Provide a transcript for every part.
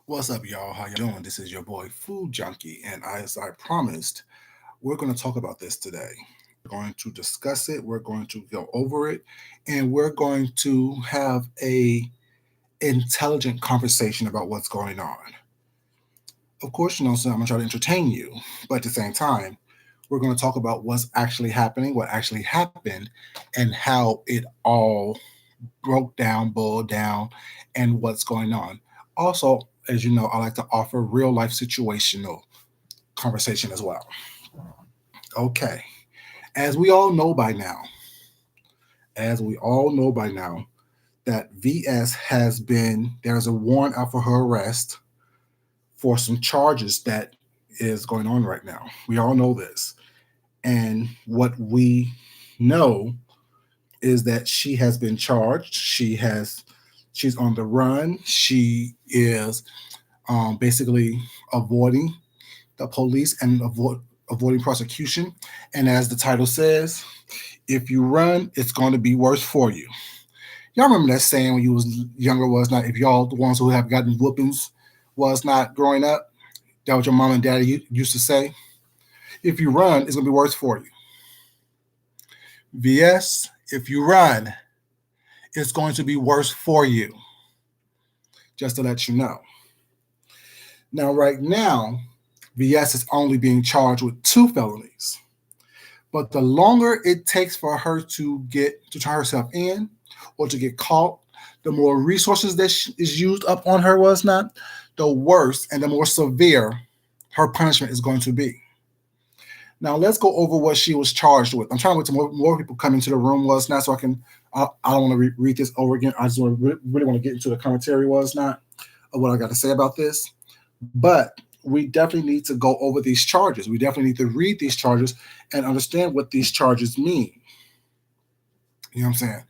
What's up, y'all? How y'all doing? This is your boy Food Junkie, and as I promised, we're going to talk about this today. We're going to discuss it. We're going to go over it, and we're going to have a intelligent conversation about what's going on. Of course, so I'm going to try to entertain you, but at the same time, we're going to talk about what's actually happening, what actually happened, and how it all broke down, boiled down, and what's going on. Also, as you know, I like to offer real life situational conversation as well. Okay. As we all know by now, as we all know by now, that VS there's a warrant out for her arrest for some charges that is going on right now. We all know this. And what we know is that she has been charged. She's on the run. She is basically avoiding the police and avoiding prosecution. And as the title says, if you run, it's going to be worse for you. Y'all remember that saying when you was younger, was not, if y'all the ones who have gotten whoopings was not growing up, that what your mom and daddy used to say. If you run, it's going to be worse for you. VS, if you run, it's going to be worse for you. Just to let you know. Now, right now, VS is only being charged with 2 felonies. But the longer it takes for her to turn herself in or to get caught, the more resources that is used up on her was not, the worse and the more severe her punishment is going to be. Now let's go over what she was charged with. I'm trying to wait till more people come into the room was not, so I can. I don't want to read this over again. I just really want to get into the commentary was not of what I got to say about this. But we definitely need to go over these charges. We definitely need to read these charges and understand what these charges mean. You know what I'm saying?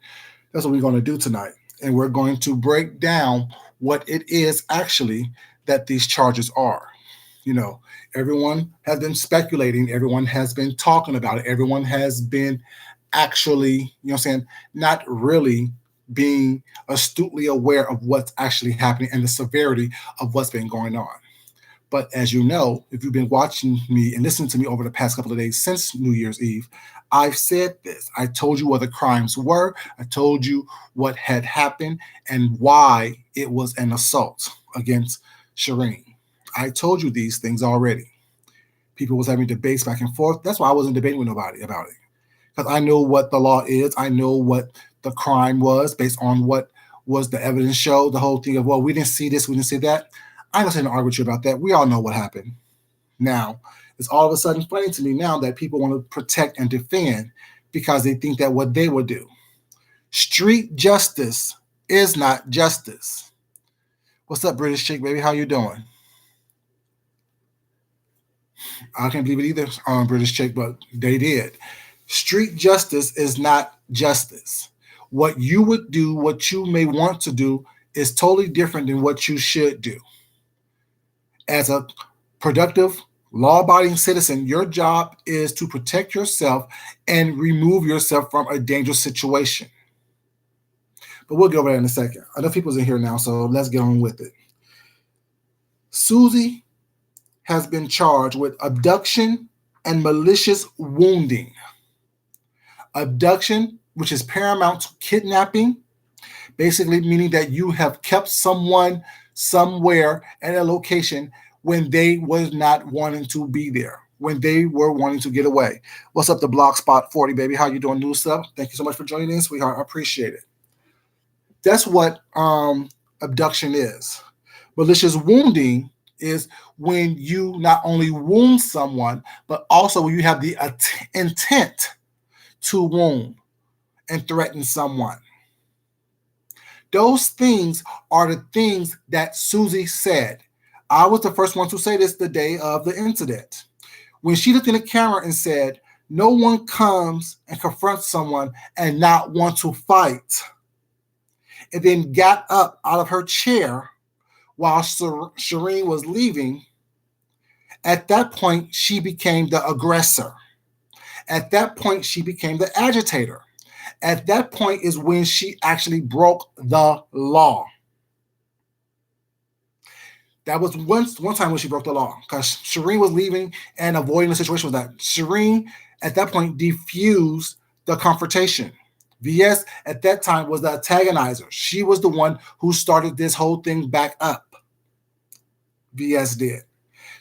That's what we're going to do tonight. And we're going to break down what it is actually that these charges are. You know, everyone has been speculating, everyone has been talking about it, everyone has been actually, you know what I'm saying, not really being astutely aware of what's actually happening and the severity of what's been going on. But as you know, if you've been watching me and listening to me over the past couple of days since New Year's Eve, I've said this. I told you what the crimes were. I told you what had happened and why it was an assault against Shireen. I told you these things already. People was having debates back and forth. That's why I wasn't debating with nobody about it. Because I know what the law is. I know what the crime was based on what was the evidence showed. The whole thing of, well, we didn't see this, we didn't see that. I'm not going to argue with you about that. We all know what happened. Now, it's all of a sudden funny to me now that people want to protect and defend because they think that what they would do. Street justice is not justice. What's up, British chick, baby? How you doing? I can't believe it either, British chick, but they did. Street justice is not justice. What you would do, what you may want to do, is totally different than what you should do. As a productive, law-abiding citizen, your job is to protect yourself and remove yourself from a dangerous situation. But we'll get over that in a second. Enough people's in here now, so let's get on with it. Susie has been charged with abduction and malicious wounding. Abduction, which is paramount to kidnapping, basically meaning that you have kept someone somewhere at a location when they was not wanting to be there, when they were wanting to get away. What's up, the Block Spot 40, baby? How you doing, new stuff? Thank you so much for joining in, sweetheart. I appreciate it. That's what abduction is. Malicious wounding is when you not only wound someone, but also when you have the intent to wound and threaten someone. Those things are the things that Susie said. I was the first one to say this the day of the incident. When she looked in the camera and said, no one comes and confronts someone and not want to fight, and then got up out of her chair while Shireen was leaving, at that point, she became the aggressor. At that point, she became the agitator. At that point is when she actually broke the law. That was one time when she broke the law because Shireen was leaving and avoiding the situation with that. Shireen, at that point, defused the confrontation. VS, at that time, was the antagonizer. She was the one who started this whole thing back up. VS did.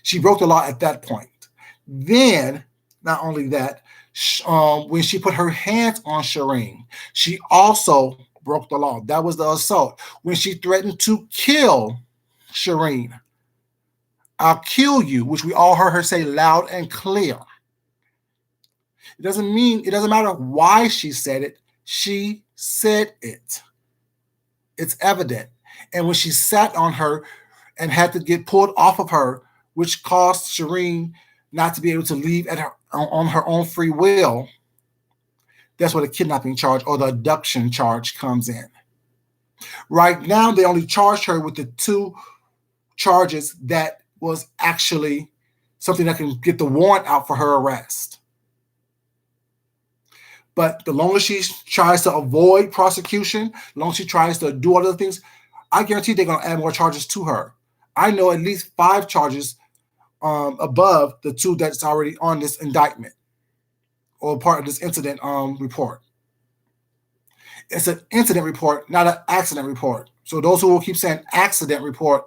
She broke the law at that point. Then, not only that, when she put her hands on Shireen, she also broke the law. That was the assault. When she threatened to kill Shireen, I'll kill you, which we all heard her say loud and clear. It doesn't matter why she said it. She said it. It's evident. And when she sat on her and had to get pulled off of her, which caused Shireen not to be able to leave on her own free will, that's where the kidnapping charge or the abduction charge comes in. Right now, they only charged her with the 2 charges that was actually something that can get the warrant out for her arrest. But the longer she tries to avoid prosecution, the longer she tries to do other things, I guarantee they're going to add more charges to her. I know at least 5 charges above the 2 that's already on this indictment or part of this incident report. It's an incident report, not an accident report. So those who will keep saying accident report,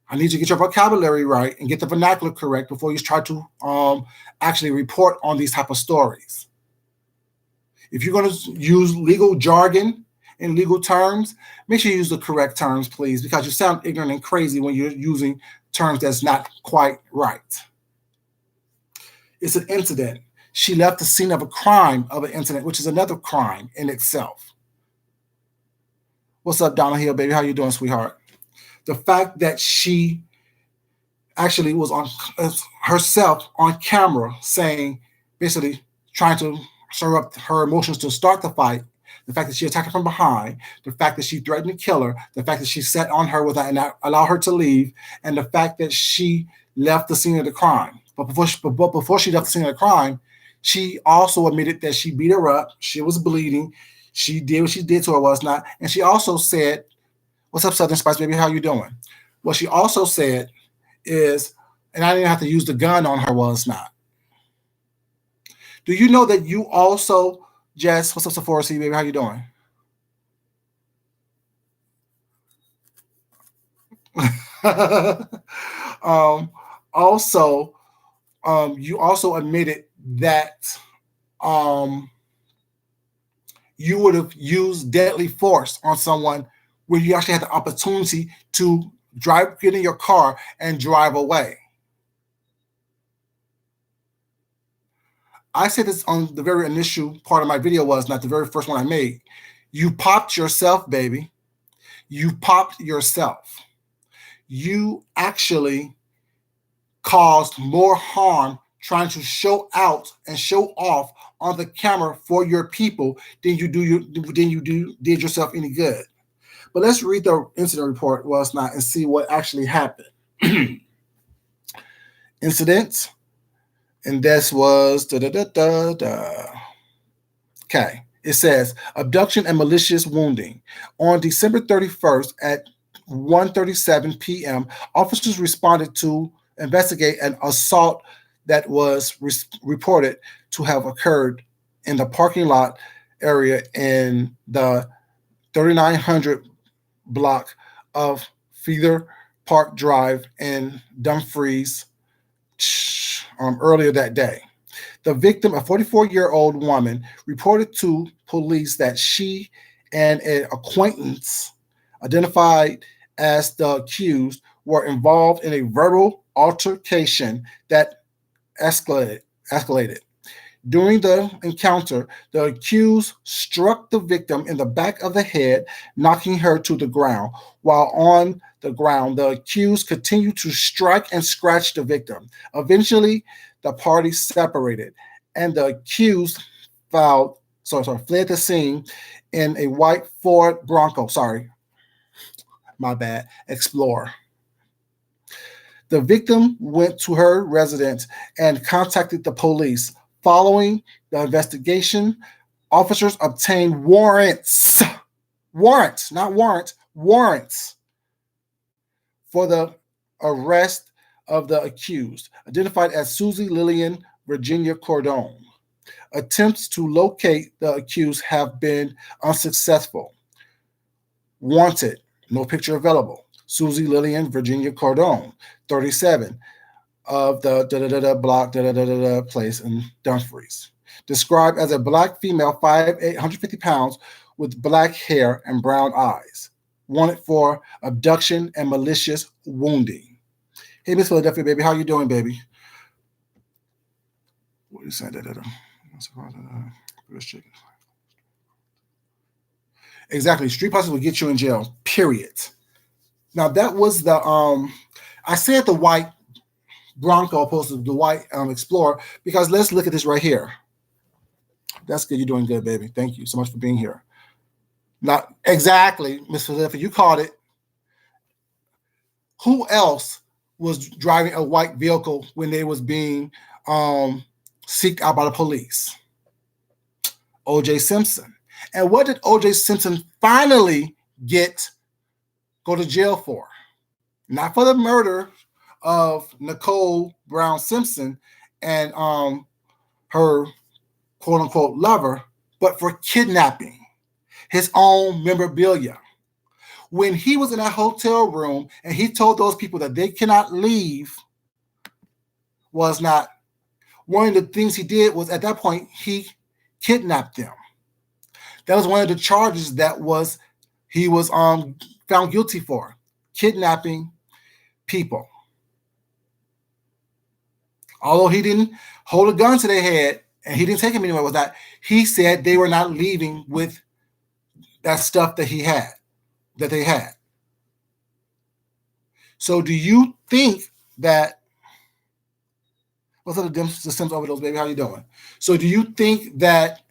I need you to get your vocabulary right and get the vernacular correct before you try to actually report on these type of stories. If you're going to use legal jargon and legal terms, make sure you use the correct terms, please, because you sound ignorant and crazy when you're using terms that's not quite right. It's an incident. She left the scene of a crime of an incident, which is another crime in itself. What's up, Donna Hill, baby? How you doing, sweetheart? The fact that she actually was on herself on camera saying, basically trying to stir up her emotions to start the fight, the fact that she attacked her from behind, the fact that she threatened to kill her, the fact that she sat on her without and not allow her to leave, and the fact that she left the scene of the crime. But before she left the scene of the crime, she also admitted that she beat her up. She was bleeding. She did what she did to her, was not. And she also said, "What's up, Southern Spice, baby? How you doing?" What she also said is, and I didn't have to use the gun on her, was not. Do you know that you also, Jess, what's up, Sephora C, baby? How you doing? You also admitted that you would have used deadly force on someone where you actually had the opportunity to get in your car and drive away. I said this on the very initial part of my video, was not the very first one I made. You popped yourself, baby. You popped yourself. You actually caused more harm trying to show out and show off on the camera for your people than you did yourself any good. But let's read the incident report, was not, and see what actually happened. Incident, and this was Okay. It says abduction and malicious wounding. On December 31st at 1:37 p.m., officers responded to investigate an assault that was reported to have occurred in the parking lot area in the 3900 block of Feather Park Drive in Dumfries earlier that day. The victim, a 44-year-old woman, reported to police that she and an acquaintance, identified as the accused, were involved in a verbal altercation that escalated. During the encounter, the accused struck the victim in the back of the head, knocking her to the ground. While on the ground, the accused continued to strike and scratch the victim. Eventually, the parties separated, and the accused fled the scene in a white Ford Bronco. Explorer. The victim went to her residence and contacted the police. Following the investigation, officers obtained warrants for the arrest of the accused, identified as Susie Lillian Virginia Cordone. Attempts to locate the accused have been unsuccessful. Wanted, no picture available. Susie Lillian Virginia Cordone, 37, of the block place in Dumfries. Described as a black female, 5'8", 150 pounds, with black hair and brown eyes. Wanted for abduction and malicious wounding. Hey, Miss Philadelphia, baby, how you doing, baby? What are you saying? Exactly. Street process will get you in jail, period. Now, that was the, I said the white Bronco opposed to the white Explorer, because let's look at this right here. That's good. You're doing good, baby. Thank you so much for being here. Not exactly, Miss Philadelphia, you caught it. Who else was driving a white vehicle when they was being seeked out by the police? O.J. Simpson. And what did O.J. Simpson finally go to jail for? Not for the murder of Nicole Brown Simpson and her quote-unquote lover, but for kidnapping his own memorabilia. When he was in that hotel room and he told those people that they cannot leave, was not one of the things he did was at that point he kidnapped them. That was one of the charges that he was found guilty for, kidnapping people. Although he didn't hold a gun to their head and he didn't take them anywhere with that, he said they were not leaving with that stuff that they had. So do you think that, what's up the Sims Overdose, baby? How you doing? So do you think that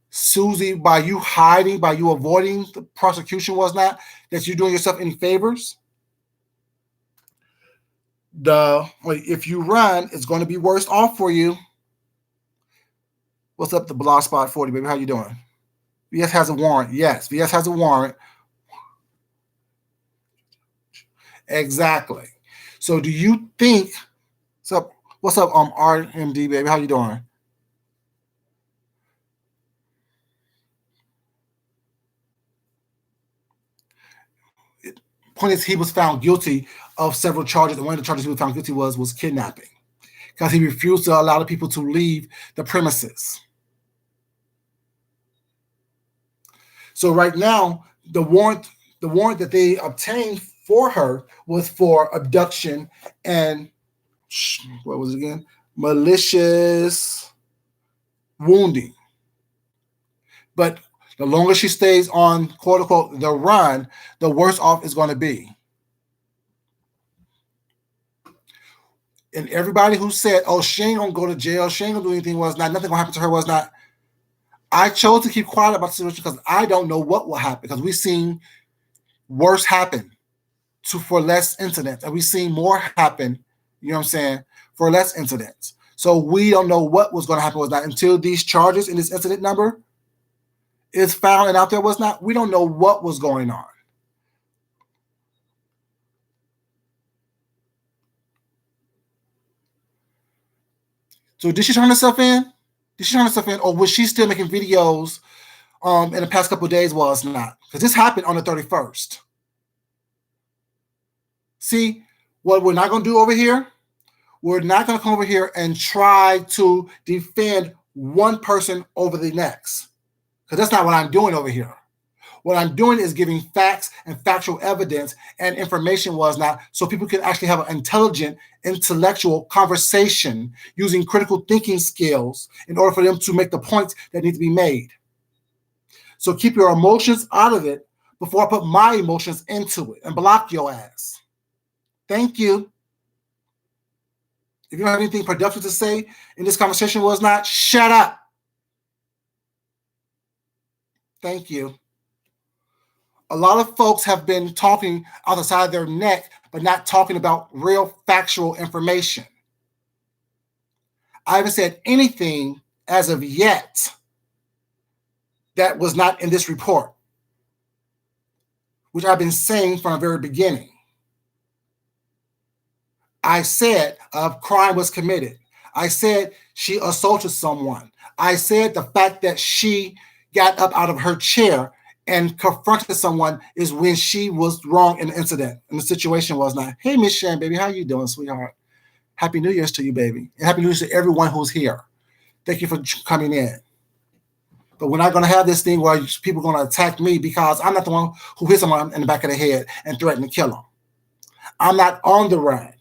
Susie, by you hiding, by you avoiding the prosecution was not, that you're doing yourself any favors? If you run, it's going to be worse off for you. What's up, the Blog Spot 40, baby? How you doing? VS has a warrant. Yes, VS has a warrant. Exactly. So do you think, what's up, RMD, baby? How you doing? Point is, he was found guilty of several charges, and one of the charges he was found guilty was kidnapping, because he refused to allow the people to leave the premises. So right now, the warrant that they obtained for her was for abduction and, what was it again? Malicious wounding. But the longer she stays on, quote unquote, the run, the worse off it's going to be. And everybody who said, oh, she ain't going to go to jail, she ain't going to do anything, was not, nothing going to happen to her, was not. I chose to keep quiet about the situation because I don't know what will happen, because we've seen worse happen for less incidents, and we've seen more happen, you know what I'm saying, for less incidents. So we don't know what was going to happen was not until these charges in this incident number is found and out there was not. We don't know what was going on. So did she turn herself in? Did she turn herself in, or was she still making videos in the past couple of days? Was not, because this happened on the 31st. See, what we're not going to do over here, we're not going to come over here and try to defend one person over the next, because that's not what I'm doing over here. What I'm doing is giving facts and factual evidence and information was not, so people can actually have an intelligent, intellectual conversation using critical thinking skills in order for them to make the points that need to be made. So keep your emotions out of it before I put my emotions into it and block your ass. Thank you. If you don't have anything productive to say in this conversation, was not, shut up. Thank you. A lot of folks have been talking out the side of their neck, but not talking about real factual information. I haven't said anything as of yet that was not in this report, which I've been saying from the very beginning. I said a crime was committed. I said she assaulted someone. I said the fact that she got up out of her chair and confronted someone is when she was wrong in the incident. And the situation was not, hey, Miss Shan, baby, how you doing, sweetheart? Happy New Year's to you, baby. And Happy New Year's to everyone who's here. Thank you for coming in. But we're not going to have this thing where people are going to attack me because I'm not the one who hit someone in the back of the head and threatened to kill them. I'm not on the run.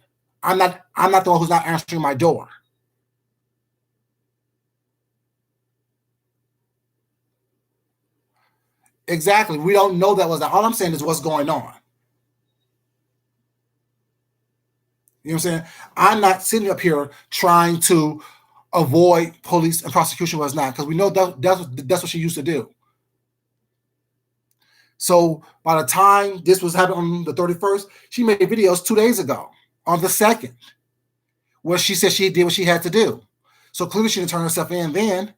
I'm not the one who's not answering my door. Exactly. We don't know that was that. All I'm saying is what's going on. You know what I'm saying? I'm not sitting up here trying to avoid police and prosecution was not, because we know that's what she used to do. So by the time this was happening on the 31st, she made videos 2 days ago on the 2nd, where she said she did what she had to do. So clearly she didn't turn herself in then.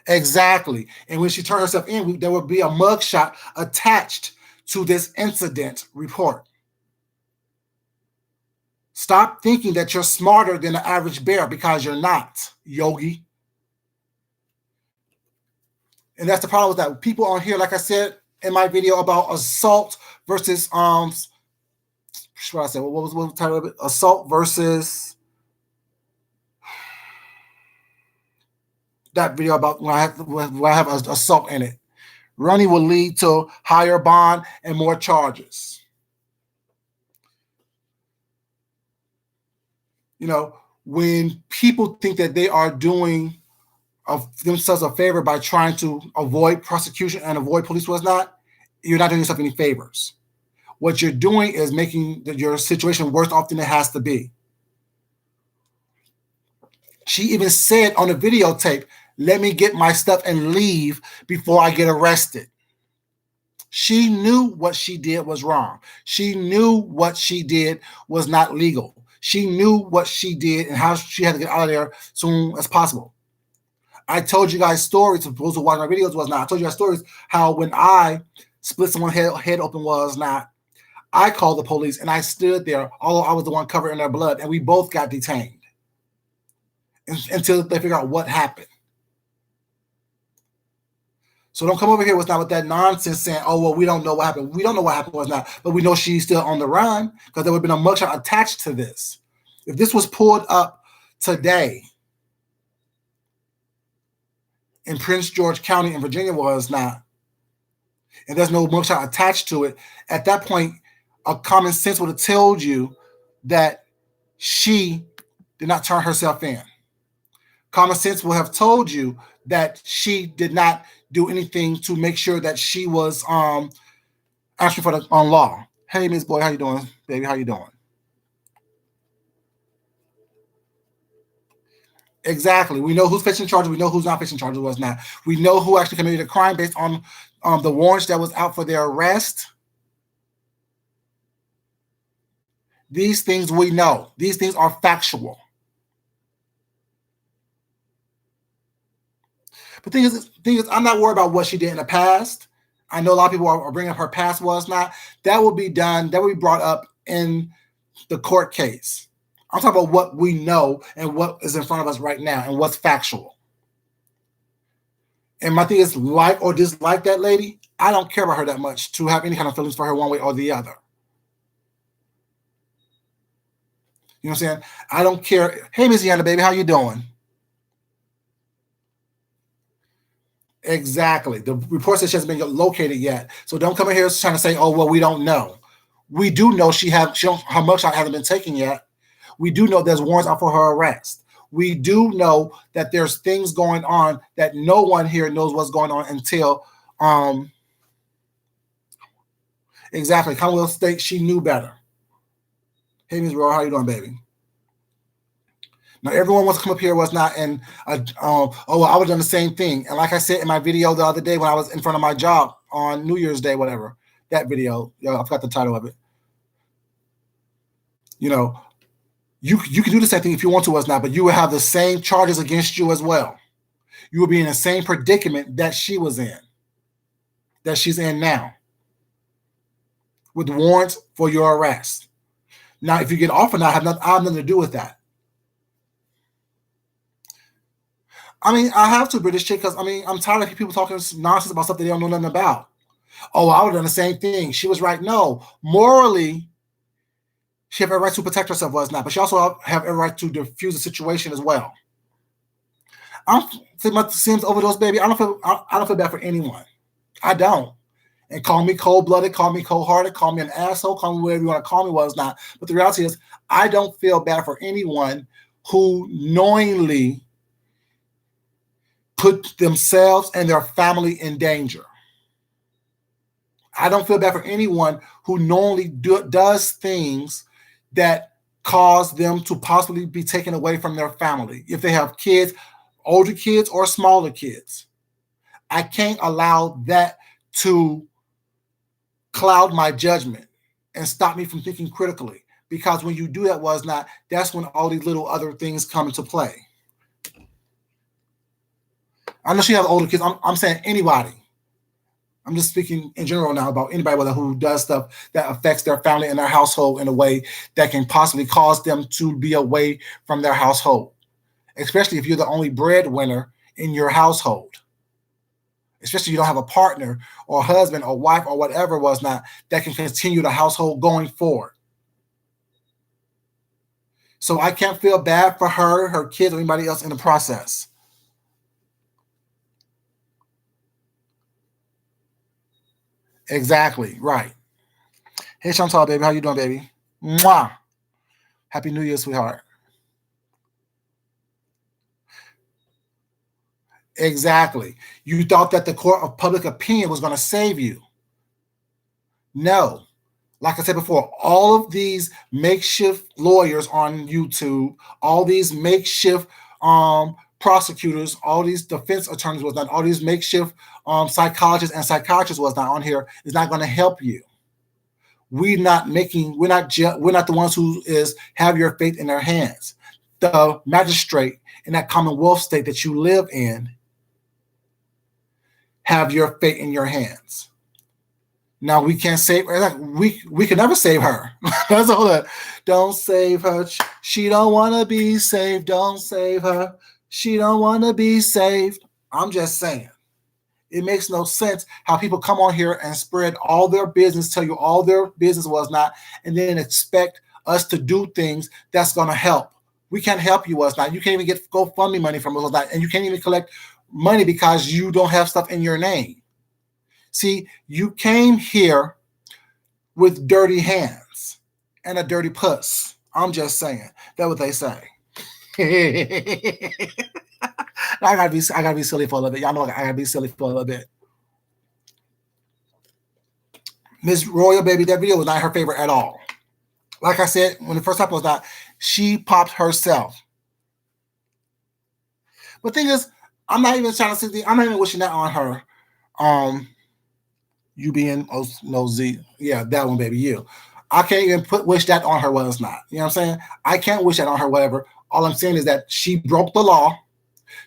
Exactly. And when she turned herself in, there would be a mugshot attached to this incident report. Stop thinking that you're smarter than the average bear, because you're not, Yogi. And that's the problem with that. People on here, like I said in my video about assault versus what I said? What was the title of it? Assault versus that video about when I have assault in it. Running will lead to higher bond and more charges. You know, when people think that they are doing themselves a favor by trying to avoid prosecution and avoid police was not, you're not doing yourself any favors. What you're doing is making your situation worse off than it has to be. She even said on the videotape, let me get my stuff and leave before I get arrested. She knew what she did was wrong. She knew what she did was not legal. She knew what she did and how she had to get out of there as soon as possible. I told you guys stories, those who watch my videos was not. I told you guys stories how when I split someone's head open was not, I called the police and I stood there, although I was the one covered in their blood, and we both got detained until they figure out what happened. So don't come over here with that nonsense saying, oh, well, we don't know what happened. We don't know what happened was not, but we know she's still on the run because there would have been a mugshot attached to this. If this was pulled up today in Prince George County in Virginia was not, and there's no mugshot attached to it, at that point, a common sense would have told you that she did not turn herself in. Common sense will have told you that she did not do anything to make sure that she was answering for the law. Hey, Miss Boy, how you doing, baby? How you doing? Exactly. We know who's facing charges. We know who's not facing charges. Was not. We know who actually committed a crime based on the warrants that was out for their arrest. These things we know. These things are factual. But the thing is, I'm not worried about what she did in the past. I know a lot of people are bringing up her past was not. That will be done. That will be brought up in the court case. I'm talking about what we know and what is in front of us right now and what's factual. And my thing is, like or dislike that lady, I don't care about her that much to have any kind of feelings for her one way or the other. You know what I'm saying? I don't care. Hey, Miss Yana, baby, how you doing? Exactly. The report says she hasn't been located yet. So don't come in here trying to say, oh, well, we don't know. We do know her mugshot hasn't been taken yet. We do know there's warrants out for her arrest. We do know that there's things going on that no one here knows what's going on until exactly. Commonwealth State, she knew better. Hey, Ms. Roy, how you doing, baby? Now, everyone wants to come up here was not in, oh, well, I was doing the same thing. And like I said in my video the other day when I was in front of my job on New Year's Day, whatever, that video, I forgot the title of it. You know, you can do the same thing if you want to was not, but you will have the same charges against you as well. You will be in the same predicament that she was in, that she's in now. with warrants for your arrest. Now, if you get off or not, I have nothing to do with that. I mean, I have to, British chick, because I mean, I'm tired of people talking nonsense about stuff that they don't know nothing about. Oh, I would have done the same thing. She was right. No, morally, she have every right to protect herself, was not, but she also have every right to defuse the situation as well. I'm my Sims overdose, baby. I don't feel bad for anyone. I don't. And call me cold-blooded, call me cold-hearted, call me an asshole, call me whatever you want to call me, was not. But the reality is, I don't feel bad for anyone who knowingly put themselves and their family in danger. I don't feel bad for anyone who knowingly does things that cause them to possibly be taken away from their family. If they have kids, older kids or smaller kids, I can't allow that to cloud my judgment and stop me from thinking critically. Because when you do that, was not, that's when all these little other things come into play. I know she has older kids. I'm saying anybody. I'm just speaking in general now about anybody who does stuff that affects their family and their household in a way that can possibly cause them to be away from their household, especially if you're the only breadwinner in your household. Especially if you don't have a partner or husband or wife or whatever was not that can continue the household going forward. So I can't feel bad for her, her kids, or anybody else in the process. Exactly, right. Hey, Chantal, baby. How you doing, baby? Mwah. Happy New Year, sweetheart. Exactly. You thought that the court of public opinion was going to save you. No. Like I said before, all of these makeshift lawyers on YouTube, all these makeshift prosecutors, all these defense attorneys was not, all these makeshift psychologists and psychiatrists was not on here is not going to help you. We're not the ones who have your fate in their hands. The magistrate in that commonwealth state that you live in have your fate in your hands. Now we can't save her. We can never save her. That's all that. Don't save her. She don't want to be saved. Don't save her. She don't want to be saved. I'm just saying. It makes no sense how people come on here and spread all their business, tell you all their business was not, and then expect us to do things that's going to help. We can't help you, was not. You can't even get GoFundMe money from us, was not, and you can't even collect money because you don't have stuff in your name. See, you came here with dirty hands and a dirty puss. I'm just saying. That's what they say. I gotta be silly for a little bit. Y'all know I gotta be silly for a little bit. Miss Royal, baby, that video was not her favorite at all. Like I said, when the first time was not, she popped herself. But the thing is, I'm not even trying to see. I'm not even wishing that on her. You being Z, yeah, that one, baby, you. I can't even wish that on her. Well, it's not. You know what I'm saying? I can't wish that on her. Whatever. All I'm saying is that she broke the law.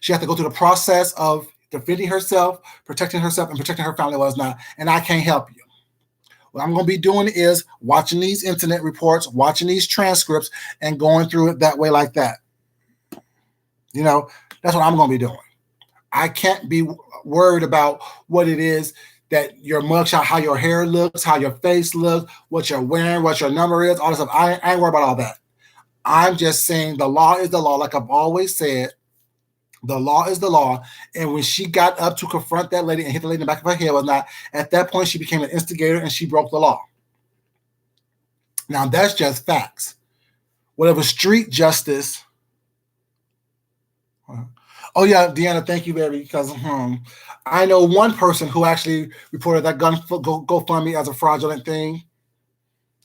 She had to go through the process of defending herself, protecting herself, and protecting her family. Was not, and I can't help you. What I'm going to be doing is watching these internet reports, watching these transcripts, and going through it that way, like that. You know, that's what I'm going to be doing. I can't be worried about what it is that your mugshot, how your hair looks, how your face looks, what you're wearing, what your number is, all this stuff. I ain't worried about all that. I'm just saying the law is the law. Like I've always said, the law is the law. And when she got up to confront that lady and hit the lady in the back of her head, was not, at that point, she became an instigator and she broke the law. Now, that's just facts. Whatever street justice. Oh, yeah, Deanna, thank you, baby, because I know one person who actually reported that GoFundMe as a fraudulent thing.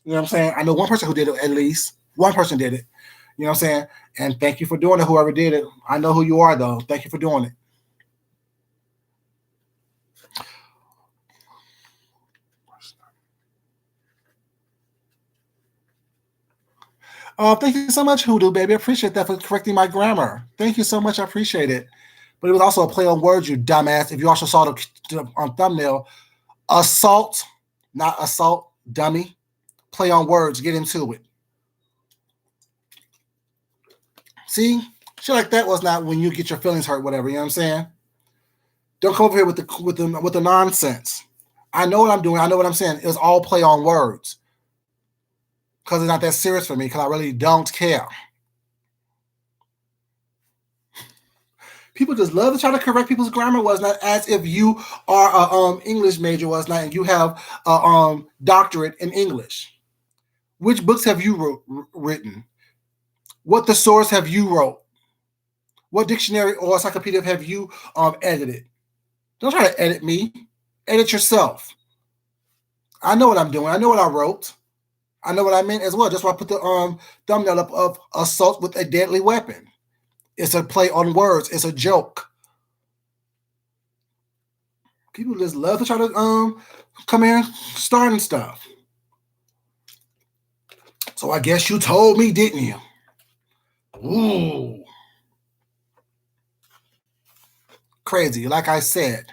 You know what I'm saying? I know one person who did it, at least. One person did it. You know what I'm saying? And thank you for doing it, whoever did it. I know who you are, though. Thank you for doing it. Oh, thank you so much, Hoodoo, baby. I appreciate that for correcting my grammar. Thank you so much. I appreciate it. But it was also a play on words, you dumbass. If you also saw the thumbnail, assault, not assault. dummy. Play on words. Get into it. See? Shit like that was not when you get your feelings hurt, whatever. You know what I'm saying? Don't come over here with the nonsense. I know what I'm doing. I know what I'm saying. It's all play on words. Because it's not that serious for me. Because I really don't care. People just love to try to correct people's grammar, was not as if you are a English major, was not, and you have a doctorate in English. Which books have you written? What thesaurus have you wrote? What dictionary or encyclopedia have you edited? Don't try to edit me. Edit yourself. I know what I'm doing. I know what I wrote. I know what I meant as well. That's why I put the thumbnail up of assault with a deadly weapon. It's a play on words. It's a joke. People just love to try to come in starting stuff. So I guess you told me, didn't you? Ooh. Crazy. Like I said.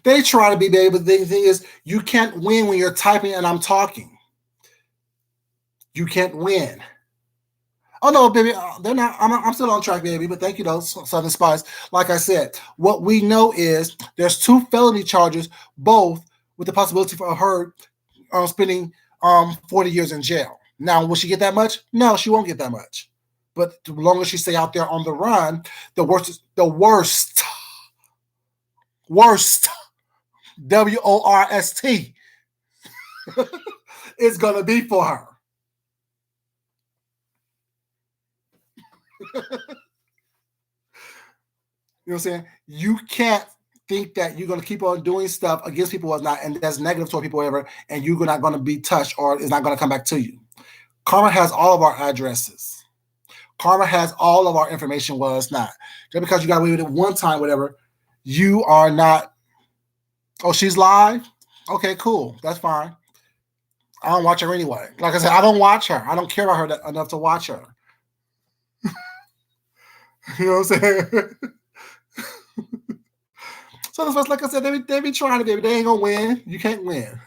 They try to be baby, but the thing is, you can't win when you're typing and I'm talking. You can't win. Oh no, baby, they're not. I'm still on track, baby. But thank you, though, Southern Spice. Like I said, what we know is there's 2 felony charges, both with the possibility for her spending 40 years in jail. Now, will she get that much? No, she won't get that much. But the longer she stay out there on the run, the worst, worst, WORST is gonna be for her. You know what I'm saying? You can't think that you're going to keep on doing stuff against people or not, and that's negative toward people, whatever, and you're not going to be touched or it's not going to come back to you. Karma has all of our addresses. Karma has all of our information, well, it's not. Just because you got away with it one time, whatever, you are not. Oh, she's live? Okay, cool. That's fine. I don't watch her anyway. Like I said, I don't watch her. I don't care about her enough to watch her. You know what I'm saying? So that's like I said, they be trying to, baby. They ain't gonna win. You can't win.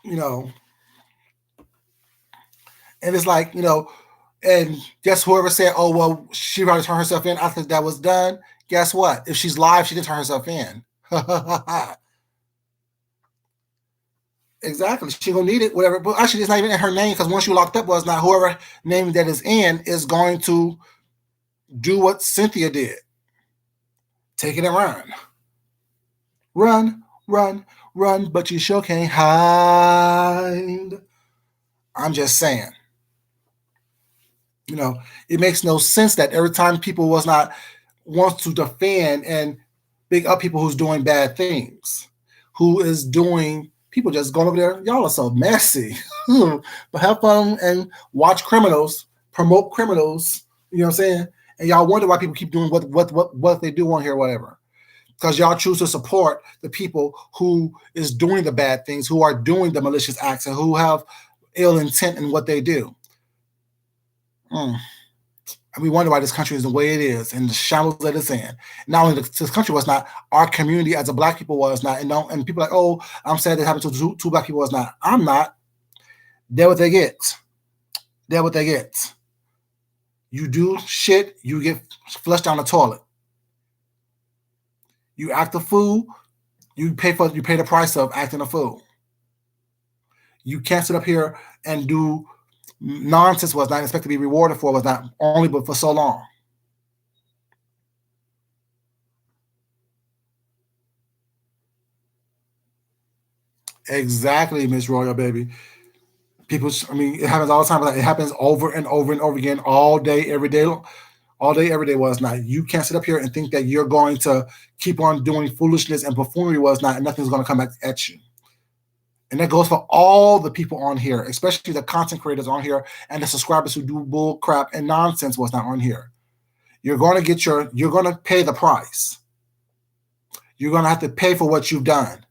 You know. And it's like, you know, and guess whoever said, oh, well, she probably turned herself in after that was done. Guess what? If she's live, she didn't turn herself in. Exactly. She gonna need it, whatever. But actually, it's not even in her name, because once you locked up, was not whoever name that is in is going to do what Cynthia did. Take it and run. Run, run, run, but you sure can't hide. I'm just saying. You know, it makes no sense that every time people was not wants to defend and big up people who's doing bad things, who is doing people just going over there. Y'all are so messy. But have fun and watch criminals, promote criminals. You know what I'm saying? And y'all wonder why people keep doing what they do on here, whatever. Because y'all choose to support the people who is doing the bad things, who are doing the malicious acts, and who have ill intent in what they do. And we wonder why this country is the way it is and the shambles that it's in. Not only this country was not, our community as a black people was not. And people are like, oh, I'm sad that happened to 2 black people was not. I'm not. They're what they get. They're what they get. You do shit, you get flushed down the toilet. You act a fool, you pay the price of acting a fool. You can't sit up here and do nonsense was not expected to be rewarded for, was not only but for so long. Exactly, Miss Royal, baby. People, I mean, it happens all the time. It happens over and over and over again, all day, every day. All day, every day was not. You can't sit up here and think that you're going to keep on doing foolishness and buffoonery was not, and nothing's going to come back at you. And that goes for all the people on here, especially the content creators on here and the subscribers who do bull crap and nonsense was not on here. You're going to pay the price. You're going to have to pay for what you've done.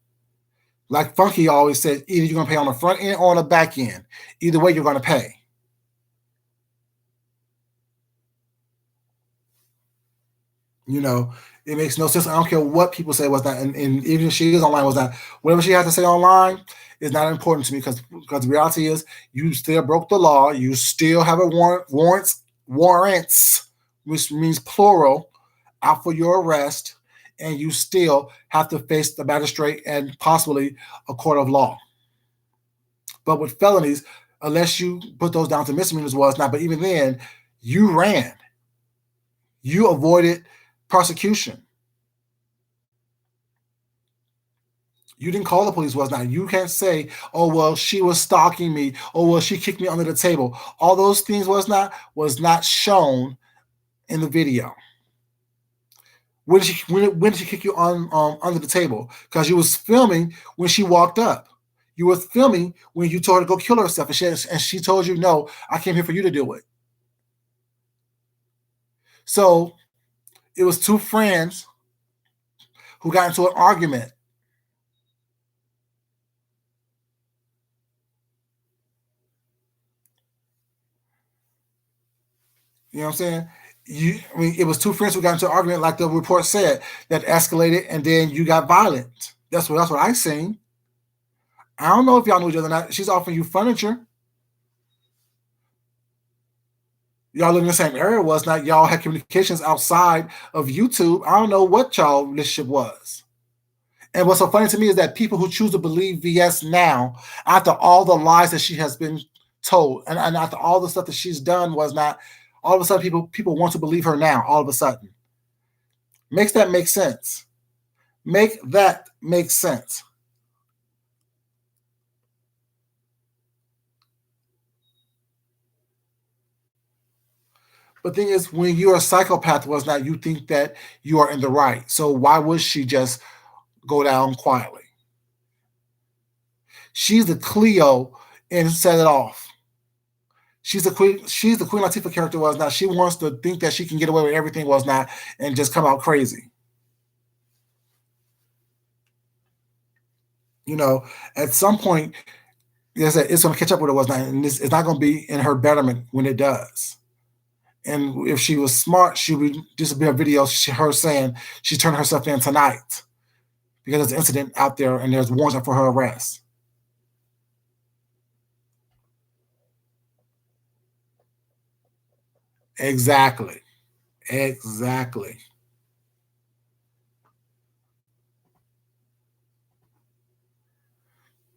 Like Funky always says, either you're going to pay on the front end or on the back end. Either way, you're going to pay. You know, It makes no sense. I don't care what people say was not, and even if she is online was not. Whatever she has to say online is not important to me because the reality is you still broke the law. You still have a warrants, which means plural, out for your arrest, and you still have to face the magistrate and possibly a court of law. But with felonies, unless you put those down to misdemeanors, well, it's not. But even then, you ran. You avoided prosecution. You didn't call the police, was not. You can't say, oh, well, she was stalking me. Oh, well, she kicked me under the table. All those things was not shown in the video. When did she kick you on under the table? Because you was filming when she walked up. You were filming when you told her to go kill herself, and she told you, no, I came here for you to do it. So it was two friends who got into an argument. You know what I'm saying? It was two friends who got into an argument, like the report said, that escalated, and then you got violent. That's what I seen. I don't know if y'all know each other or not. She's offering you furniture. Y'all live in the same area, was not. Y'all had communications outside of YouTube. I don't know what y'all relationship was. And what's so funny to me is that people who choose to believe VS now, after all the lies that she has been told, and after all the stuff that she's done, was not. All of a sudden, people want to believe her now. All of a sudden, makes that make sense? Make that make sense? But the thing is, when you're a psychopath, was not, you think that you are in the right. So why would she just go down quietly? She's the Cleo and set it off. She's the Queen. She's the Queen Latifah character, was not. She wants to think that she can get away with everything, was not, and just come out crazy. You know, at some point, it's going to catch up with her, was not, and it's not going to be in her betterment when it does. And if she was smart, she would just be a video, her saying she turned herself in tonight because there's an incident out there and there's warrants for her arrest. Exactly. Exactly.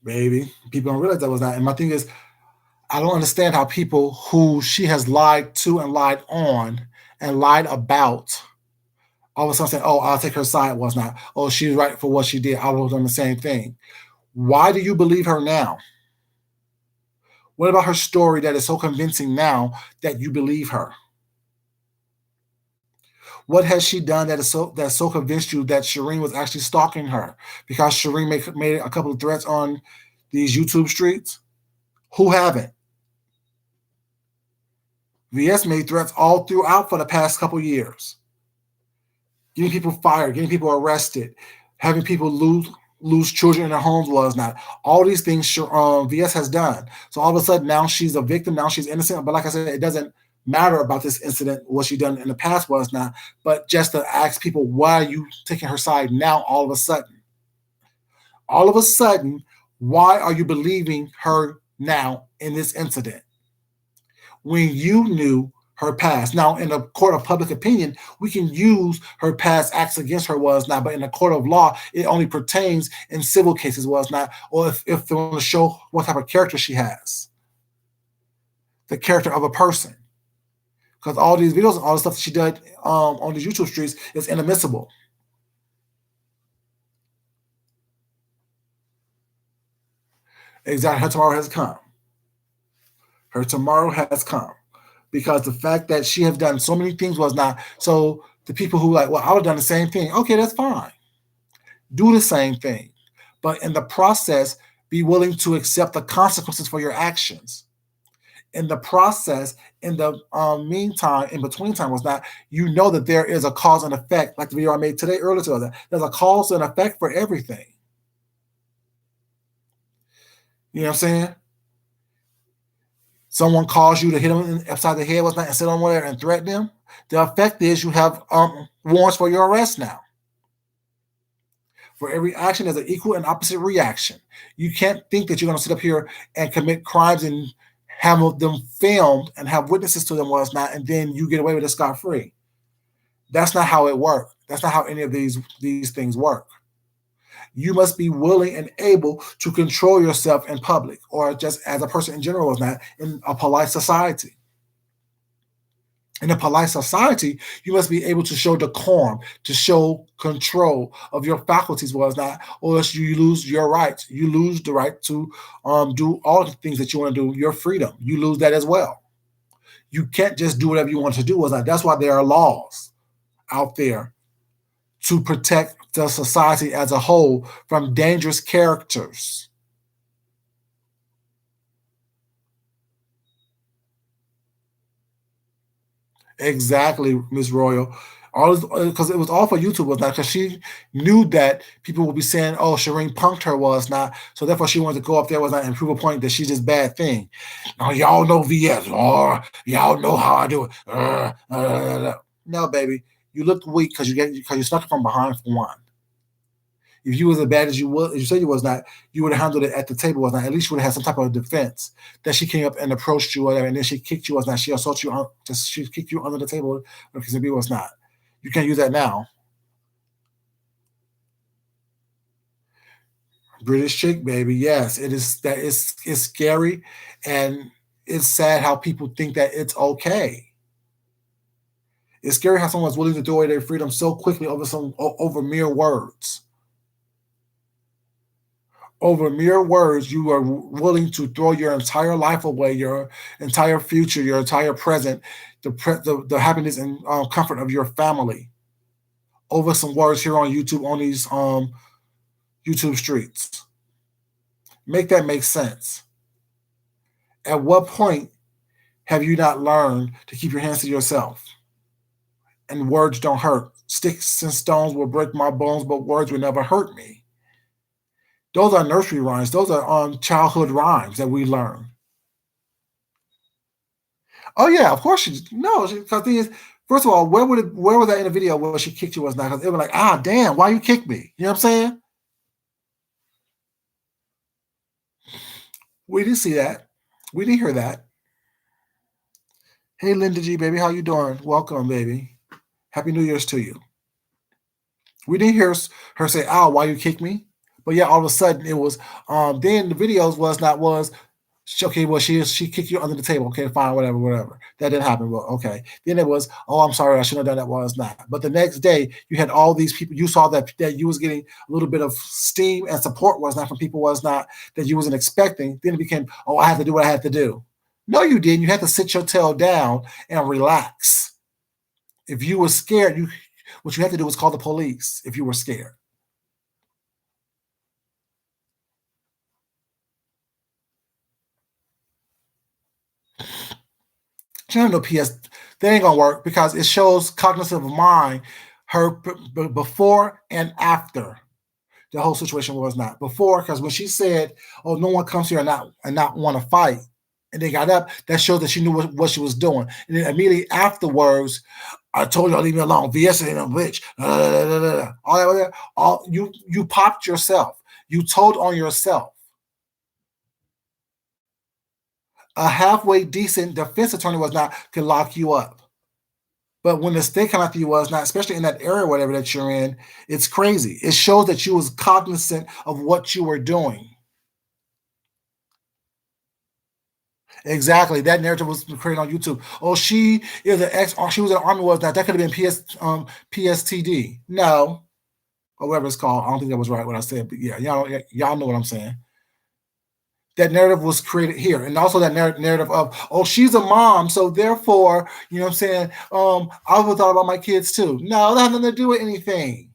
Baby. People don't realize that was not. And my thing is, I don't understand how people who she has lied to and lied on and lied about all of a sudden say, oh, I'll take her side, was not. Oh, she's right for what she did. I would have done the same thing. Why do you believe her now? What about her story that is so convincing now that you believe her? What has she done that so convinced you that Shireen was actually stalking her? Because Shireen made a couple of threats on these YouTube streets. Who haven't? VS made threats all throughout for the past couple of years. Getting people fired, getting people arrested, having people lose children in their homes, was not. All these things VS has done. So all of a sudden now she's a victim, now she's innocent. But like I said, it doesn't matter about this incident, what she done in the past, was not. But just to ask people, why are you taking her side now all of a sudden? All of a sudden, why are you believing her now in this incident? When you knew her past. Now, in the court of public opinion, we can use her past acts against her, was not, but in the court of law, it only pertains in civil cases, was not, or if they want to show what type of character she has, the character of a person. Because all these videos, all the stuff that she did on the YouTube streets is inadmissible. Exactly. Her tomorrow has come. Her tomorrow has come. Because the fact that she has done so many things, was not. So the people who like, well, I would have done the same thing. Okay, that's fine. Do the same thing. But in the process, be willing to accept the consequences for your actions. In the process, in the meantime, in between time, was not, you know that there is a cause and effect, like the video I made today earlier to that. There's a cause and effect for everything. You know what I'm saying? someone calls you to hit them upside the head and sit on whatever and threaten them, the effect is you have warrants for your arrest now. For every action, there's an equal and opposite reaction. You can't think that you're going to sit up here and commit crimes and have them filmed and have witnesses to them was not, and then you get away with it scot-free. That's not how it works. That's not how any of these things work. You must be willing and able to control yourself in public, or just as a person in general is not, in a polite society. In a polite society, you must be able to show decorum, to show control of your faculties, was not, or else you lose your rights. You lose the right to do all the things that you want to do, your freedom. You lose that as well. You can't just do whatever you want to do, was not. That's why there are laws out there to protect the society as a whole from dangerous characters. Exactly, Miss Royal. All because it was all for YouTube, was not, because she knew that people would be saying, "Oh, Shireen punked her," was not. So therefore, she wanted to go up there, was not, and prove a point that she's just bad thing. Now y'all know VS, or y'all know how I do it. No, baby, you look weak because you stuck it from behind for one. If you was as bad as you said you was not, you would have handled it at the table, was not. At least you would have had some type of defense that she came up and approached you, whatever, and then she kicked you, was not. She assaulted you, she kicked you under the table because it was not. You can't use that now. British chick, baby. Yes, it is. That is. It's scary, and it's sad how people think that it's okay. It's scary how someone's willing to throw away their freedom so quickly over mere words. Over mere words, you are willing to throw your entire life away, your entire future, your entire present, the happiness and comfort of your family, over some words here on YouTube, on these YouTube streets. Make that make sense. At what point have you not learned to keep your hands to yourself? And words don't hurt. Sticks and stones will break my bones, but words will never hurt me. Those are nursery rhymes. Those are childhood rhymes that we learn. Oh yeah, of course she no. Because the thing is, first of all, where was that in the video where she kicked you was not? Because it was like, ah, damn, why you kick me? You know what I'm saying? We didn't see that. We didn't hear that. Hey, Linda G, baby, how you doing? Welcome, baby. Happy New Year's to you. We didn't hear her say, "Oh, why you kick me?" But yeah, all of a sudden it was. Then the videos was okay. Well, she kicked you under the table. Okay, fine, whatever. That didn't happen. Well, okay. Then it was, oh, I'm sorry, I shouldn't have done that. Was not. But the next day you had all these people. You saw that you was getting a little bit of steam and support, was not, from people, was not, that you wasn't expecting. Then it became, oh, I have to do what I had to do. No, you didn't. You had to sit your tail down and relax. If you were scared, what you had to do was call the police if you were scared. Channel PS, that ain't gonna work because it shows cognitive mind, her before and after the whole situation was not before, because when she said, "Oh, no one comes here and not want to fight," and they got up, that showed that she knew what she was doing. And then immediately afterwards, I told y'all leave me alone. VS ain't a bitch. All that, all you popped yourself. You told on yourself. A halfway decent defense attorney was not could lock you up. But when the state come after you was not, especially in that area, whatever that you're in, it's crazy. It shows that you was cognizant of what you were doing. Exactly. That narrative was created on YouTube. Oh, she is an ex. She was in the army. Was not. That could have been PSTD. No, or whatever it's called. I don't think that was right what I said. But yeah, y'all know what I'm saying. That narrative was created here, and also that narrative of, oh, she's a mom, so therefore, you know what I'm saying, I would thought about my kids too. No, that had nothing to do with anything.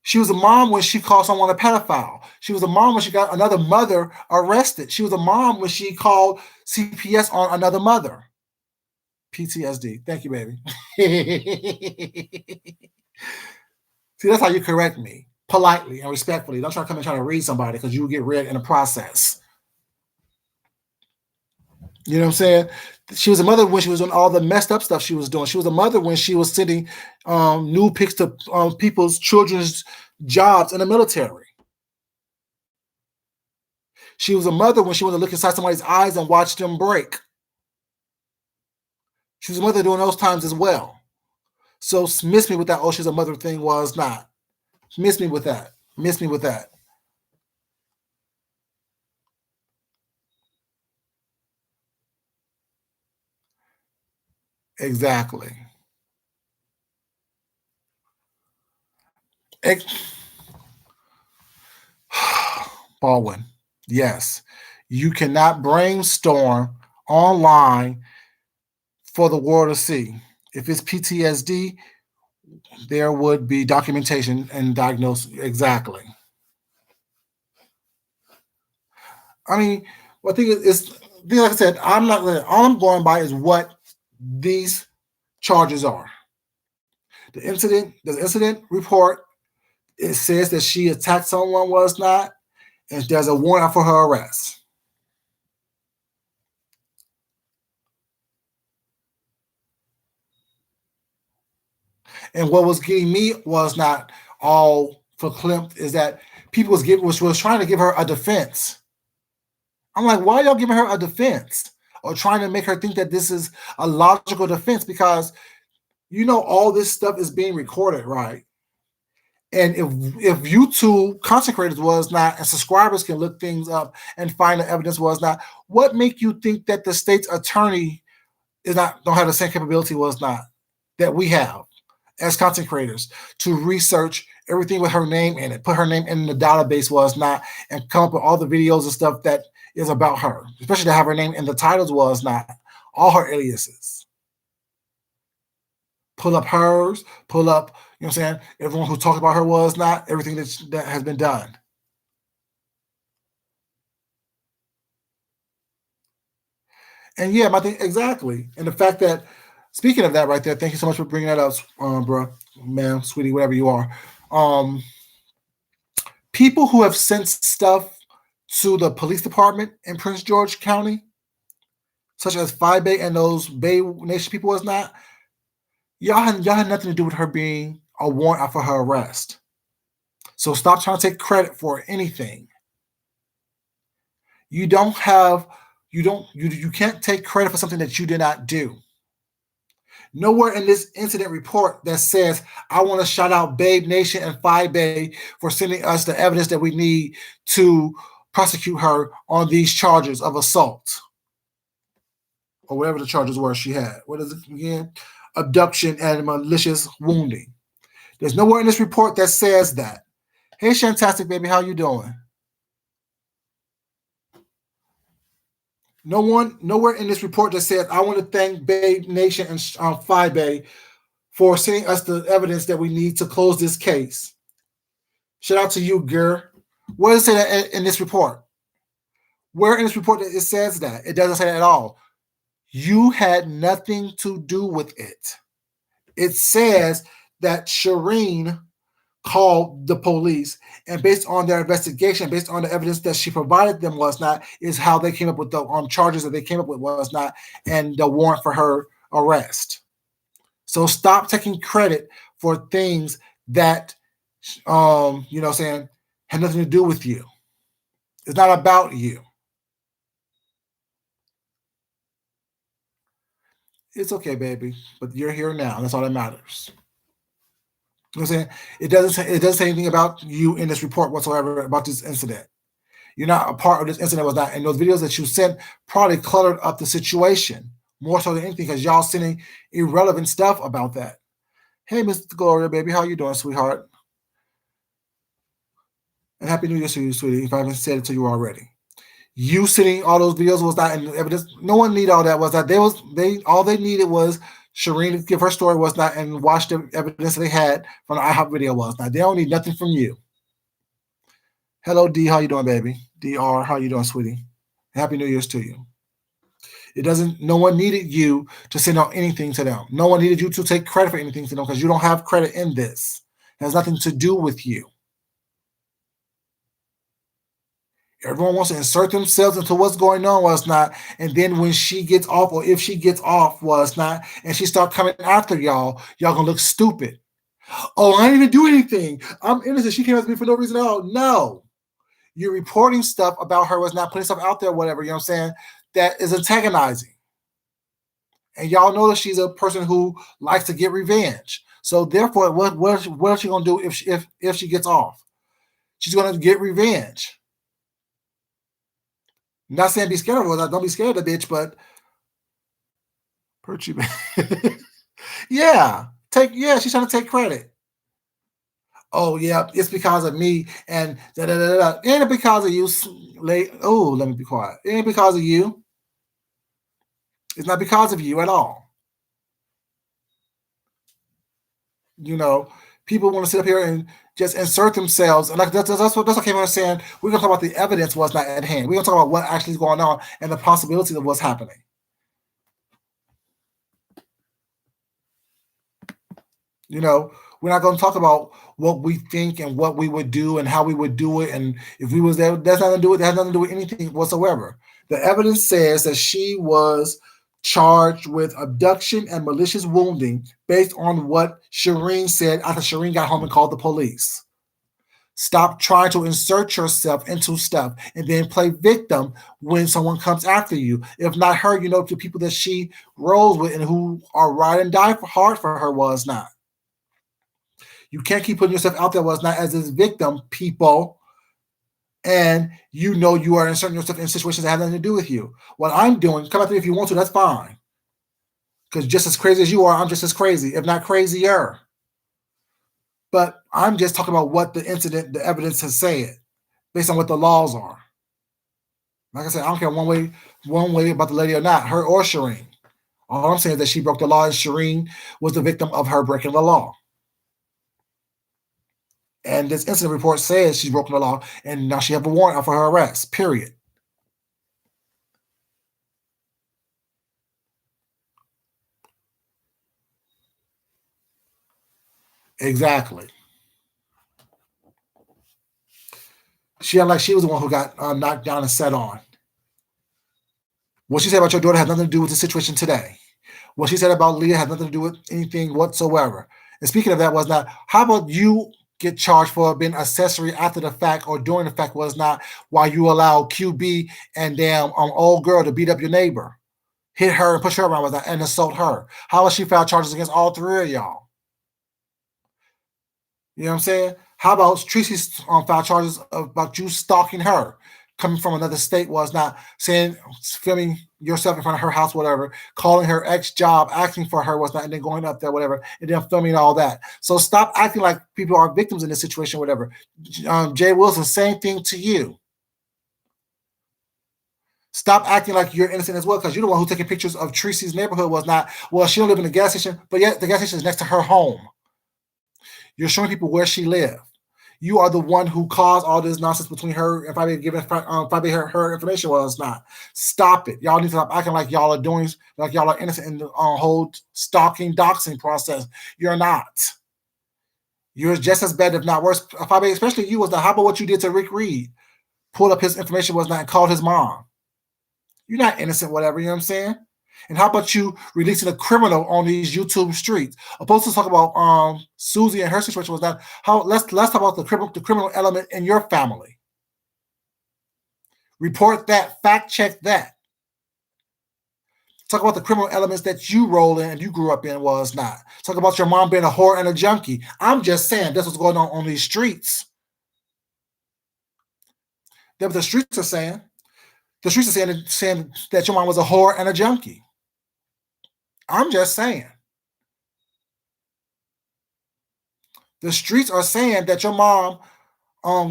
She was a mom when she called someone a pedophile. She was a mom when she got another mother arrested. She was a mom when she called CPS on another mother. PTSD. Thank you, baby. See, that's how you correct me. Politely and respectfully. Don't try to come and try to read somebody, because you will get read in the process. You know what I'm saying? She was a mother when she was doing all the messed up stuff she was doing. She was a mother when she was sending nude pics to people's children's jobs in the military. She was a mother when she wanted to look inside somebody's eyes and watch them break. She was a mother during those times as well. So miss me with that, oh, she's a mother thing was not. Miss me with that. Miss me with that. Exactly. Baldwin, yes. You cannot brainstorm online for the world to see. If it's PTSD, there would be documentation and diagnosis. Exactly. I mean, I think it's like I said, I'm not all I'm going by is what these charges are. The incident report, it says that she attacked someone was not, and there's a warrant for her arrest. And what was getting me was not all for Klimt is that people was trying to give her a defense. I'm like, why are y'all giving her a defense or trying to make her think that this is a logical defense? Because all this stuff is being recorded, right? And if YouTube content creators was not and subscribers can look things up and find the evidence was not, what make you think that the state's attorney don't have the same capability was not that we have as content creators to research everything with her name in it, put her name in the database was not, and come up with all the videos and stuff that is about her, especially to have her name in the titles was not, all her aliases. Pull up hers, pull up, you know what I'm saying, everyone who talked about her was not, everything that has been done. And yeah, my thing, exactly. And the fact that, speaking of that right there, thank you so much for bringing that up, bro, man, sweetie, whatever you are. People who have sent stuff to the police department in Prince George County, such as Phi Bay and those Bay Nation people was not, y'all had nothing to do with her being a warrant out for her arrest. So stop trying to take credit for anything. You can't take credit for something that you did not do. Nowhere in this incident report that says, I want to shout out Babe Nation and Phi Bay for sending us the evidence that we need to prosecute her on these charges of assault. Or whatever the charges were she had. What is it again? Abduction and malicious wounding. There's nowhere in this report that says that. Hey, Shantastic baby, how you doing? Nowhere in this report that says, I want to thank Babe Nation and Phi Bay for sending us the evidence that we need to close this case. Shout out to you, girl. Where does it say that in this report? Where in this report it says that? It doesn't say that at all. You had nothing to do with it. It says that Shireen called the police, and based on their investigation, based on the evidence that she provided them was not, is how they came up with the charges that they came up with was not, and the warrant for her arrest. So stop taking credit for things that, had nothing to do with you. It's not about you. It's okay, baby, but you're here now. That's all that matters. You know what I'm saying? It doesn't say anything about you in this report whatsoever about this incident. You're not a part of this incident was not, and those videos that you sent probably cluttered up the situation more so than anything because y'all sending irrelevant stuff about that. Hey, Mr. Gloria, baby, how you doing, sweetheart? And Happy New Year to you, sweetie, if I haven't said it to you already. You sending all those videos was not in evidence. No one needed all that. Was that all they needed was Shireen to give her story was not and watch the evidence that they had from the IHOP video was not. They don't need nothing from you. Hello, D. How you doing, baby? DR, how you doing, sweetie? Happy New Year's to you. No one needed you to send out anything to them. No one needed you to take credit for anything to them because you don't have credit in this. It has nothing to do with you. Everyone wants to insert themselves into what's going on, what's not. And then when she gets off, or if she gets off, what's not, and she start coming after y'all gonna look stupid. Oh, I didn't even do anything. I'm innocent. She came after me for no reason at all. No. You're reporting stuff about her, was not putting stuff out there, whatever, you know what I'm saying, that is antagonizing. And y'all know that she's a person who likes to get revenge. So therefore, what is she gonna do if she gets off? She's gonna get revenge. I'm not saying be scared of her, don't be scared of the bitch, but Perchy, yeah, she's trying to take credit. Oh yeah, it's because of me and da da da da. It ain't because of you. Oh, let me be quiet. It ain't because of you. It's not because of you at all. You know, people want to sit up here and just insert themselves, and like that's what I came on saying. We're gonna talk about the evidence was not at hand. We're gonna talk about what actually is going on and the possibility of what's happening. You know, we're not going to talk about what we think and what we would do and how we would do it. And if we was there, that's nothing to do with, that has nothing to do with anything whatsoever. The evidence says that she was charged with abduction and malicious wounding based on what Shireen said after Shireen got home and called the police. Stop trying to insert yourself into stuff and then play victim when someone comes after you. If not her, you know, the people that she rolls with and who are ride and die for hard for her was not. You can't keep putting yourself out there was not as this victim, people, and you know you are inserting yourself in situations that have nothing to do with you. What I'm doing, come after me if you want to, that's fine. Because just as crazy as you are, I'm just as crazy, if not crazier. But I'm just talking about what the incident, the evidence has said, based on what the laws are. Like I said, I don't care one way about the lady or not, her or Shireen. All I'm saying is that she broke the law and Shireen was the victim of her breaking the law. And this incident report says she's broken the law, and now she have a warrant out for her arrest, period. Exactly. She had like she was the one who got knocked down and set on. What she said about your daughter had nothing to do with the situation today. What she said about Leah had nothing to do with anything whatsoever. And speaking of that, was not, how about you get charged for being accessory after the fact or during the fact, was not while you allow QB and damn old girl to beat up your neighbor, hit her and push her around with that and assault her. How has she filed charges against all three of y'all? You know what I'm saying? How about Tracy's filed charges about you stalking her, coming from another state, was not saying, filming yourself in front of her house, whatever, calling her ex job, asking for her, was not, and then going up there, whatever, and then filming all that. So stop acting like people are victims in this situation, whatever. Jay Wilson, same thing to you. Stop acting like you're innocent as well, because you're the one who's taking pictures of Tracy's neighborhood, was not, well, she don't live in the gas station, but yet the gas station is next to her home. You're showing people where she lived. You are the one who caused all this nonsense between her and probably giving probably her information. Well, it's not. Stop it. Y'all need to stop acting like y'all are doing, like y'all are innocent in the whole stalking, doxing process. You're not. You're just as bad, if not worse. Probably, especially you, was the, how about what you did to Rick Reed? Pulled up his information, was not, and called his mom. You're not innocent, whatever, you know what I'm saying? And how about you releasing a criminal on these YouTube streets? Opposed to talk about Susie and her situation, was that how let's talk about the criminal element in your family. Report that, fact check that. Talk about the criminal elements that you roll in and you grew up in, was not. Talk about your mom being a whore and a junkie. I'm just saying that's what's going on these streets. That's what the streets are saying. The streets are saying that your mom was a whore and a junkie. I'm just saying. The streets are saying that your mom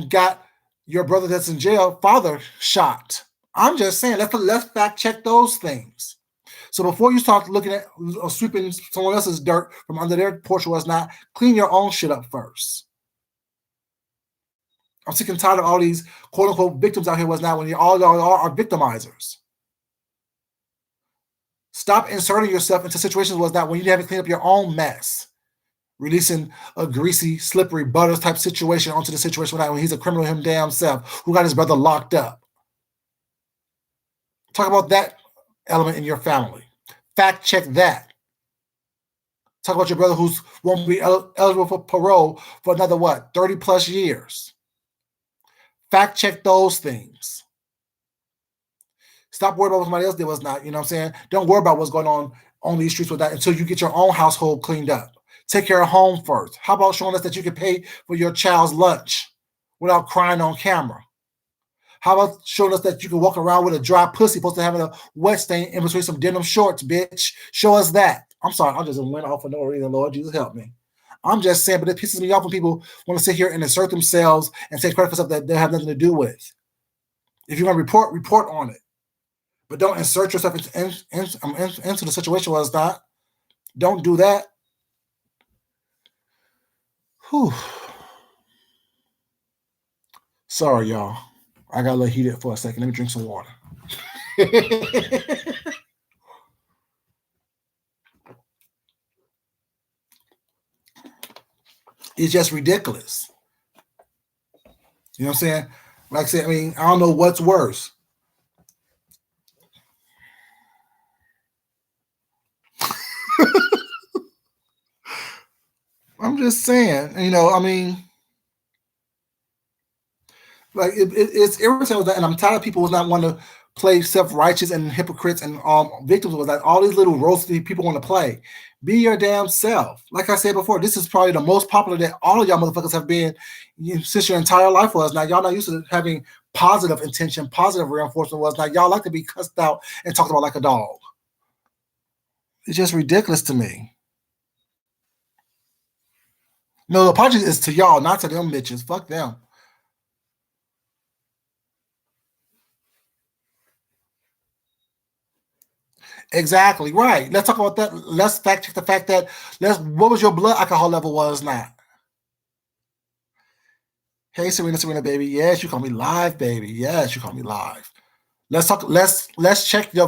got your brother that's in jail, father, shot. I'm just saying, let's fact check those things. So before you start looking at or sweeping someone else's dirt from under their porch, was not, clean your own shit up first. I'm sick and tired of all these quote unquote victims out here, was not, when you all are victimizers. Stop inserting yourself into situations, was not, when you haven't cleaned up your own mess. releasing a greasy, slippery butters type situation onto the situation when he's a criminal him damn self who got his brother locked up. Talk about that element in your family. Fact check that. Talk about your brother who's won't be eligible for parole for another 30 plus years. Fact check those things. Stop worrying about what somebody else did was not. You know what I'm saying? Don't worry about what's going on these streets with that until you get your own household cleaned up. Take care of home first. How about showing us that you can pay for your child's lunch without crying on camera? How about showing us that you can walk around with a dry pussy supposed to have a wet stain in between some denim shorts, bitch? Show us that. I'm sorry, I just went off for no reason. Lord Jesus, help me. I'm just saying, but it pisses me off when people want to sit here and insert themselves and take credit for stuff that they have nothing to do with. If you're going to report on it. But don't insert yourself into the situation where it's not. Don't do that. Whew. Sorry, y'all. I got a little heated for a second. Let me drink some water. It's just ridiculous. You know what I'm saying? Like I said, I don't know what's worse. I'm just saying, like it's irritating with that, and I'm tired of people who's not want to play self-righteous and hypocrites and victims with that. All these little roles that people want to play. Be your damn self. Like I said before, this is probably the most popular that all of y'all motherfuckers have been since your entire life was. Now y'all not used to having positive intention, positive reinforcement was. Now y'all like to be cussed out and talked about like a dog. It's just ridiculous to me. No, the apology is to y'all, not to them bitches. Fuck them. Exactly right. Let's talk about that. Let's fact check the fact that what was your blood alcohol level was not. Hey Serena, baby. Yes, you call me live, baby. Yes, you call me live. Let's talk. Let's check the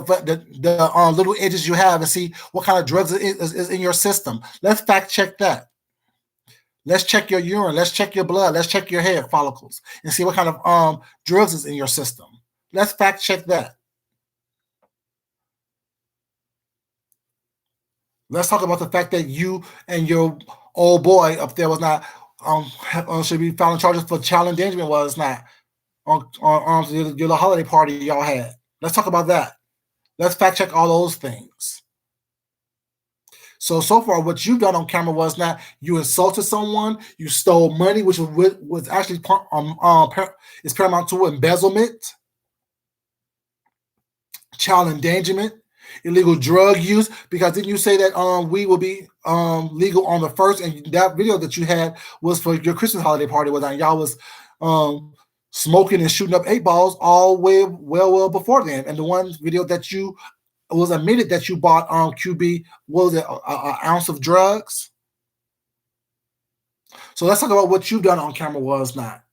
little edges you have and see what kind of drugs is in your system. Let's fact check that. Let's check your urine. Let's check your blood. Let's check your hair follicles and see what kind of drugs is in your system. Let's fact check that. Let's talk about the fact that you and your old boy up there was not should be found in charges for child endangerment. Was not on your holiday party y'all had. Let's talk about that. Let's fact check all those things. So far, what you've done on camera was not you insulted someone, you stole money, which was actually is paramount to embezzlement, child endangerment, illegal drug use. Because didn't you say that weed will be legal on the 1st? And that video that you had was for your Christmas holiday party, where y'all was smoking and shooting up 8 balls all way well before then. And the one video that you was admitted that you bought QB, was it an ounce of drugs? So let's talk about what you've done on camera was not,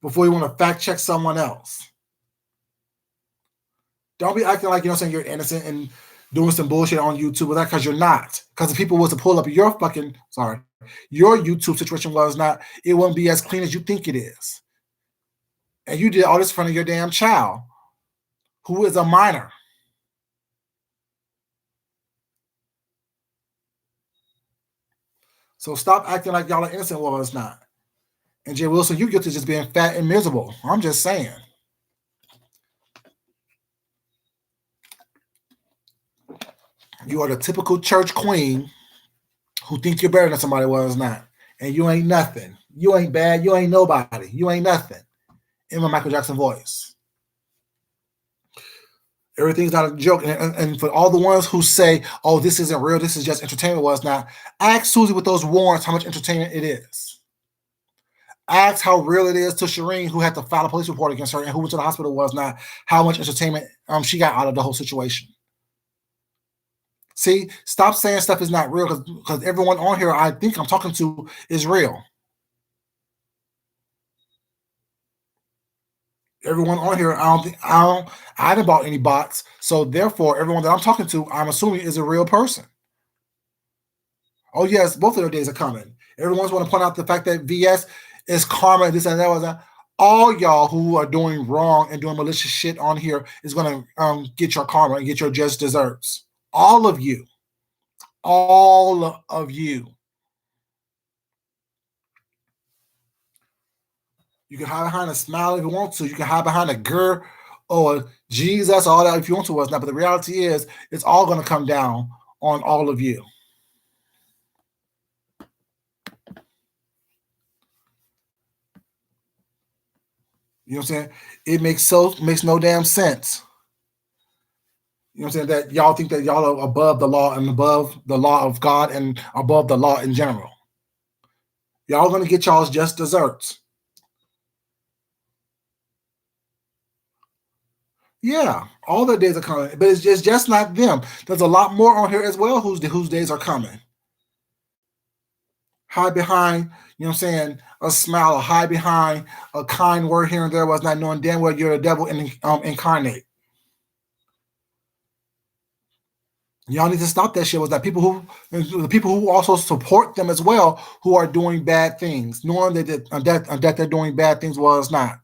before you want to fact check someone else. Don't be acting like, saying you're innocent and doing some bullshit on YouTube with that, because you're not. Because if people was to pull up your YouTube situation was not, it won't be as clean as you think it is. And you did all this in front of your damn child, who is a minor. So stop acting like y'all are innocent while it's not. And Jay Wilson, you get to just being fat and miserable. I'm just saying. You are the typical church queen who think you're better than somebody was not. And you ain't nothing. You ain't bad. You ain't nobody. You ain't nothing. In my Michael Jackson voice. Everything's not a joke. And for all the ones who say, oh, this isn't real, this is just entertainment, was not, ask Susie with those warrants how much entertainment it is. Ask how real it is to Shireen, who had to file a police report against her and who went to the hospital, was not, how much entertainment she got out of the whole situation. See, stop saying stuff is not real, because everyone on here I think I'm talking to is real. Everyone on here, I haven't bought any bots, so therefore everyone that I'm talking to, I'm assuming is a real person. Oh yes, both of their days are coming. Everyone's want to point out the fact that VS is karma, this and that was that. All y'all who are doing wrong and doing malicious shit on here is gonna get your karma and get your just desserts. All of you, all of you. You can hide behind a smile if you want to. You can hide behind a girl or Jesus, all that if you want to. What's not. But the reality is, it's all going to come down on all of you. You know what I'm saying? It makes no damn sense. You know what I'm saying? That y'all think that y'all are above the law and above the law of God and above the law in general. Y'all going to get y'all's just desserts. Yeah, all their days are coming, but it's just not them. There's a lot more on here as well whose days are coming. Hide behind, you know what I'm saying, a smile, or hide behind a kind word here and there was not knowing damn well you're the devil incarnate. Y'all need to stop that shit. Was that the people who also support them as well, who are doing bad things, knowing that they're doing bad things was not.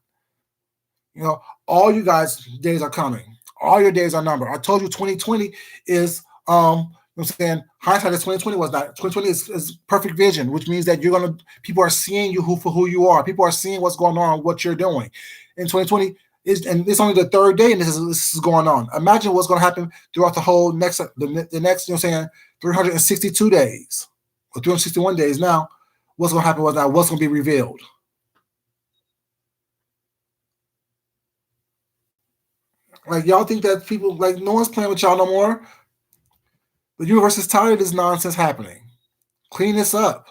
You know, all you guys' days are coming. All your days are numbered. I told you 2020 is you know what I'm saying, hindsight is 2020 was not. 2020 is perfect vision, which means that people are seeing you for who you are. People are seeing what's going on, what you're doing. In 2020 and it's only the third day and this is going on. Imagine what's going to happen throughout the whole next the next, you know what I'm saying, 362 days or 361 days now. What's going to happen was now what's going to be revealed. Like y'all think that people like no one's playing with y'all no more. The universe is tired of this nonsense happening. Clean this up.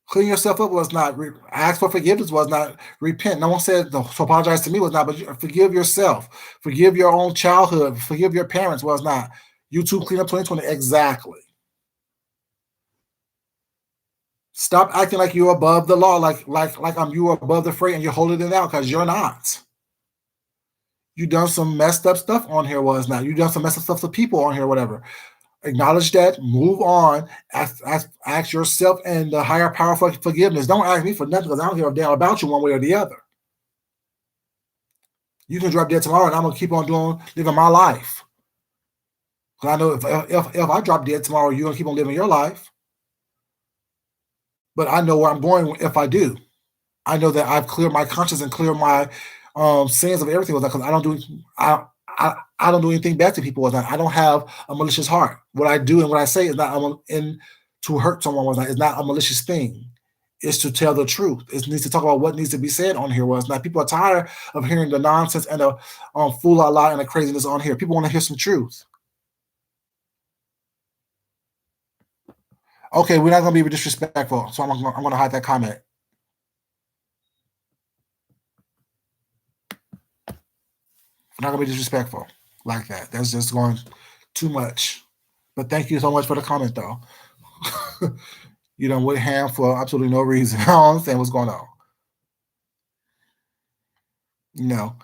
Clean yourself up was not ask for forgiveness was not repent. No one said to apologize to me was not, but forgive yourself. Forgive your own childhood. Forgive your parents was not. YouTube clean up 2020 exactly. Stop acting like you're above the law, like you are above the fray and you're holding it out because you're not. You done some messed up stuff on here was not. You done some messed up stuff to people on here, whatever. Acknowledge that, move on, ask yourself and the higher power for forgiveness. Don't ask me for nothing because I don't give a damn about you one way or the other. You can drop dead tomorrow and I'm going to keep on living my life. Because I know if I drop dead tomorrow, you're going to keep on living your life. But I know where I'm going if I do. I know that I've cleared my conscience and cleared my sins of everything because I don't do I don't do anything bad to people. I don't have a malicious heart. What I do and what I say is not to hurt someone. It's not a malicious thing. It's to tell the truth. It needs to talk about what needs to be said on here. Was not people are tired of hearing the nonsense and the fool out loud and the craziness on here. People want to hear some truth. Okay, we're not going to be disrespectful, so I'm going to hide that comment. I'm not going to be disrespectful like that. That's just going too much. But thank you so much for the comment, though. You know, with ham for absolutely no reason. I don't understand what's going on. You know,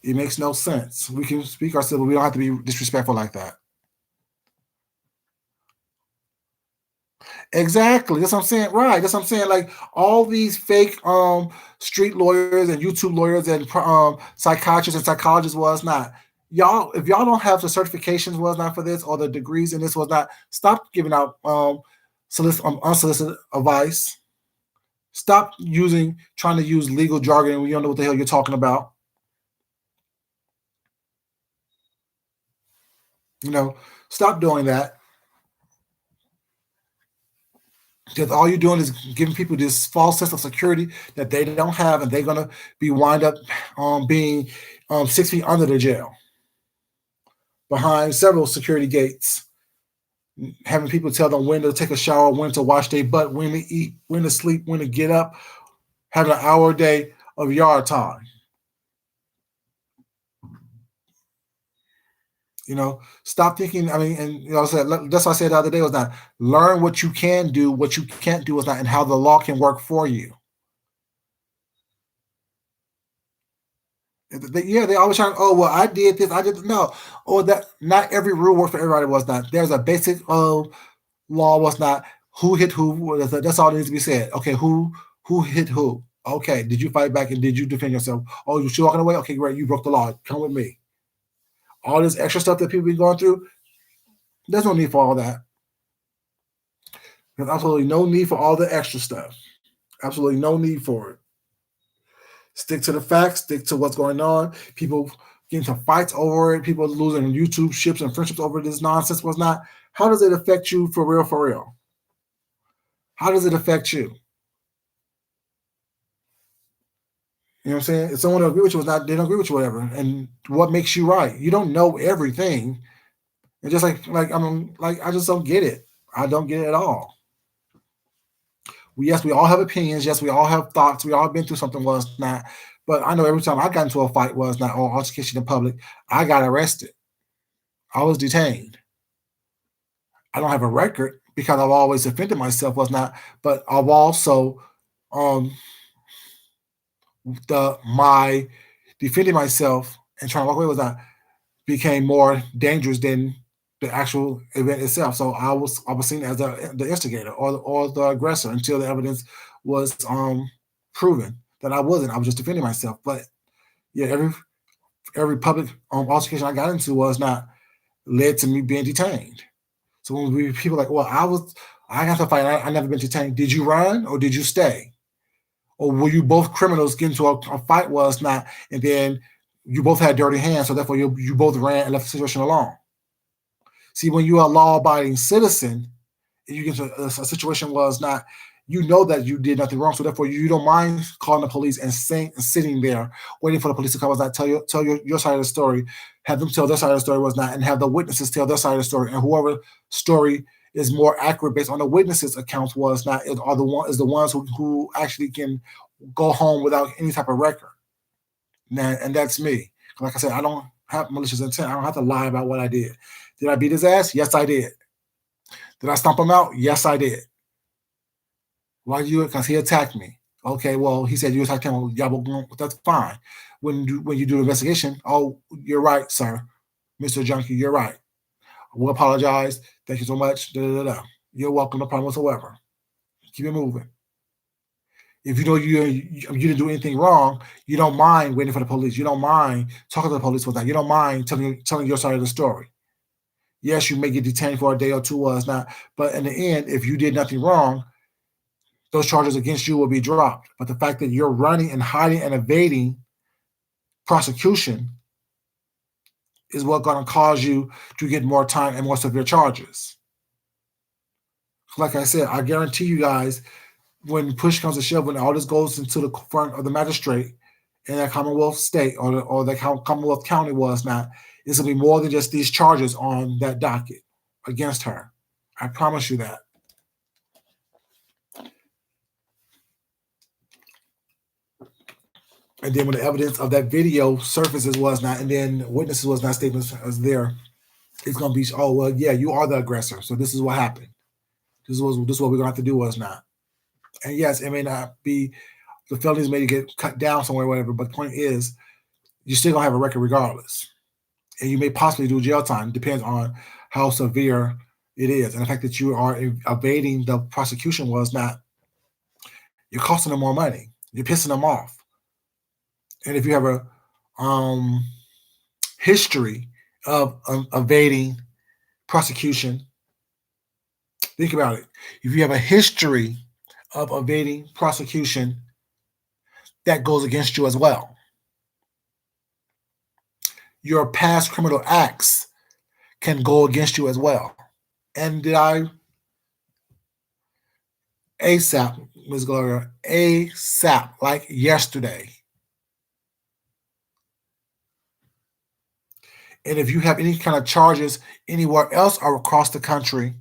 it makes no sense. We can speak ourselves, but we don't have to be disrespectful like that. Exactly. That's what I'm saying. Right. That's what I'm saying. Like all these fake street lawyers and YouTube lawyers and psychiatrists and psychologists was not. Y'all, if y'all don't have the certifications was not for this or the degrees in this was not, stop giving out unsolicited advice. Stop trying to use legal jargon when you don't know what the hell you're talking about. You know, stop doing that. Because all you're doing is giving people this false sense of security that they don't have, and they're gonna be wind up being 6 feet under the jail, behind several security gates, having people tell them when to take a shower, when to wash their butt, when to eat, when to sleep, when to get up, having an hour a day of yard time. You know, stop thinking. I mean, and you know, that's what I said the other day was not learn what you can do, what you can't do is not, and how the law can work for you. They always try. Oh well, I did this. I did no. Or that not every rule works for everybody. Was not. There's a basic law was not who hit who. That's all that needs to be said. Okay, who hit who? Okay, did you fight back and did you defend yourself? Oh, you still walking away? Okay, great. You broke the law. Come with me. All this extra stuff that people be going through, there's no need for all that. There's absolutely no need for all the extra stuff. Absolutely no need for it. Stick to the facts. Stick to what's going on. People getting into fights over it. People losing YouTube ships and friendships over this nonsense. Was not. How does it affect you for real? For real? How does it affect you? You know what I'm saying? If someone don't agree with you, they don't agree with you, whatever. And what makes you right? You don't know everything. And just I just don't get it. I don't get it at all. Yes, we all have opinions. Yes, we all have thoughts. We all been through something was not. But I know every time I got into a fight was not or altercation in public, I got arrested. I was detained. I don't have a record because I've always defended myself was not, but I've also um my defending myself and trying to walk away was not became more dangerous than the actual event itself. So I was seen as the instigator or the aggressor until the evidence was proven that I wasn't. I was just defending myself. But yeah, every public altercation I got into was not led to me being detained. So when people like, well, I got to fight. I never been detained. Did you run or did you stay? Or were you both criminals get into a fight? Was not, and then you both had dirty hands, so therefore you both ran and left the situation alone. See, when you're a law-abiding citizen, you get to a situation was not, you know that you did nothing wrong, so therefore you don't mind calling the police and sitting there waiting for the police to come. Was not tell your side of the story, have them tell their side of the story was not, and have the witnesses tell their side of the story, and whoever story is more accurate based on the witnesses' accounts was not is the ones who actually can go home without any type of record. Now, and that's me. Like I said, I don't have malicious intent. I don't have to lie about what I did. Did I beat his ass? Yes, I did. Did I stomp him out? Yes, I did. Why you? Because he attacked me. Okay, well, he said you attacked him. Yeah, well, that's fine. When you do the investigation, oh, you're right, sir, Mr. Junkie, you're right. I will apologize. Thank you so much. Da, da, da, da. You're welcome. No problem whatsoever. Keep it moving. If you know you didn't do anything wrong, you don't mind waiting for the police. You don't mind talking to the police with that. You don't mind telling your side of the story. Yes, you may get detained for a day or two, was not, but in the end, if you did nothing wrong, those charges against you will be dropped. But the fact that you're running and hiding and evading prosecution is what's going to cause you to get more time and more severe charges. Like I said, I guarantee you guys, when push comes to shove, when all this goes into the front of the magistrate in that Commonwealth state or the Commonwealth County was not, it's going to be more than just these charges on that docket against her. I promise you that. And then when the evidence of that video surfaces was not, and then witnesses was not statements as there, it's going to be, oh, well, yeah, you are the aggressor. So this is what happened. This is what we're going to have to do was not. And yes, it may not be, the felonies may get cut down somewhere, whatever, but the point is, you're still going to have a record regardless. And you may possibly do jail time, depends on how severe it is. And the fact that you are evading the prosecution was not, you're costing them more money. You're pissing them off. And if you have a history of evading prosecution, think about it. If you have a history of evading prosecution, that goes against you as well. Your past criminal acts can go against you as well. And did I ASAP, Ms. Gloria, ASAP, like yesterday. And if you have any kind of charges anywhere else or across the country,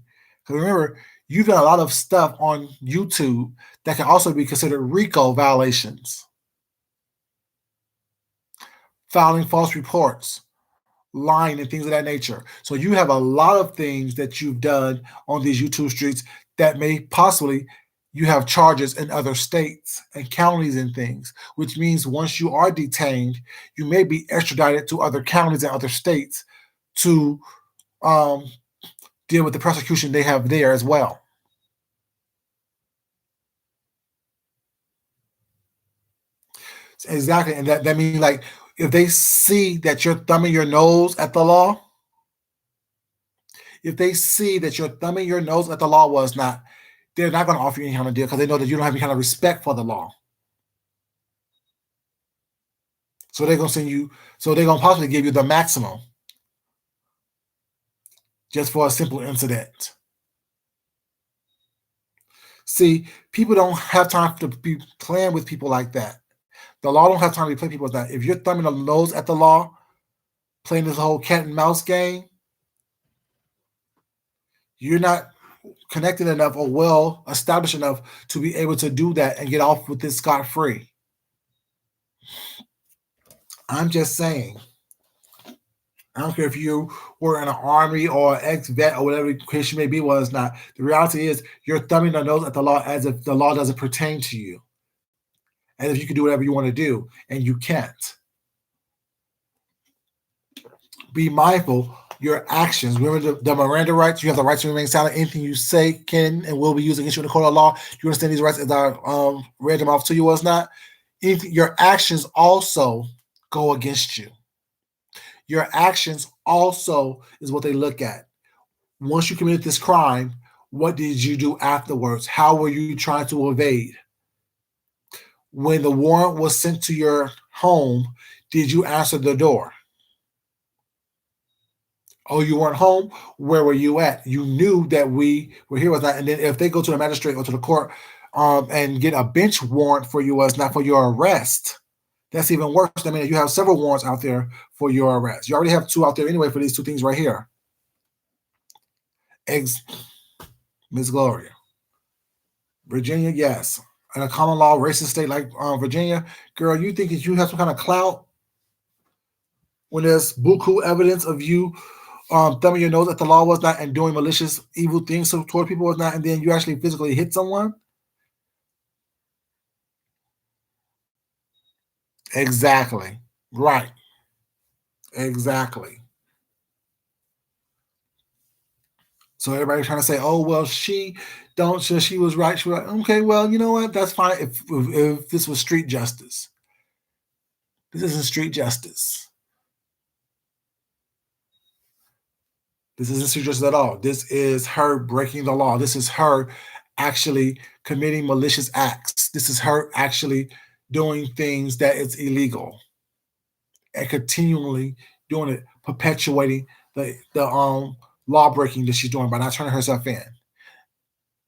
because remember, you've done a lot of stuff on YouTube that can also be considered RICO violations. Filing false reports, lying, and things of that nature. So you have a lot of things that you've done on these YouTube streets that may possibly you have charges in other states and counties and things, which means once you are detained, you may be extradited to other counties and other states to deal with the prosecution they have there as well. Exactly. And that means like if they see that you're thumbing your nose at the law, if they see that you're thumbing your nose at the law was not, they're not going to offer you any kind of deal because they know that you don't have any kind of respect for the law. So they're going to send you, so they're going to possibly give you the maximum just for a simple incident. See, people don't have time to be playing with people like that. The law don't have time to play people with that. If you're thumbing the nose at the law, playing this whole cat and mouse game, you're not connected enough or well established enough to be able to do that and get off with this scot free. I'm just saying. I don't care if you were in an army or ex-vet or whatever the case may be, was not. The reality is you're thumbing the nose at the law as if the law doesn't pertain to you. As if you can do whatever you want to do, and you can't. Be mindful your actions. Remember the Miranda rights. You have the right to remain silent. Anything you say can and will be used against you in the court of law. You understand these rights as I read them off to you, was not? Your actions also go against you. Your actions also is what they look at. Once you committed this crime, what did you do afterwards? How were you trying to evade? When the warrant was sent to your home, did you answer the door? Oh, you weren't home? Where were you at? You knew that we were here with that. And then if they go to the magistrate or to the court and get a bench warrant for you was not for your arrest, that's even worse. I mean, you have several warrants out there for your arrest. You already have two out there anyway for these two things right here. Miss Gloria. Virginia, yes. In a common law racist state like Virginia, girl, you think that you have some kind of clout when there's buku evidence of you thumbing your nose at the law was not and doing malicious, evil things toward people was not, and then you actually physically hit someone? Exactly. Right. Exactly. So everybody's trying to say, "Oh well, she was right." She was right. Okay, well, you know what? That's fine. If this was street justice, this isn't street justice. This isn't street justice at all. This is her breaking the law. This is her actually committing malicious acts. This is her actually doing things that is illegal and continually doing it, perpetuating the law breaking that she's doing by not turning herself in.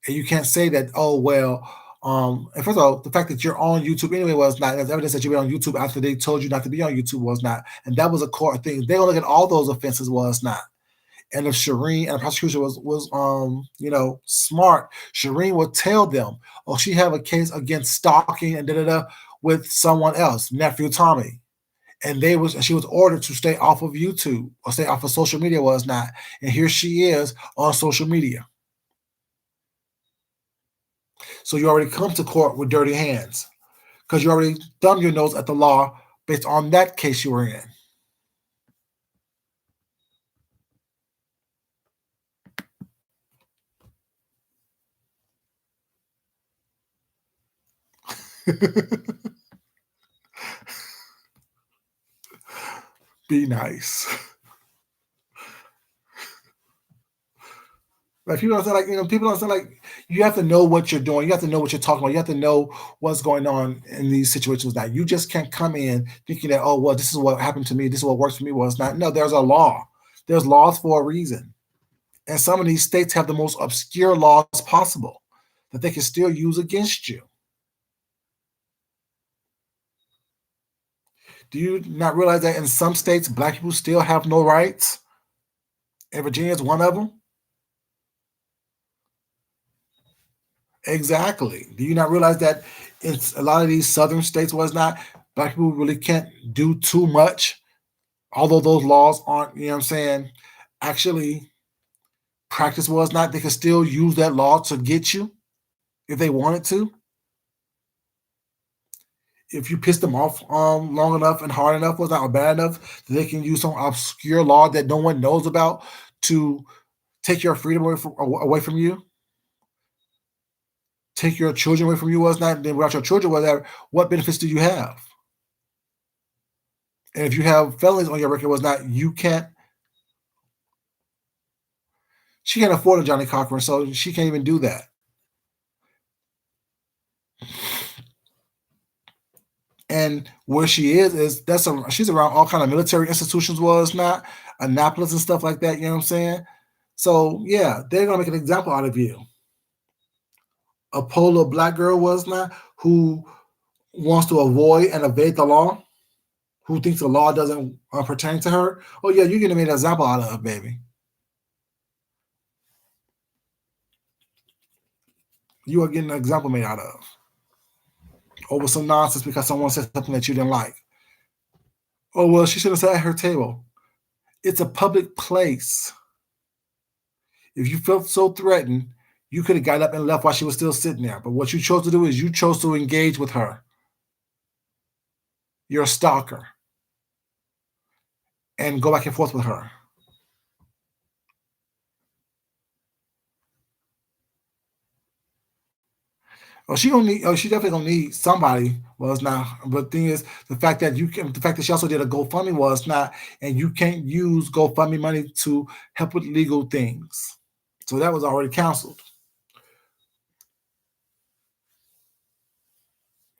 And you can't say that, oh well, and first of all, the fact that you're on YouTube anyway was not, there's evidence that you've been on YouTube after they told you not to be on YouTube was not. And that was a court thing. They gonna look at all those offenses was not. And if Shireen and the prosecution was smart, Shireen would tell them, oh, she have a case against stalking and with someone else, nephew Tommy. And she was ordered to stay off of YouTube or stay off of social media was not. And here she is on social media. So you already come to court with dirty hands because you already thumbed your nose at the law based on that case you were in. Be nice. Like people don't say people don't say like you have to know what you're doing. You have to know what you're talking about. You have to know what's going on in these situations. That you just can't come in thinking that, oh well, this is what happened to me. This is what works for me. Well, it's not. No, there's a law. There's laws for a reason. And some of these states have the most obscure laws possible that they can still use against you. Do you not realize that in some states, black people still have no rights? And Virginia is one of them. Exactly. Do you not realize that it's a lot of these southern states was not black people really can't do too much, although those laws aren't, actually practice was not, they could still use that law to get you if they wanted to. If you piss them off long enough and hard enough was not or bad enough, that they can use some obscure law that no one knows about to take your freedom away from you, take your children away from you, was not, then without your children, whatever, what benefits do you have? And if you have felonies on your record, was not, you can't, she can't afford a Johnny Cochran, so she can't even do that. And where she is she's around all kind of military institutions, was not Annapolis and stuff like that. You know what I'm saying? So yeah, they're gonna make an example out of you. A polar black girl, was not, who wants to avoid and evade the law, who thinks the law doesn't pertain to her. Oh yeah, you're gonna make an example out of, baby. You are getting an example made out of over some nonsense because someone said something that you didn't like. Oh well, she should have sat at her table. It's a public place. If you felt so threatened, you could have got up and left while she was still sitting there. But what you chose to do is you chose to engage with her. You're a stalker. And go back and forth with her. Oh, she definitely gonna need somebody. Was not, but the thing is, the fact that she also did a GoFundMe, was not, and you can't use GoFundMe money to help with legal things. So that was already canceled.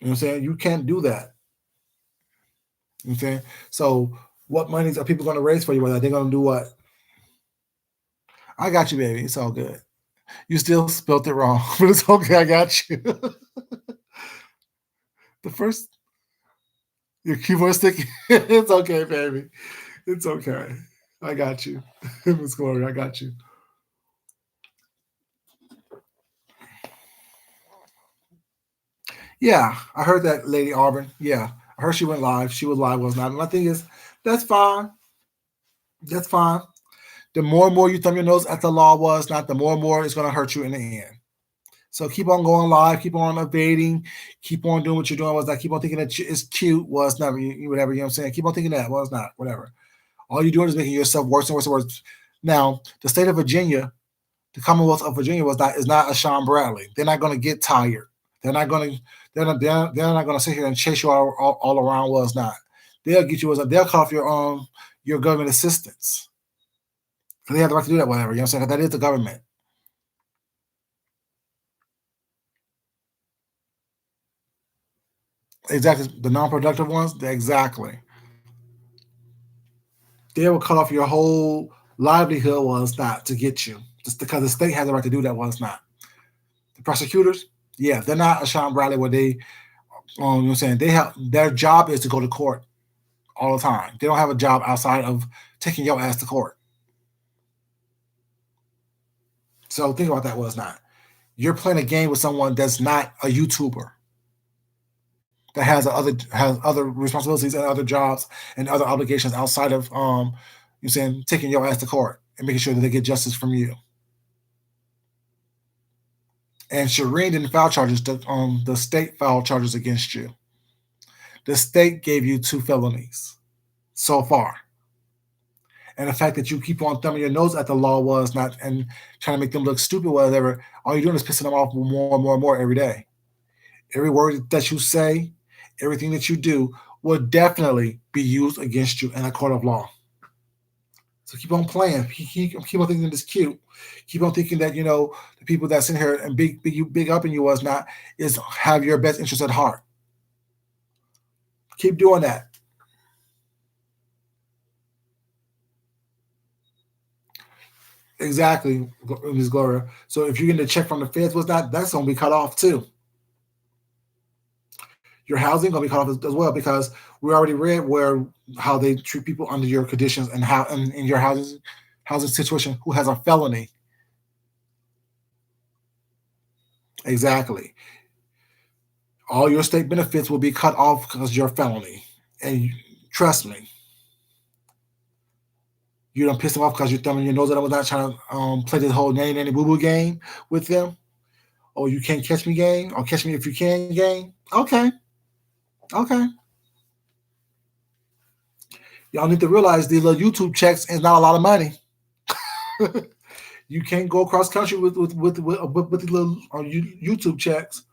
You know what I'm saying? You can't do that. You know what I'm saying? So what monies are people gonna raise for you? Whether they're gonna do what? I got you, baby. It's all good. You still spelt it wrong, but it's okay. I got you. The first, your keyboard stick. It's okay, baby. It's okay. I got you, Miss Gloria. I got you. Yeah, I heard that, Lady Auburn. Yeah, I heard she went live. She was live, was not. And my thing is, that's fine. That's fine. The more and more you thumb your nose at the law, was not, the more and more it's going to hurt you in the end. So keep on going live, keep on evading, keep on doing what you're doing. Was not, keep on thinking that it's cute. Was not, whatever, you know what I'm saying. Keep on thinking that. Was not, whatever. All you're doing is making yourself worse and worse and worse. Now, the state of Virginia, the Commonwealth of Virginia, is not a Sean Bradley. They're not going to get tired. They're not going to they're not going to sit here and chase you all around. Was not. They'll get you, they'll cut off your government assistance. They have the right to do that, whatever. You know what I'm saying? That is the government. Exactly. The non-productive ones, exactly. They will cut off your whole livelihood, was not, to get you. Just because the state has the right to do that, was not. The prosecutors, yeah, they're not a Sean Bradley where they, you know what I'm saying, they have, their job is to go to court all the time. They don't have a job outside of taking your ass to court. So think about that. Was not. You're playing a game with someone that's not a YouTuber, that has other responsibilities and other jobs and other obligations outside of you're saying, taking your ass to court and making sure that they get justice from you. And Shireen didn't file charges. The state filed charges against you. The state gave you 2 felonies so far. And the fact that you keep on thumbing your nose at the law, was not, and trying to make them look stupid, whatever, all you're doing is pissing them off more and more and more every day. Every word that you say, everything that you do will definitely be used against you in a court of law. So keep on playing. Keep on thinking it's cute. Keep on thinking that, the people that sit here and big up in you, was not, is have your best interest at heart. Keep doing that. Exactly, Ms. Gloria. So if you're getting a check from the feds, was not, that's going to be cut off too. Your housing going to be cut off as well, because we already read how they treat people under your conditions, and how in your housing situation, who has a felony. Exactly. All your state benefits will be cut off because you're a felony. And trust me, you don't piss them off because you're thumbing your nose at them without trying to play this whole nanny nanny boo boo game with them. Or you can't catch me game, or catch me if you can game. Okay. Okay. Y'all need to realize these little YouTube checks is not a lot of money. You can't go across country with the little YouTube checks.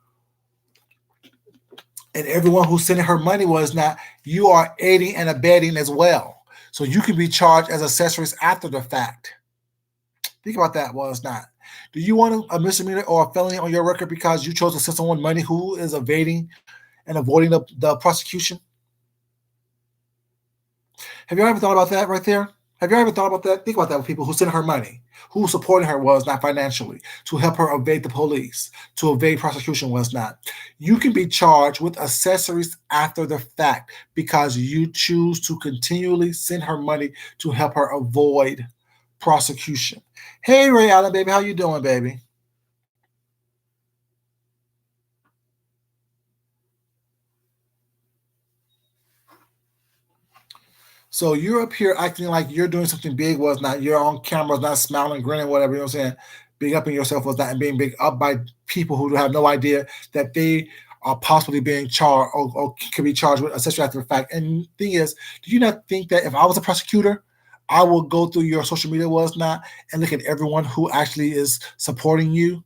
And everyone who's sending her money was not. You are aiding and abetting as well. So you can be charged as accessories after the fact. Think about that. Was not. Do you want a misdemeanor or a felony on your record because you chose to send someone money who is evading and avoiding the prosecution? Have you ever thought about that right there? Have you ever thought about that? Think about that with people who sent her money, who supporting her was not financially, to help her evade the police, to evade prosecution was not. You can be charged with accessories after the fact because you choose to continually send her money to help her avoid prosecution. Hey, Ray Allen, baby, how you doing, baby? So you're up here acting like you're doing something big was not. You're on camera, not smiling, grinning, whatever, you know what I'm saying? Big up in yourself was not, and being big up by people who have no idea that they are possibly being charged or can be charged with accessory after the fact. And the thing is, do you not think that if I was a prosecutor, I would go through your social media was not and look at everyone who actually is supporting you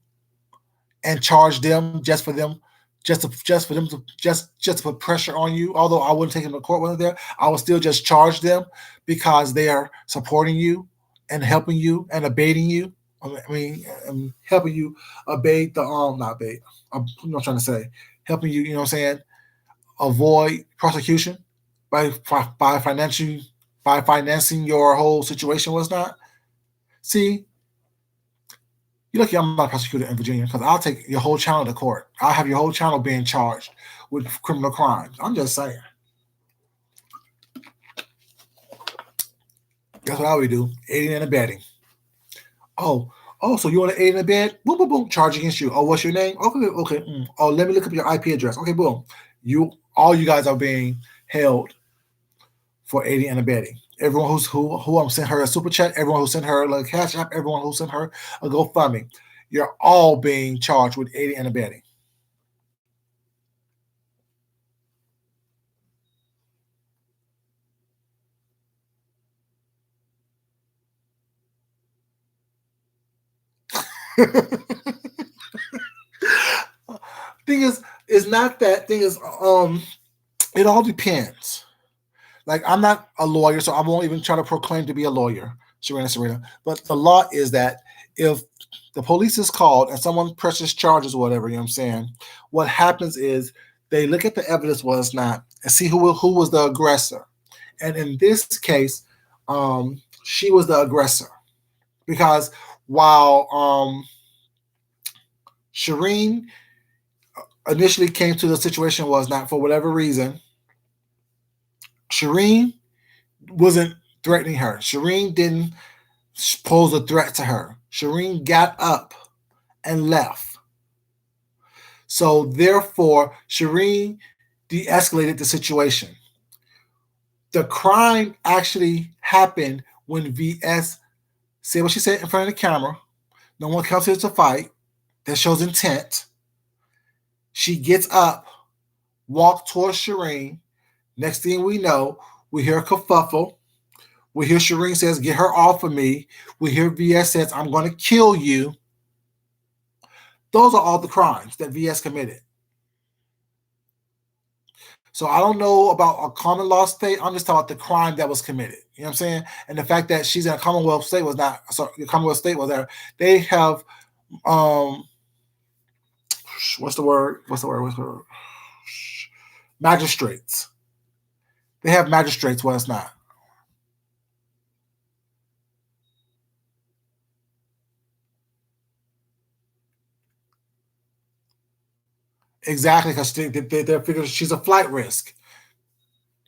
and charge them just for them to just to put pressure on you. Although I wouldn't take them to court when they're there, I would still just charge them because they are supporting you and helping you and abating you. I mean, helping you abate the not abate. I'm not trying to say helping you. You know what I'm saying? Avoid prosecution by by financing your whole situation was not. See, you're lucky I'm not a prosecutor in Virginia because I'll take your whole channel to court. I'll have your whole channel being charged with criminal crimes. I'm just saying. That's what I would do. Aiding and abetting. Oh, so you want to aid and abet? Boom, boom, boom. Charge against you. Oh, what's your name? Okay. Oh, let me look up your IP address. Okay, boom. All you guys are being held for aiding and abetting. Everyone who I'm sent her a super chat, everyone who sent her a cash app, everyone who sent her a GoFundMe, you're all being charged with aiding and abetting. Thing is not that thing is it all depends. Like I'm not a lawyer, so I won't even try to proclaim to be a lawyer, Serena. But the law is that if the police is called and someone presses charges or whatever, you know what I'm saying, what happens is they look at the evidence was not and see who was the aggressor. And in this case, she was the aggressor because while Shireen initially came to the situation was not for whatever reason, Shireen wasn't threatening her. Shireen didn't pose a threat to her. Shireen got up and left. So therefore, Shireen de-escalated the situation. The crime actually happened when VS said what she said in front of the camera. No one comes here to fight. That shows intent. She gets up, walks towards Shireen. Next thing we know, we hear a kerfuffle. We hear Shireen says, "Get her off of me." We hear VS says, "I'm going to kill you." Those are all the crimes that VS committed. So I don't know about a common law state. I'm just talking about the crime that was committed. You know what I'm saying? And the fact that she's in a Commonwealth state was not. Sorry, the Commonwealth state was there. They have, what's the word? Magistrates. They have magistrates. Well, it's not. Exactly, because they're figuring she's a flight risk.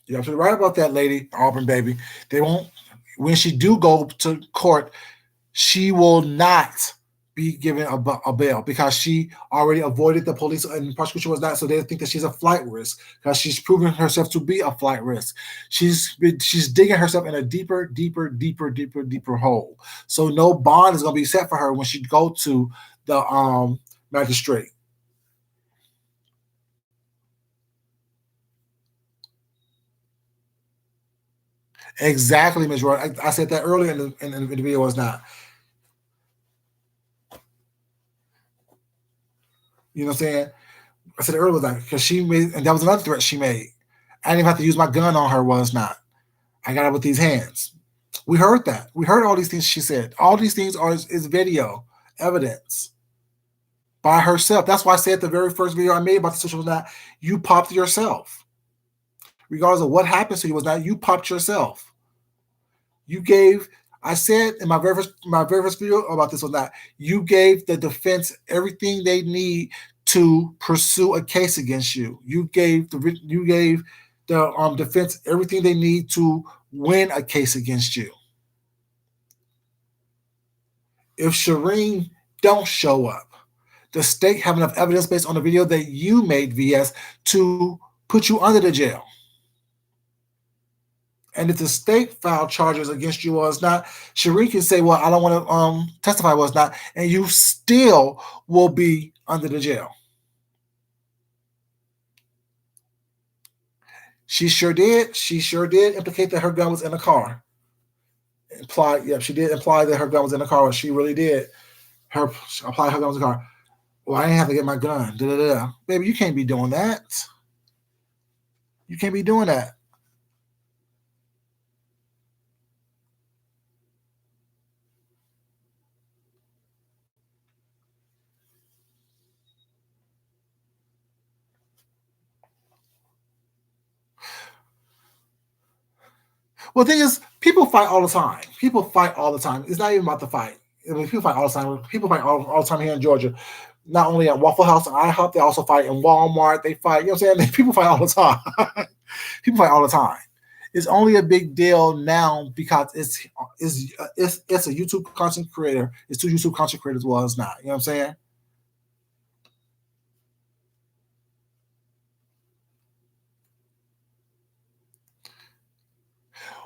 You're absolutely right about that, lady, Auburn baby. They won't. When she do go to court, she will not be given a bail because she already avoided the police and prosecution was not. So they think that she's a flight risk because she's proven herself to be a flight risk. She's digging herself in a deeper hole. So no bond is going to be set for her when she go to the magistrate. Exactly, Ms. Roy. I said that earlier in the video was not. You know what I'm saying? I said earlier was like because she made, and that was another threat she made. I didn't even have to use my gun on her. Was not. I got it with these hands. We heard that. We heard all these things she said. All these things is video evidence by herself. That's why I said the very first video I made about the situation was not you popped yourself. Regardless of what happens to you, was not you popped yourself. You gave. I said in my very first video about this was not you gave the defense everything they need to pursue a case against you. You gave the defense everything they need to win a case against you. If Shireen don't show up, the state have enough evidence based on the video that you made, VS, to put you under the jail. And if the state filed charges against you or it's not, Shireen can say, well, I don't want to testify or it's not, and you still will be under the jail. She sure did. She sure did implicate that her gun was in the car. She did imply that her gun was in the car. She really did. Apply her gun was in the car. Well, I didn't have to get my gun. Da-da-da. Baby, you can't be doing that. You can't be doing that. Well, the thing is, people fight all the time. People fight all the time. It's not even about the fight. I mean, people fight all the time. People fight all the time here in Georgia. Not only at Waffle House and IHOP, they also fight in Walmart. They fight. You know what I'm saying? People fight all the time. People fight all the time. It's only a big deal now because it's a YouTube content creator. It's two YouTube content creators. Well, it's not. You know what I'm saying?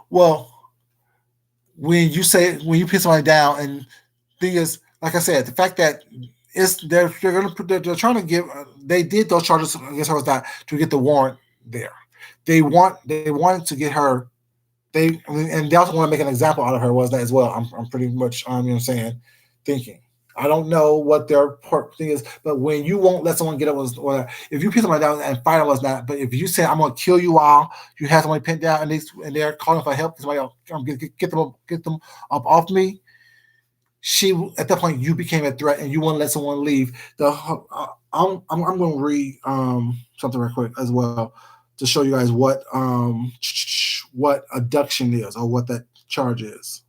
Well, when you pin somebody down, and thing is, like I said, the fact that they're trying to give they did those charges against her was not to get the warrant there. They wanted to get her. And they also want to make an example out of her was that as well. I'm pretty much you know what I'm saying, thinking. I don't know what their thing is, but when you won't let someone get up, or if you pin somebody down and fight was not, but if you say I'm going to kill you while you have somebody pinned down and they're calling for help, somebody else, get them up off me. She at that point you became a threat and you want to let someone leave. I'm going to read something real quick as well to show you guys what abduction is or what that charge is.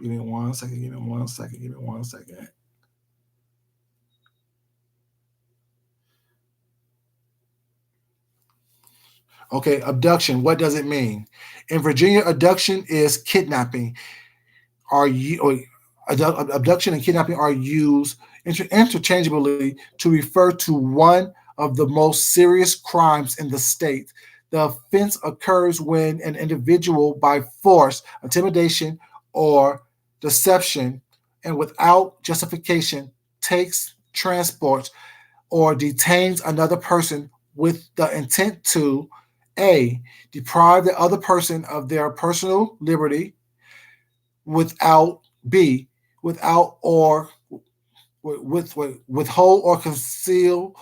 Give me 1 second. Give me 1 second. Give me 1 second. Okay, abduction. What does it mean? In Virginia, abduction is kidnapping. Abduction and kidnapping are used interchangeably to refer to one of the most serious crimes in the state. The offense occurs when an individual, by force, intimidation, or deception, and without justification, takes, transports, or detains another person with the intent to A. Deprive the other person of their personal liberty, without B. Without or withhold or conceal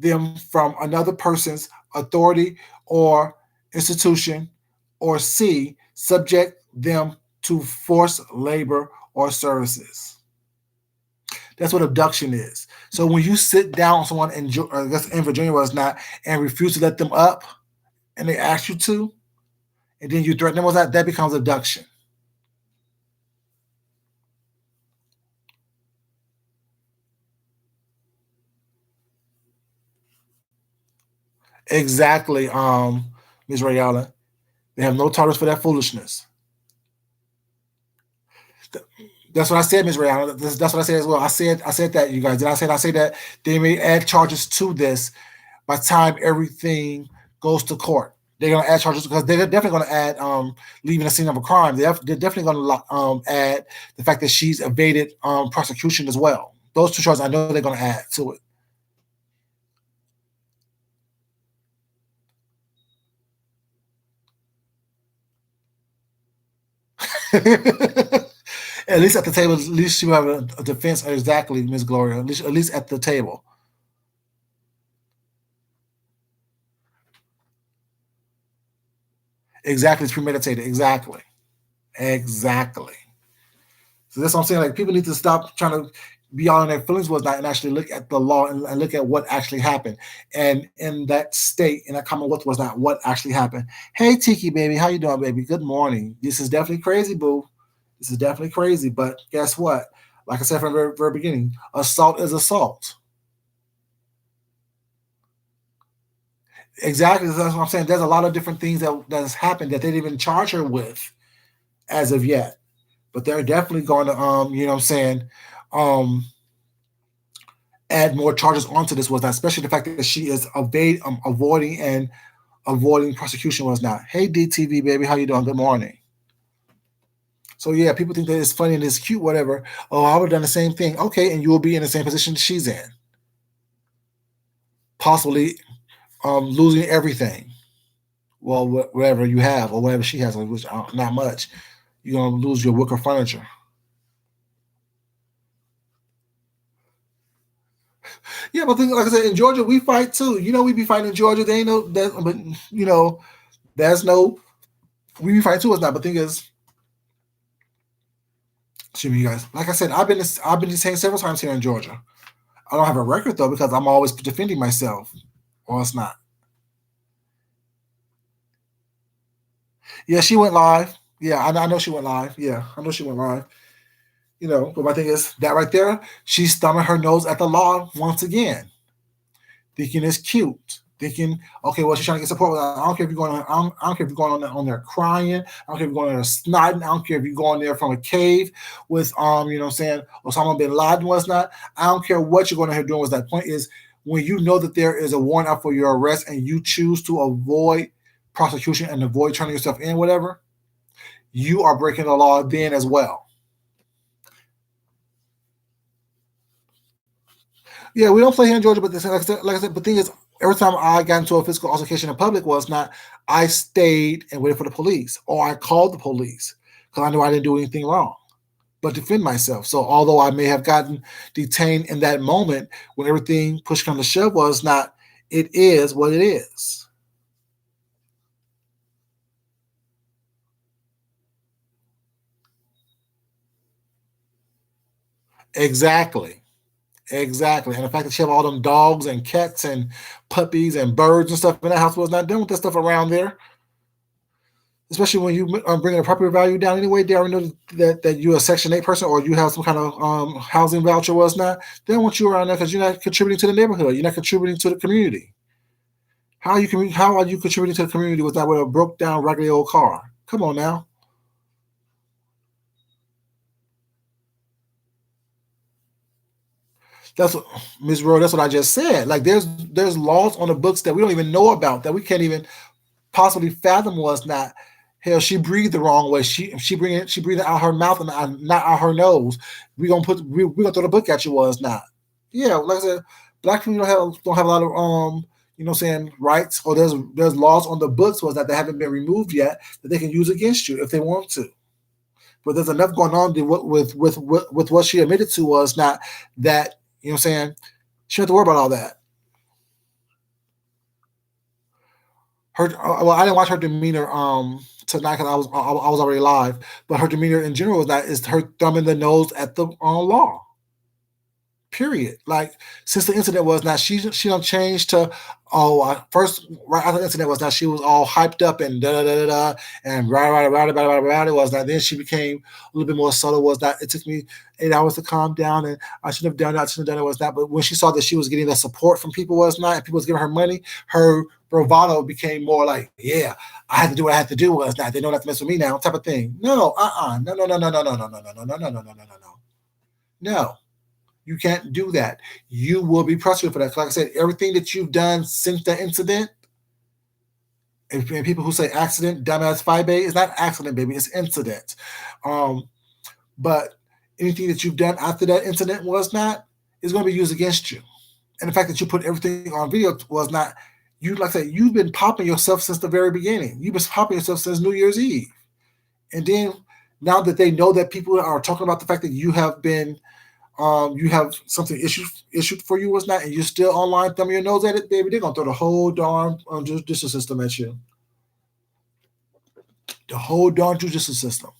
them from another person's authority or institution, or C. Subject them to forced labor or services. That's what abduction is. So when you sit down with someone in Virginia was not and refuse to let them up, and they ask you to, and then you threaten them with that becomes abduction. Exactly, Ms. Ray Allen. They have no tolerance for that foolishness. That's what I said, Ms. Ray Allen. That's what I said as well. I said that, you guys. Did I say that they may add charges to this by the time everything goes to court? They're going to add charges because they're definitely going to add leaving the scene of a crime. They're definitely going to add the fact that she's evaded prosecution as well. Those two charges, I know they're going to add to it. At least at the table, at least you have a defense. Exactly, Miss Gloria. At least at the table. Exactly, it's premeditated. Exactly, exactly. So that's what I'm saying. Like people need to stop trying to be all in their feelings was not and actually look at the law and look at what actually happened. And in that state, in that Commonwealth was not what actually happened. Hey Tiki baby, how you doing, baby? Good morning. This is definitely crazy, boo. This is definitely crazy. But guess what? Like I said from the very beginning, assault is assault. Exactly. That's what I'm saying. There's a lot of different things that has happened that they didn't even charge her with as of yet. But they're definitely going to um add more charges onto this was not, especially the fact that she is avoiding prosecution was not. Hey DTV baby, how you doing? Good morning. So yeah, people think that it's funny and it's cute, whatever. Oh, I would have done the same thing. Okay, and you will be in the same position she's in, possibly losing everything. Well, whatever you have or whatever she has, which not much. You're gonna lose your wicker furniture. Yeah, but like I said, in Georgia we fight too. We be fighting in Georgia. They ain't no that, but there's no we be fighting too. It's not. But thing is, excuse me, you guys. Like I said, I've been detained several times here in Georgia. I don't have a record though because I'm always defending myself. Or it's not. Yeah, she went live. Yeah, I know she went live. Yeah, I know she went live. But my thing is that right there, she's thumbing her nose at the law once again, thinking it's cute. Thinking, okay, well, she's trying to get support. I don't care if you're going. I don't care if you're going on there crying. I don't care if you're going there snotting. I don't care if you're going there from a cave with, saying Osama bin Laden was not. I don't care what you're going there doing. Was that point is when you know that there is a warrant out for your arrest and you choose to avoid prosecution and avoid turning yourself in, whatever, you are breaking the law then as well. Yeah, we don't play here in Georgia, but like I said, the thing is, every time I got into a physical altercation in public was not I stayed and waited for the police, or I called the police because I knew I didn't do anything wrong, but defend myself. So although I may have gotten detained in that moment when everything push come to shove was not, it is what it is. Exactly. Exactly. And the fact that you have all them dogs and cats and puppies and birds and stuff in that house was not done with that stuff around there. Especially when you are bringing the property value down anyway, they already know that you're a Section 8 person or you have some kind of housing voucher was not. They don't want you around there because you're not contributing to the neighborhood. You're not contributing to the community. How are you contributing to the community with a broke down raggedy old car? Come on now. That's what Ms. Rowe, that's what I just said. Like there's laws on the books that we don't even know about, that we can't even possibly fathom was not. Hell, she breathed the wrong way. She breathed out her mouth and not out her nose. We gonna throw the book at you was not. Yeah, like I said, black people don't have a lot of saying rights, or there's laws on the books was that they haven't been removed yet that they can use against you if they want to. But there's enough going on with what she admitted to was not that she don't have to worry about all that. I didn't watch her demeanor tonight because I was already live, but her demeanor in general is her thumbing the nose at the law. Period. Like since the incident was not, she don't change to first right after the incident was not, she was all hyped up and da da da da and right it was that, then she became a little bit more subtle was that it took me 8 hours to calm down and I should have done that, I should have done it was that, but when she saw that she was getting the support from people was not, and people was giving her money, her bravado became more like, yeah, I had to do what I had to do was not, they don't have to mess with me now type of thing. No, no. You can't do that. You will be prosecuted for that. Like I said, everything that you've done since that incident, and people who say accident, dumbass 5A, it's not accident, baby, it's incident. But anything that you've done after that incident was not, is going to be used against you. And the fact that you put everything on video was not, like I said, you've been popping yourself since the very beginning. You've been popping yourself since New Year's Eve. And then Now that they know that people are talking about the fact that you have something issued for you was not, and you're still online thumbing your nose at it, baby, they're gonna throw the whole darn judicial system at you. The whole darn judicial system.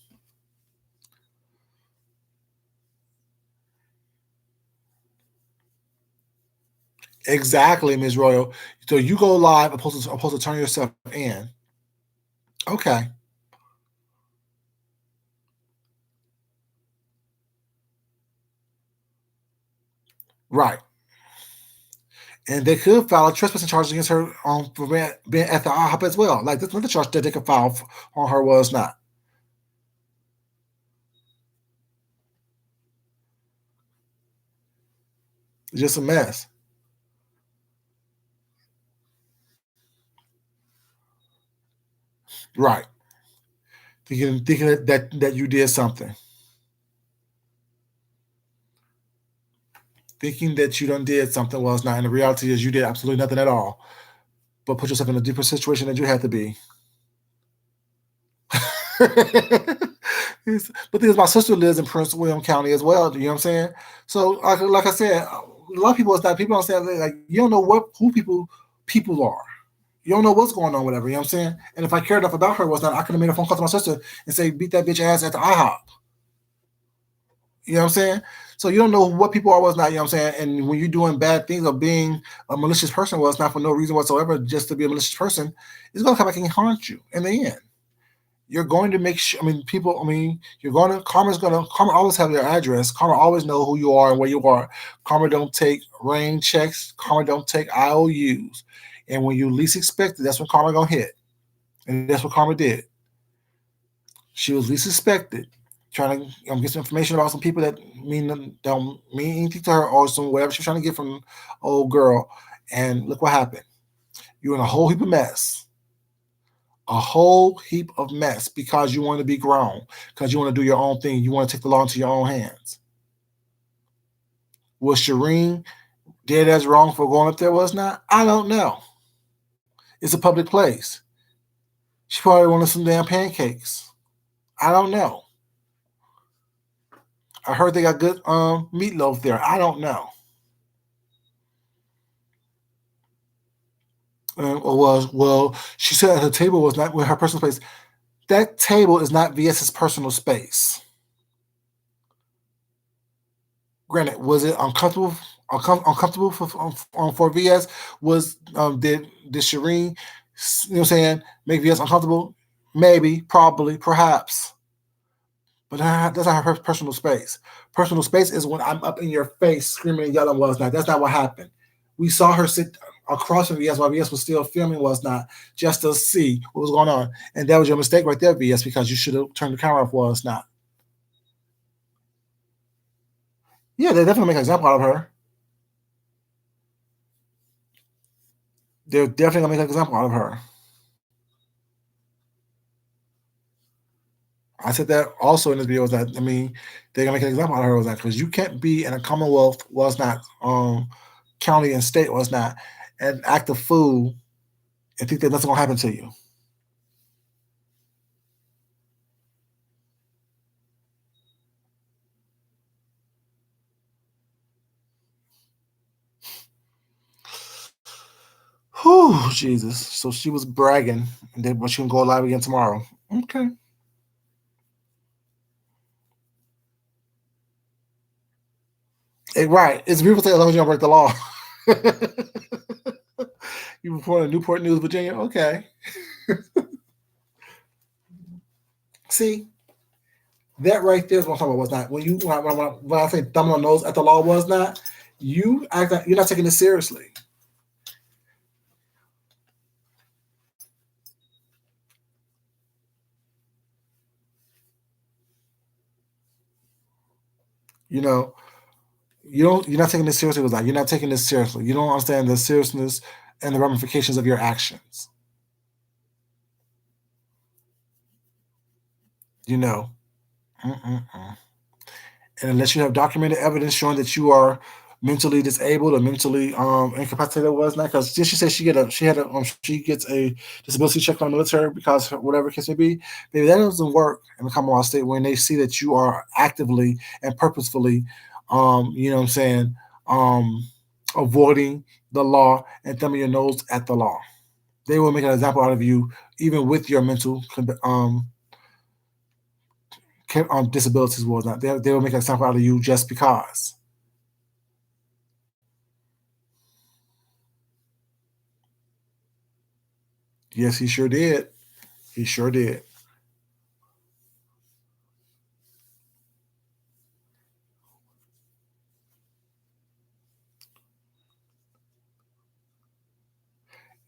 Exactly, Ms. Royal. So you go live opposed to turn yourself in. Okay. Right. And they could file a trespassing charge against her for being at the IHOP as well. Like that's another charge that they could file on her was not. It's just a mess. Right. Thinking that you did something. Thinking that you done did something was not. And the reality is you did absolutely nothing at all. But put yourself in a deeper situation than you had to be. But because my sister lives in Prince William County as well, you know what I'm saying? So, like I said, a lot of people, it's not people don't say like you don't know who people are. You don't know what's going on, whatever. You know what I'm saying? And if I cared enough about her, was not I could have made a phone call to my sister and say beat that bitch ass at the IHOP. You know what I'm saying? So you don't know what people are, what's not. You know what I'm saying? And when you're doing bad things or being a malicious person, was not for no reason whatsoever, just to be a malicious person, it's gonna come back and haunt you in the end. You're going to make sure. I mean, people. I mean, you're going to. Karma always have your address. Karma always know who you are and where you are. Karma don't take rain checks. Karma don't take IOUs. And when you least expect it, that's when karma gonna hit. And that's what karma did. She was least suspected, trying to get some information about some people that don't mean anything to her or some whatever she's trying to get from old girl. And look what happened. You're in a whole heap of mess. A whole heap of mess because you want to be grown, because you want to do your own thing. You want to take the law into your own hands. Was Shireen dead as wrong for going up there? Was not? I don't know. It's a public place. She probably wanted some damn pancakes. I don't know. I heard they got good meatloaf there. I don't know. Or well, she said her table was not with her personal space. That table is not VS's personal space. Granted, was it uncomfortable for VS? Was did Shireen, you know what I'm saying, make VS uncomfortable? Maybe, probably, perhaps. But that's not her personal space. Personal space is when I'm up in your face screaming and yelling was not. That's not what happened. We saw her sit across from VS while VS was still filming was not, just to see what was going on. And that was your mistake right there, VS, because you should have turned the camera off was not. Yeah, they definitely make an example out of her. They're definitely gonna make an example out of her. I said that also in this video was that I mean they're gonna make an example out of her was that because you can't be in a Commonwealth was not county and state was not and act a fool and think that nothing's gonna happen to you. Whew, Jesus. So she was bragging, and then but she can go live again tomorrow. Okay. Right. It's a beautiful thing as long as you don't break the law. You report in Newport News, Virginia. Okay. See, that right there is what I'm talking about. Was not when I say thumb on nose at the law was not. You act like you're not taking this seriously. You know, you're not taking this seriously with that. You're not taking this seriously. You don't understand the seriousness and the ramifications of your actions. You know. Mm-mm-mm. And unless you have documented evidence showing that you are mentally disabled or mentally incapacitated was not because she said she gets a disability check from the military because whatever case may be, maybe that doesn't work in the Commonwealth state when they see that you are actively and purposefully, you know what I'm saying, um, avoiding the law and thumbing your nose at the law. They will make an example out of you even with your mental disabilities was not. They will make an example out of you just because. Yes, he sure did. He sure did.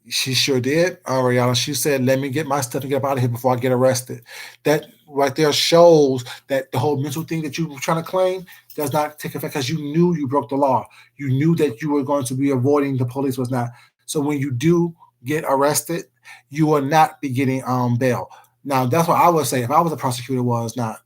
She sure did, Ariana. She said, "Let me get my stuff and get up out of here before I get arrested." That right there shows that the whole mental thing that you were trying to claim does not take effect because you knew you broke the law. You knew that you were going to be avoiding the police was not. So when you do get arrested, you will not be getting bail. Now that's what I would say if I was a prosecutor was not.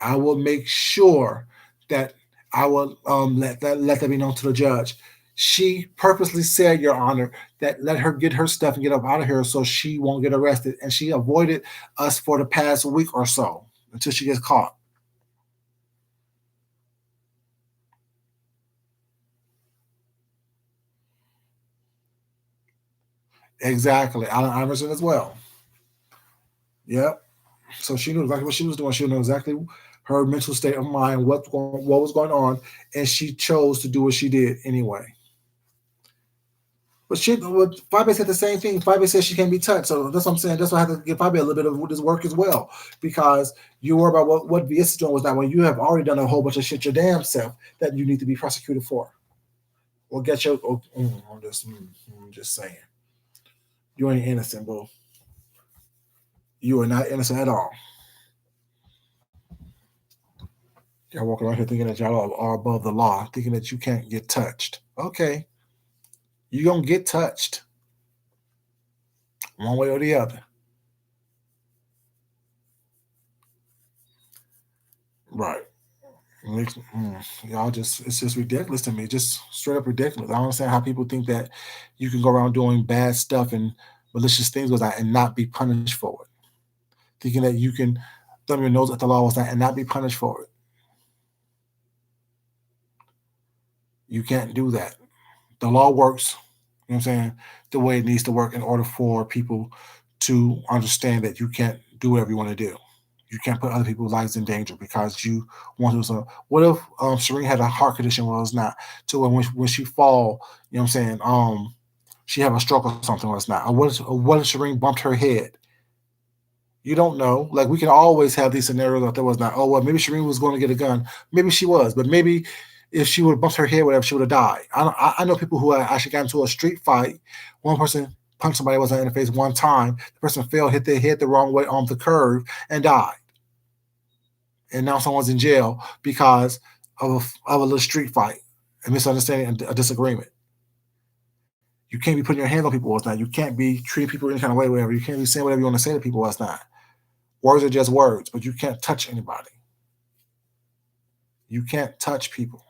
I will make sure that I will let that be known to the judge. She purposely said, Your Honor, that let her get her stuff and get up out of here so she won't get arrested. And she avoided us for the past week or so until she gets caught. Exactly. Allen Iverson as well. Yep. So she knew exactly what she was doing. She knew exactly her mental state of mind, what was going on, and she chose to do what she did anyway. But shit, Fabe said the same thing. Fabe said she can't be touched. So that's what I'm saying. That's why I have to give Fabe a little bit of this work as well. Because you worry about what VS is doing was that when you have already done a whole bunch of shit your damn self that you need to be prosecuted for. Or get your I'm just saying. You ain't innocent, boo. You are not innocent at all. Y'all walking around here thinking that y'all are above the law, thinking that you can't get touched. Okay. You gonna get touched one way or the other. Right. Y'all it's just ridiculous to me. Just straight up ridiculous. I don't understand how people think that you can go around doing bad stuff and malicious things with that and not be punished for it. Thinking that you can thumb your nose at the law with that and not be punished for it. You can't do that. The law works, you know what I'm saying, the way it needs to work in order for people to understand that you can't do whatever you want to do. You can't put other people's lives in danger because you want to. So, what if Serene had a heart condition? Well, it's not. To when she fall, you know what I'm saying? She have a stroke or something. Or it's not. Or what if Serene bumped her head? You don't know. Like we can always have these scenarios that there was not. Oh well, maybe Shireen was going to get a gun. Maybe she was, but maybe if she would have bumped her head, whatever, she would have died. I know people who actually got into a street fight. One person punched somebody was in the face one time. The person fell, hit their head the wrong way on the curve, and died. And now someone's in jail because of a little street fight, a misunderstanding, and a disagreement. You can't be putting your hands on people last night. You can't be treating people any kind of way, whatever. You can't be saying whatever you want to say to people last night. Words are just words, but you can't touch anybody. You can't touch people.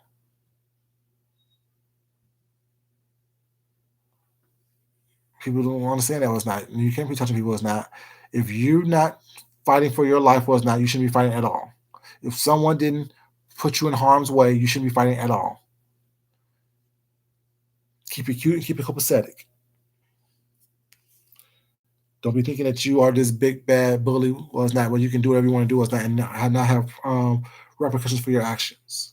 People don't understand that was not. You can't be touching people was not. If you're not fighting for your life was not, you shouldn't be fighting at all. If someone didn't put you in harm's way, you shouldn't be fighting at all. Keep it cute and keep it copacetic. Don't be thinking that you are this big bad bully was not. Well, you can do whatever you want to do was not, and not have repercussions for your actions.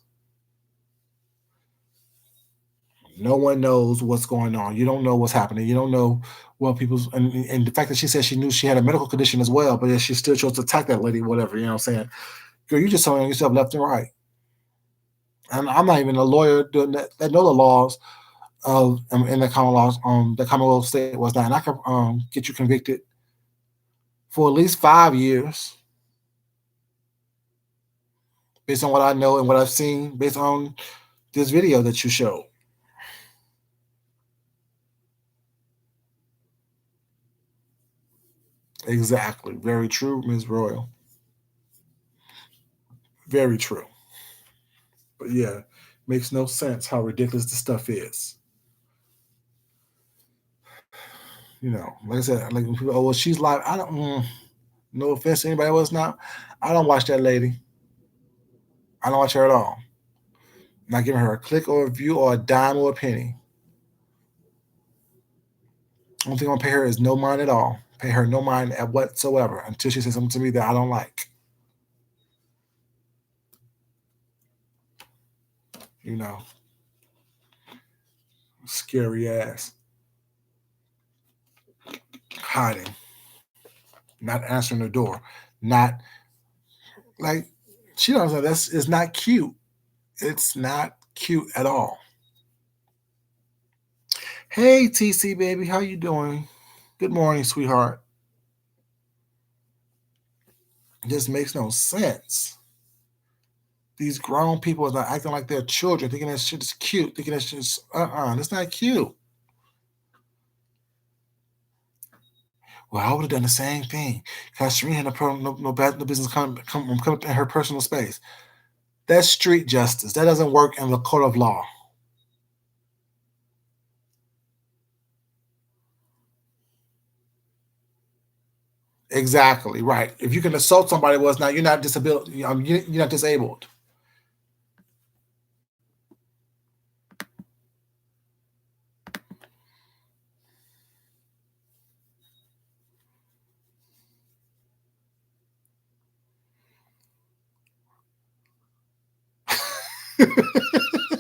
No one knows what's going on. You don't know what's happening. You don't know what people's and the fact that she said she knew she had a medical condition as well, but yet she still chose to attack that lady, whatever, you know what I'm saying? Girl, you just telling yourself left and right. And I'm not even a lawyer doing that know the laws of in the common laws, the Commonwealth state was that, and I can get you convicted for at least 5 years based on what I know and what I've seen based on this video that you showed. Exactly. Very true, Ms. Royal. Very true. But yeah, Makes no sense how ridiculous this stuff is. Like I said, like when people, oh well, she's live. I don't. No offense to anybody else now. I don't watch that lady. I don't watch her at all. I'm not giving her a click or a view or a dime or a penny. Only thing I'm gonna pay her is no mind at all. Pay her no mind at whatsoever until she says something to me that I don't like. You know, scary ass. Hiding. Not answering the door. Not like she doesn't know that's it's not cute. It's not cute at all. Hey TC baby, how you doing? Good morning, sweetheart. It just makes no sense. These grown people are not acting like they're children, thinking that shit is cute, thinking that shit is that's not cute. Well, I would have done the same thing because Serena had no business coming up in her personal space. That's street justice. That doesn't work in the court of law. Exactly right. If you can assault somebody, well, it's not you're not disabled. You're not disabled.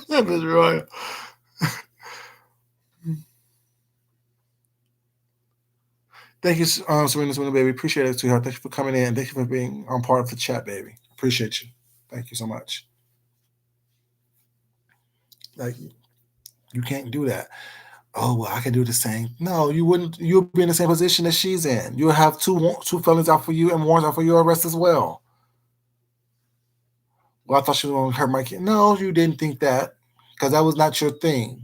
Miss Royal. Thank you, Serena, baby. Appreciate it, sweetheart. Thank you for coming in. Thank you for being on part of the chat, baby. Appreciate you. Thank you so much. Like you can't do that. Oh well, I can do the same. No, you wouldn't. You'll be in the same position that she's in. You'll have two felons out for you and warrants out for your arrest as well. Well, I thought she was going to hurt my kid. No, you didn't think that because that was not your thing.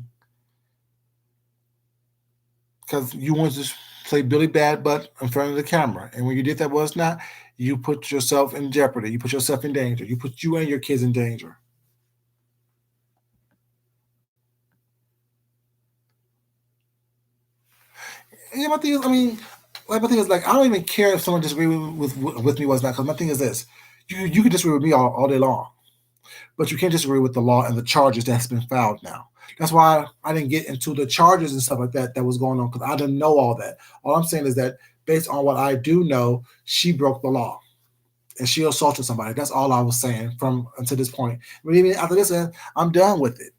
Because you wanted to play Billy Bad Butt in front of the camera, and when you did that, was not. You put yourself in jeopardy. You put yourself in danger. You put you and your kids in danger. Yeah, my thing is, I mean, like my thing is, like I don't even care if someone disagrees with me was not. Because my thing is this: you can disagree with me all day long, but you can't disagree with the law and the charges that's been filed now. That's why I didn't get into the charges and stuff like that was going on because I didn't know all that. All I'm saying is that based on what I do know, she broke the law and she assaulted somebody. That's all I was saying from until this point. But even after this, I'm done with it.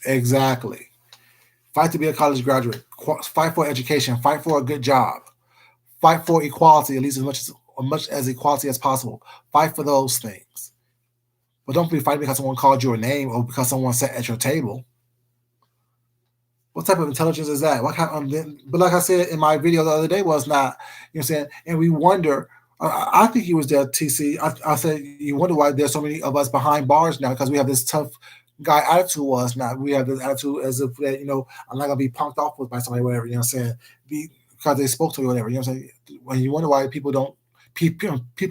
Exactly. Fight to be a college graduate. Fight for education. Fight for a good job. Fight for equality, at least as much as equality as possible. Fight for those things. But don't be fighting because someone called you a name or because someone sat at your table. What type of intelligence is that? What kind but like I said in my video the other day was not, you know what I'm saying? And we wonder, I think he was there, TC. I said, you wonder why there's so many of us behind bars now because we have this tough guy attitude was not. We have this attitude as if that, I'm not going to be punked off with by somebody, whatever, you know what I'm saying? Because they spoke to me, whatever, you know what I'm saying? When you wonder why people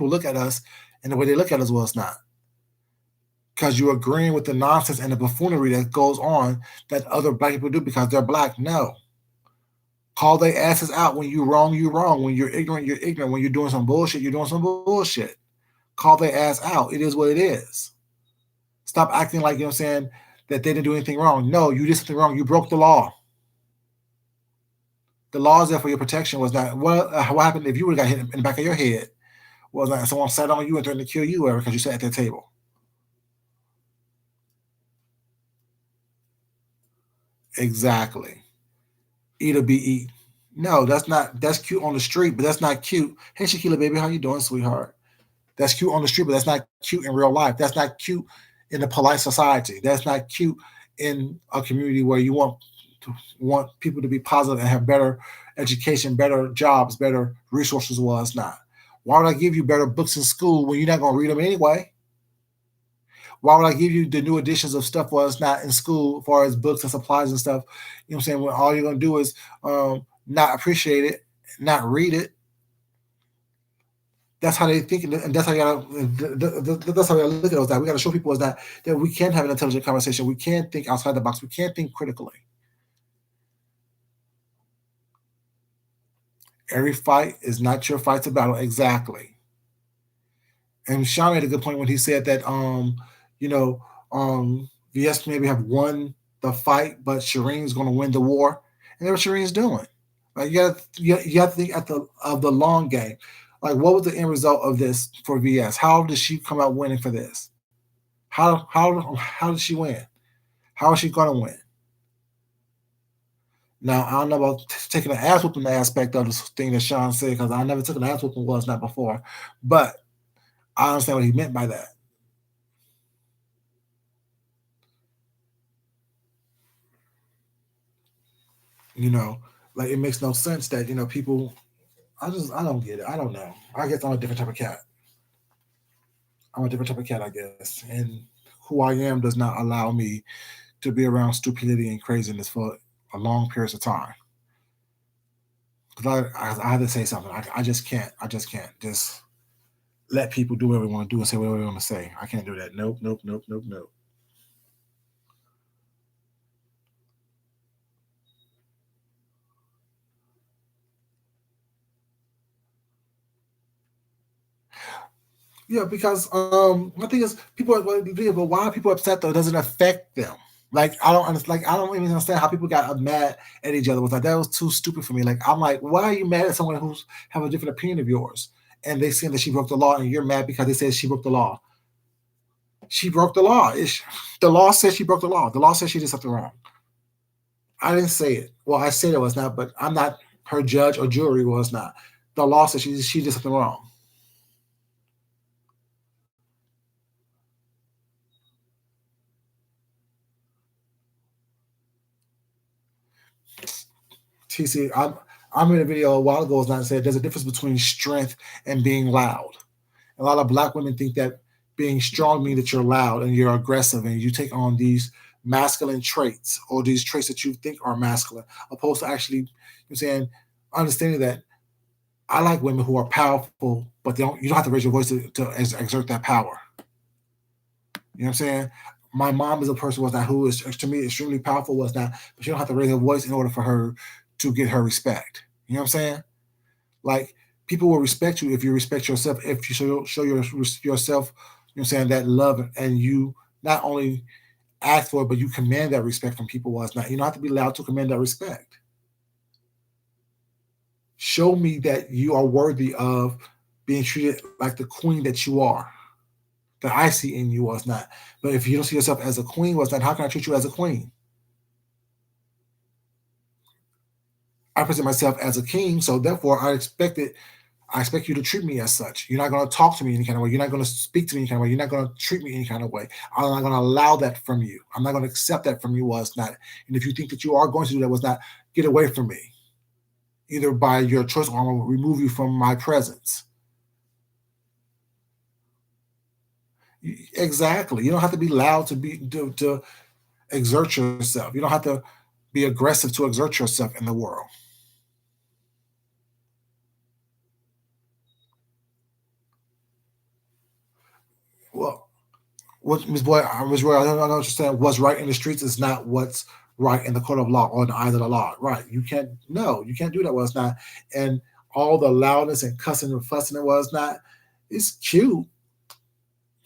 look at us and the way they look at us, well, it's not because you're agreeing with the nonsense and the buffoonery that goes on that other black people do because they're black. No. Call their asses out. When you're wrong, you're wrong. When you're ignorant, you're ignorant. When you're doing some bullshit, you're doing some bullshit. Call their ass out. It is what it is. Stop acting like, you know what I'm saying, that they didn't do anything wrong. No, you did something wrong. You broke the law. The law is there for your protection. Was not what happened if you would have got hit in the back of your head? Was like someone sat on you and threatened to kill you because you sat at their table. Exactly. Eat or be eat. No, that's cute on the street, but that's not cute. Hey Shaquila, baby, how you doing, sweetheart? That's cute on the street, but that's not cute in real life. That's not cute in a polite society. That's not cute in a community where you want people to be positive and have better education, better jobs, better resources. Well, it's not. Why would I give you better books in school when you're not going to read them anyway? Why would I give you the new editions of stuff while it's not in school as far as books and supplies and stuff? You know what I'm saying? When all you're gonna do is not appreciate it not read it. That's how they think, and that's how you gotta. That's how we gotta look at it. Is that we gotta show people is that we can have an intelligent conversation. We can think outside the box. We can think critically. Every fight is not your fight to battle. Exactly. And Sean made a good point when he said that you know, VS maybe have won the fight, but Shireen's gonna win the war. And that's what Shireen's doing. Like you have to think at the of the long game. Like what was the end result of this for VS? How did she come out winning for this? How did she win? How is she gonna win? Now I don't know about taking an ass whooping aspect of this thing that Sean said because I never took an ass whooping was not before, but I understand what he meant by that. You know, like it makes no sense that people. I don't get it. I don't know. I guess I'm a different type of cat. I'm a different type of cat, I guess, and who I am does not allow me to be around stupidity and craziness for a long periods of time. Because I have to say something. I just can't. I just can't just let people do whatever they want to do and say whatever they want to say. I can't do that. Nope, nope, nope, nope, nope. Yeah, because my thing is people. But why are people upset though? It doesn't affect them. Like I don't understand. Like I don't even understand how people got mad at each other. Was like that was too stupid for me. Like I'm like, why are you mad at someone who's have a different opinion of yours? And they saying that she broke the law, and you're mad because they said she broke the law. She broke the law. The law says she broke the law. The law says she did something wrong. I didn't say it. Well, I said it was not, but I'm not her judge or jury was not. The law says she did something wrong. TC, I made a video a while ago was not said there's a difference between strength and being loud. A lot of black women think that being strong means that you're loud and you're aggressive and you take on these masculine traits or these traits that you think are masculine, opposed to actually you're saying understanding that I like women who are powerful, but you don't have to raise your voice to exert that power. You know what I'm saying? My mom is a person was that who is to me extremely powerful was that, but you don't have to raise her voice in order for her to get her respect. You know what I'm saying? Like people will respect you if you respect yourself. If you yourself, you know, what I'm saying that love and you not only ask for it, but you command that respect from people. Was not you don't have to be loud to command that respect. Show me that you are worthy of being treated like the queen that you are. That I see in you was not. But if you don't see yourself as a queen, was not how can I treat you as a queen? I present myself as a king, so therefore I expect you to treat me as such. You're not going to talk to me any kind of way. You're not going to speak to me any kind of way. You're not going to treat me any kind of way. I'm not going to allow that from you. I'm not going to accept that from you. Was not. And if you think that you are going to do that, was not. Get away from me, either by your choice or I'm going to remove you from my presence. Exactly. You don't have to be loud to exert yourself. You don't have to be aggressive to exert yourself in the world. Well, what Ms. Boy, Ms. Roy, I don't understand. What's right in the streets is not what's right in the court of law or in the eyes of the law. Right? You can't. No, you can't do that. Was not. And all the loudness and cussing and fussing it was not. It's cute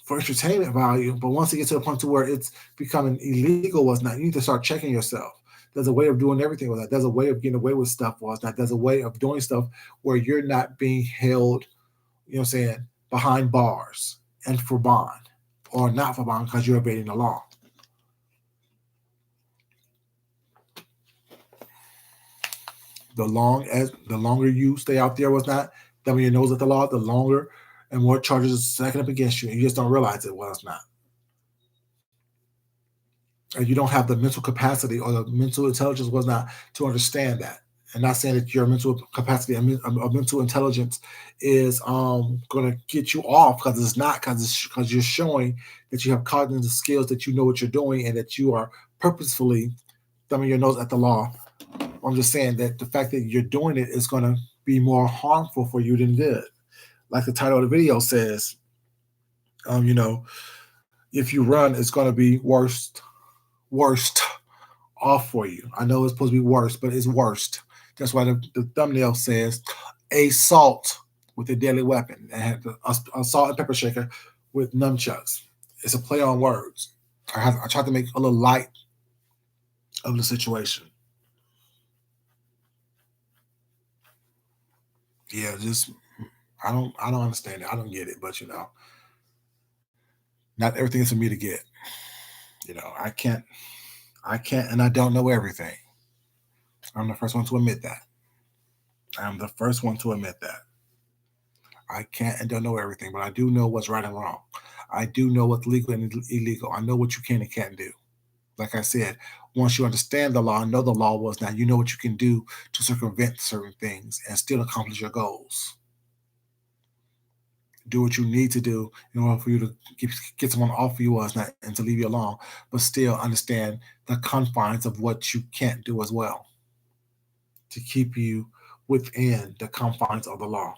for entertainment value, but once it gets to the point to where it's becoming illegal, was not. You need to start checking yourself. There's a way of doing everything with that. There's a way of getting away with stuff. Was not. There's a way of doing stuff where you're not being held. You know what I'm saying behind bars and for bond or not for bond because you're evading the law. The longer you stay out there was not thumbing your nose at the law, the longer and more charges are stacking up against you, and you just don't realize it was not. And you don't have the mental capacity or the mental intelligence was not to understand that. And not saying that your mental capacity and mental intelligence is going to get you off because it's not because you're showing that you have cognitive skills that you know what you're doing and that you are purposefully thumbing your nose at the law. I'm just saying that the fact that you're doing it is going to be more harmful for you than good. Like the title of the video says, you know, if you run, it's going to be worst off for you. I know it's supposed to be worst, but it's worst. That's why the thumbnail says assault with a deadly weapon and had the assault and pepper shaker with nunchucks. It's a play on words. I tried to make a little light of the situation. Yeah, just I don't understand it. I don't get it, but not everything is for me to get. I can't and I don't know everything. I'm the first one to admit that. I'm the first one to admit that. I can't and don't know everything, but I do know what's right and wrong. I do know what's legal and illegal. I know what you can and can't do. Like I said, once you understand the law and know the law was now, you know what you can do to circumvent certain things and still accomplish your goals. Do what you need to do in order for you to get someone off of you was not and to leave you alone, but still understand the confines of what you can't do as well to keep you within the confines of the law.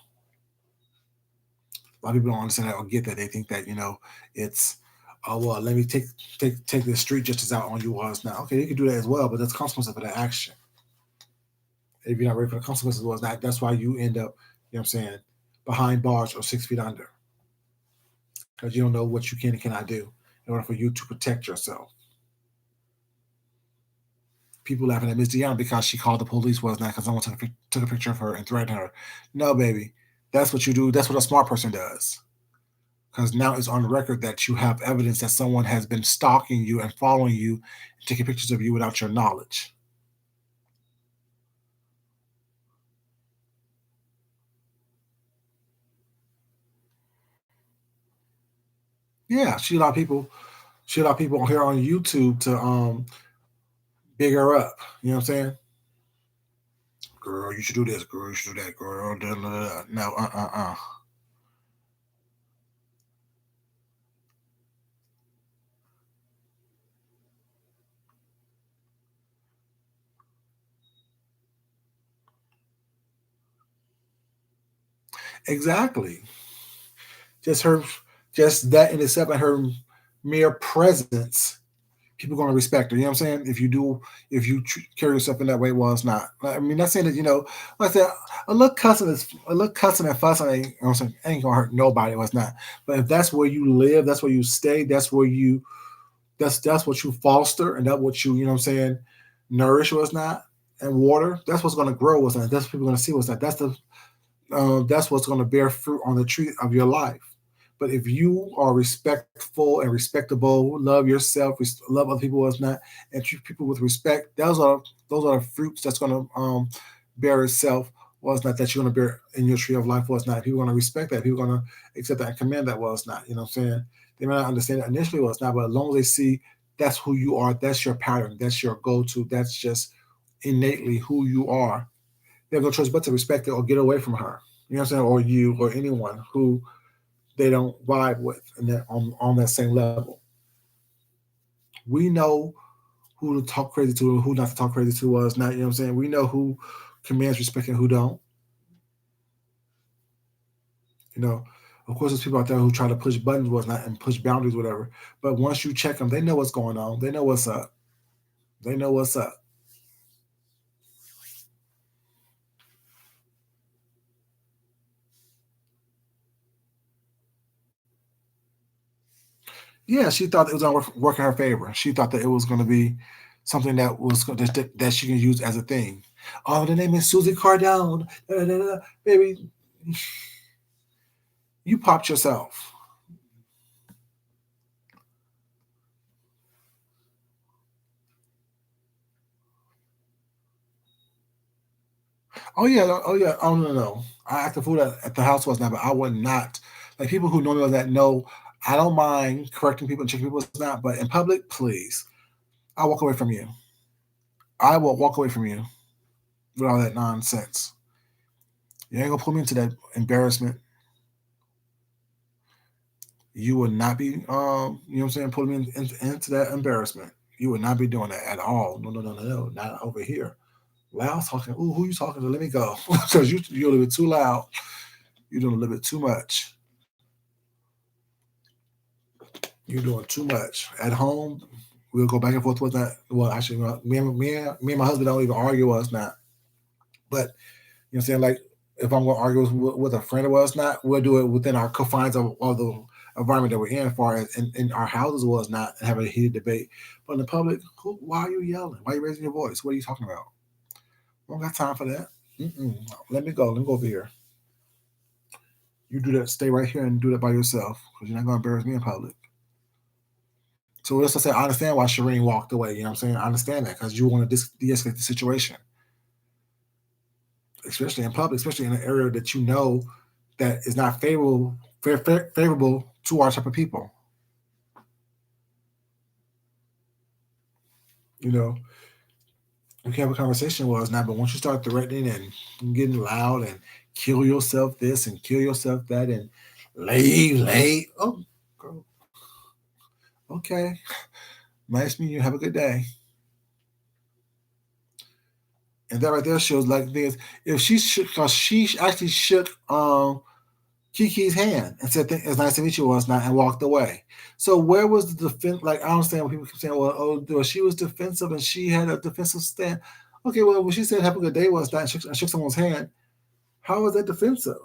A lot of people don't understand that or get that. They think that it's oh well, let me take the street justice out on you was now. Okay, you can do that as well, but that's consequences for that action. If you're not ready for the consequences was not, that's why you end up, what I'm saying, behind bars or 6 feet under. Because you don't know what you can and cannot do in order for you to protect yourself. People laughing at Miss Dion because she called the police was not because someone took a picture of her and threatened her. No, baby, that's what you do. That's what a smart person does. Because now it's on the record that you have evidence that someone has been stalking you and following you, and taking pictures of you without your knowledge. Yeah, she allowed people. She allowed people here on YouTube to big her up. You know what I'm saying? Girl, you should do this. Girl, you should do that. Girl, da, da, da. No, exactly. Just her, just that in itself and her mere presence, people are going to respect her. You know what I'm saying? If you carry yourself in that way, well, it's not. I mean, not saying that like I said, a little cussing and fussing ain't gonna hurt nobody. Was not. But if that's where you live, that's where you stay, that's what you foster, and that's what you know what I'm saying, nourish was not, and water. That's what's gonna grow was not. That's what people are gonna see was not. That's what's going to bear fruit on the tree of your life. But if you are respectful and respectable, love yourself, love other people as not, and treat people with respect, those are the fruits that's going to bear itself. Was not that you're going to bear in your tree of life was not. People are going to respect that. People are going to accept that and command that was not. You know what I'm saying? They may not understand it initially was not, but as long as they see that's who you are, that's your pattern, that's your go-to, that's just innately who you are, they have no choice but to respect it or get away from her. You know what I'm saying? Or you or anyone who they don't vibe with and that on that same level. We know who to talk crazy to and who not to talk crazy to us. Not, you know what I'm saying? We know who commands respect and who don't. You know, of course, there's people out there who try to push buttons, whatnot, and push boundaries, whatever. But once you check them, they know what's going on. They know what's up. They know what's up. Yeah, she thought it was going to work in her favor. She thought that it was going to be something that she can use as a thing. Oh, the name is Susie Cardone. Da, da, da, da. Baby, you popped yourself. Oh yeah, oh yeah. Oh no, no. I act the food at the house was not, but I would not like people who know me was that know. I don't mind correcting people and checking people was not, but in public, please, I'll walk away from you. I will walk away from you with all that nonsense. You ain't gonna pull me into that embarrassment. You would not be, you know what I'm saying, pulling me into that embarrassment. You would not be doing that at all. No, no, no, no, no, not over here. Loud talking. Ooh, who you talking to? Let me go. Because you're a little bit too loud. You're doing a little bit too much. You're doing too much. At home, we'll go back and forth with that. Well, actually, me and my husband don't even argue with us not. But you know what I'm saying? Like, if I'm going to argue with a friend of us not, we'll do it within our confines of the environment that we're in, as far as in our houses was not, and have a heated debate. But in the public, why are you yelling? Why are you raising your voice? What are you talking about? I don't got time for that. Mm-mm. Let me go. Let me go over here. You do that. Stay right here and do that by yourself, because you're not going to embarrass me in public. So let's just say I understand why Shireen walked away. You know what I'm saying? I understand that because you want to de-escalate the situation, especially in public, especially in an area that you know that is not favorable to our type of people. You know, we can have a conversation with us now, but once you start threatening and getting loud and kill yourself this and kill yourself that and leave late, oh, girl, okay, nice meeting you. Have a good day. And that right there shows like this. If she shook, cause she actually shook Kiki's hand and said, "It's nice to meet you," was not, and walked away. So where was the defense? Like I understand when people keep saying, "Well, well, she was defensive and she had a defensive stand." Okay, well, when she said "Have a good day," was not, and shook someone's hand. How was that defensive?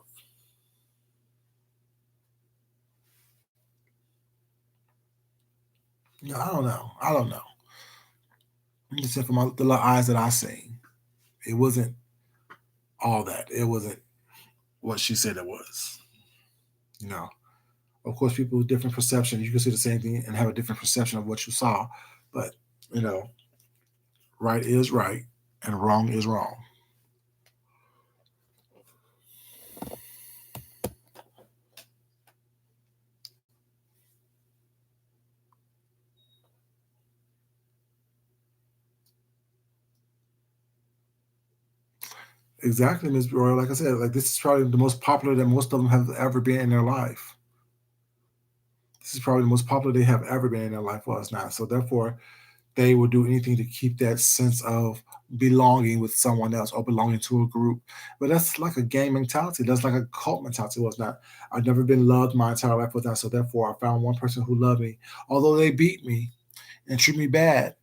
No, I don't know. I don't know. I'm just saying from the little eyes that I seen, it wasn't all that. It wasn't what she said it was. You know, of course, people with different perception. You can see the same thing and have a different perception of what you saw, but you know, right is right and wrong is wrong. Exactly, Ms. Royal. Like I said, like this is probably the most popular that most of them have ever been in their life. This is probably the most popular they have ever been in their life was now. So therefore, they will do anything to keep that sense of belonging with someone else or belonging to a group. But that's like a gang mentality. That's like a cult mentality. Was not. I've never been loved my entire life with that. So therefore, I found one person who loved me, although they beat me and treat me bad.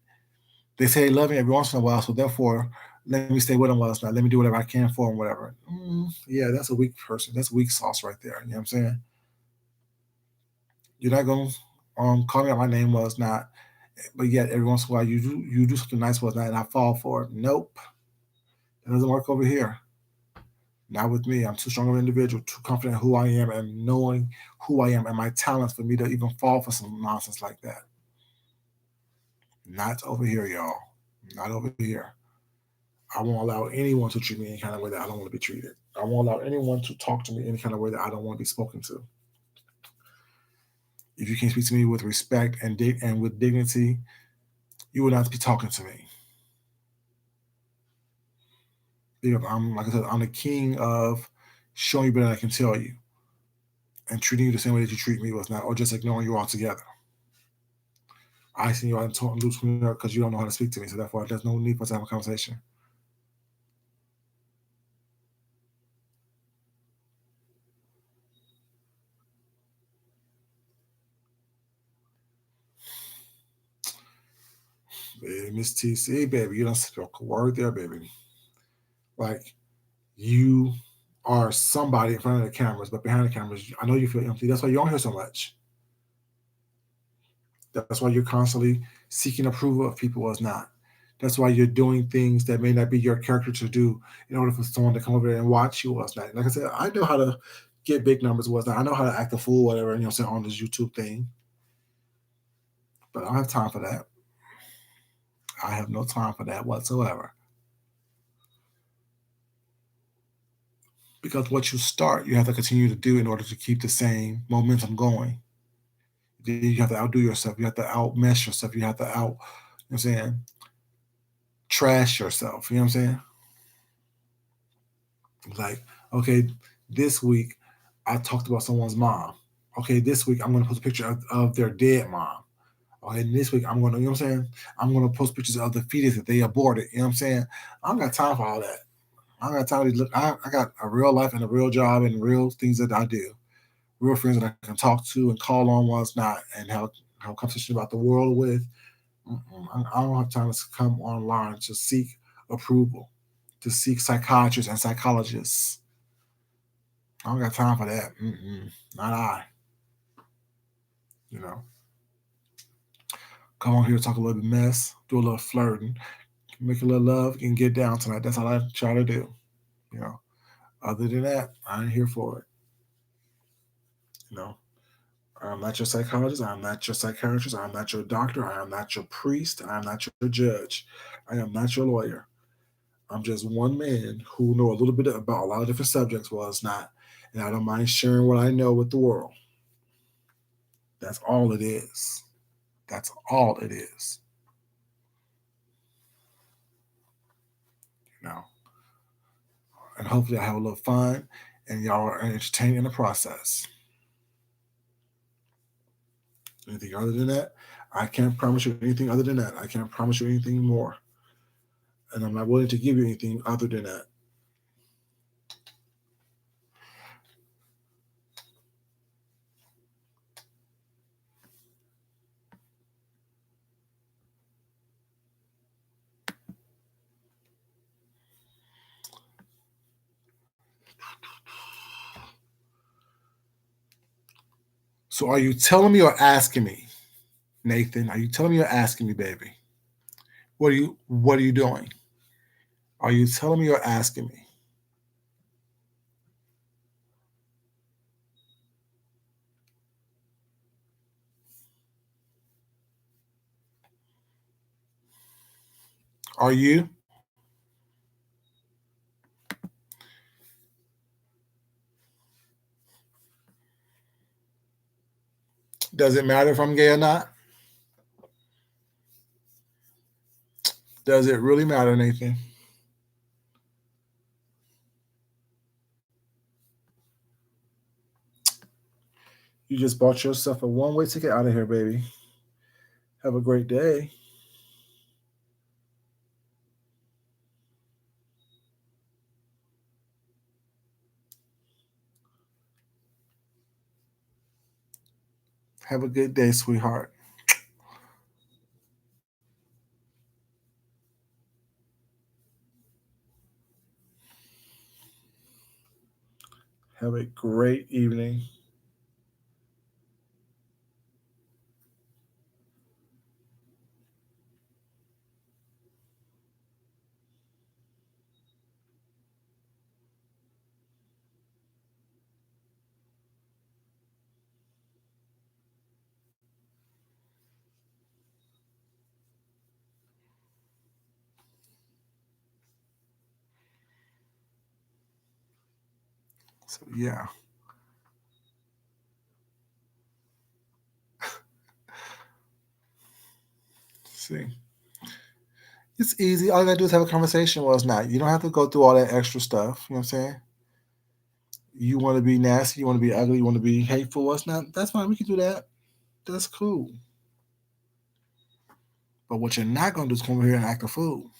They say they love me every once in a while. So therefore, let me stay with them while it's not. Let me do whatever I can for them, whatever. Yeah, that's a weak person. That's weak sauce right there. You know what I'm saying? You're not gonna call me out my name was not, but yet every once in a while you do something nice was not, and I fall for it. Nope, it doesn't work over here. Not with me. I'm too strong of an individual, too confident in who I am, and knowing who I am and my talents for me to even fall for some nonsense like that. Not over here, y'all. Not over here. I won't allow anyone to treat me any kind of way that I don't want to be treated. I won't allow anyone to talk to me any kind of way that I don't want to be spoken to. If you can't speak to me with respect and with dignity, you will not be talking to me. Because I'm, like I said, I'm the king of showing you better than I can tell you, and treating you the same way that you treat me was not, or just ignoring you altogether. I see you out and talking loose because you don't know how to speak to me. So therefore, there's no need for us to have a conversation. Baby, Miss TC, baby, you don't spoke a word there, baby. Like you are somebody in front of the cameras, but behind the cameras, I know you feel empty. That's why you don't hear so much. That's why you're constantly seeking approval of people as not. That's why you're doing things that may not be your character to do in order for someone to come over there and watch you as not. Like I said, I know how to get big numbers was not. I know how to act a fool, whatever, say on this YouTube thing. But I don't have time for that. I have no time for that whatsoever. Because what you start, you have to continue to do in order to keep the same momentum going. You have to outdo yourself. You have to outmesh yourself. You have to I'm saying, trash yourself. You know what I'm saying? Like, okay, this week I talked about someone's mom. Okay, this week I'm going to post a picture of their dead mom. Oh, and this week I'm gonna, you know what I'm saying? I'm gonna post pictures of the fetus that they aborted. You know what I'm saying? I don't got time for all that. I don't got time to look. I got a real life and a real job and real things that I do. Real friends that I can talk to and call on once not and have a conversation about the world with. I don't have time to come online to seek approval, to seek psychiatrists and psychologists. I don't got time for that. Not I. You know, come on here, talk a little bit mess, do a little flirting, make a little love, and get down tonight. That's all I try to do. You know, other than that, I ain't here for it. You know, I'm not your psychologist. I'm not your psychiatrist. I'm not your doctor. I am not your priest. I am not your judge. I am not your lawyer. I'm just one man who know a little bit about a lot of different subjects. Well, it's not, and I don't mind sharing what I know with the world. That's all it is. That's all it is. You know, and hopefully I have a little fun, and y'all are entertained in the process. Anything other than that, I can't promise you anything other than that. I can't promise you anything more, and I'm not willing to give you anything other than that. So, are you telling me or asking me, Nathan? Are you telling me or asking me, baby? What are you doing? Are you telling me or asking me? Are you? Does it matter if I'm gay or not? Does it really matter, Nathan? You just bought yourself a one-way ticket out of here, baby. Have a great day. Have a good day, sweetheart. Have a great evening. So yeah. See, it's easy. All you gotta do is have a conversation. Well, it's not. You don't have to go through all that extra stuff. You know what I'm saying? You want to be nasty. You want to be ugly. You want to be hateful. Well, it's not. That's fine. We can do that. That's cool. But what you're not gonna do is come over here and act a fool.